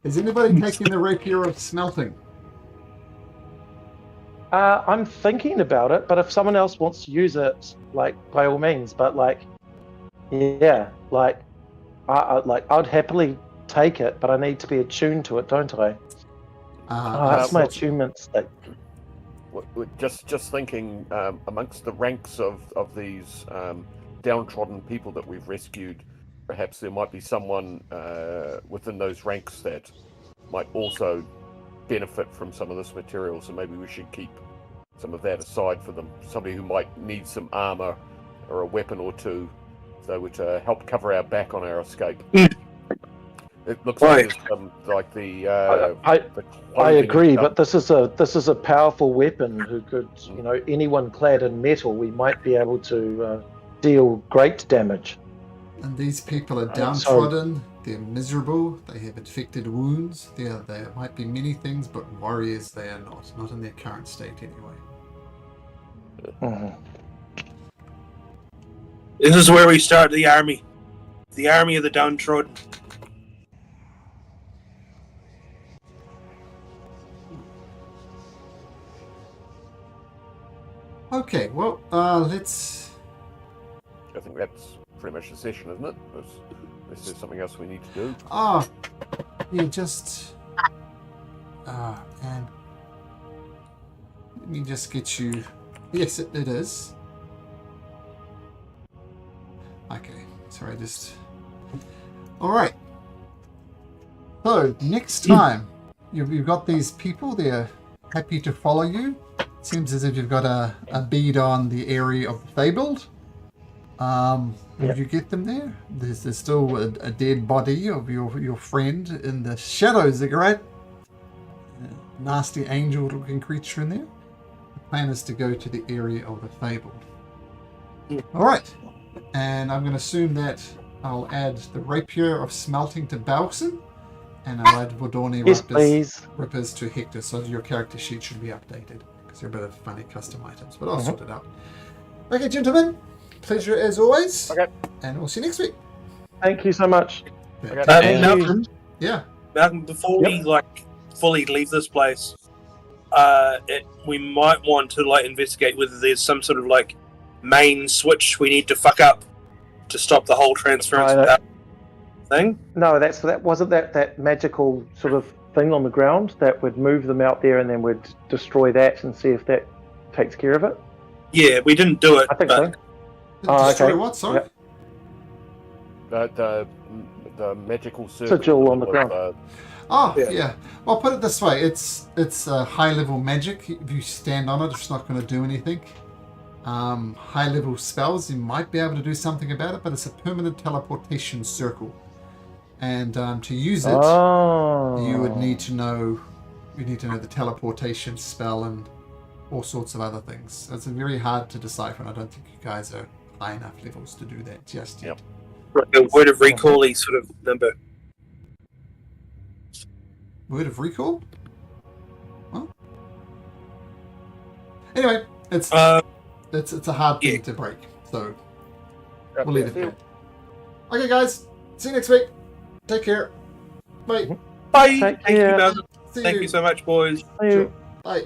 Is anybody taking the rapier of smelting? I'm thinking about it, but if someone else wants to use it, by all means. But I'd happily take it, but I need to be attuned to it, don't I? That's my what's- attunement state. Just thinking amongst the ranks of these downtrodden people that we've rescued, perhaps there might be someone within those ranks that might also benefit from some of this material. So maybe we should keep some of that aside for them. Somebody who might need some armor or a weapon or two, so to help cover our back on our escape. It looks like there's some, like the I clothing agree, and but this is a powerful weapon. Who could, anyone clad in metal, we might be able to deal great damage. And these people are So- downtrodden, they're miserable, they have infected wounds. There might be many things, but warriors they are not in their current state anyway. Mhm. This is where we start the army. The army of the downtrodden. Okay, well, let's... I think that's pretty much the session, isn't it? Unless there's something else we need to do. Yeah, just... and... Let me just get you... Yes, it is. Okay, sorry, just... Alright. So, next time, you've got these people, they're happy to follow you. Seems as if you've got a bead on the area of the Fabled. Would you get them there? There's still a dead body of your friend in the shadows, a great nasty angel-looking creature in there. The plan is to go to the area of the Fabled. All right, and I'm going to assume that I'll add the Rapier of Smelting to Balson, and I'll add Vodorni Yes, please. Rippers to Hector, so your character sheet should be updated. They're a bit of funny custom items, but I'll sort it out. Okay, gentlemen, pleasure as always. Okay. And we'll see you next week. Thank you so much. Okay. Malcolm, Yeah. Malcolm, before we fully leave this place, we might want to investigate whether there's some sort of main switch we need to fuck up to stop the whole transference thing. No, that wasn't that magical sort of thing on the ground that would move them out there, and then we'd destroy that and see if that takes care of it. Yeah, we didn't do it. I think but so. Destroy okay. what, sorry? Yep. The magical circle sigil on the ground. Yeah. Well, put it this way: it's high-level magic. If you stand on it, it's not going to do anything. High-level spells, you might be able to do something about it, but it's a permanent teleportation circle. And to use it, you would need to know the teleportation spell and all sorts of other things. So it's very hard to decipher, and I don't think you guys are high enough levels to do that just yet. a word of recall sort of number. Word of recall? Huh? Anyway, it's a hard thing to break, so we'll leave it there. Okay, guys, see you next week. Take care. Bye. Bye. Take Thank you, care. Malcolm. See Thank you so much, boys. See you. Bye.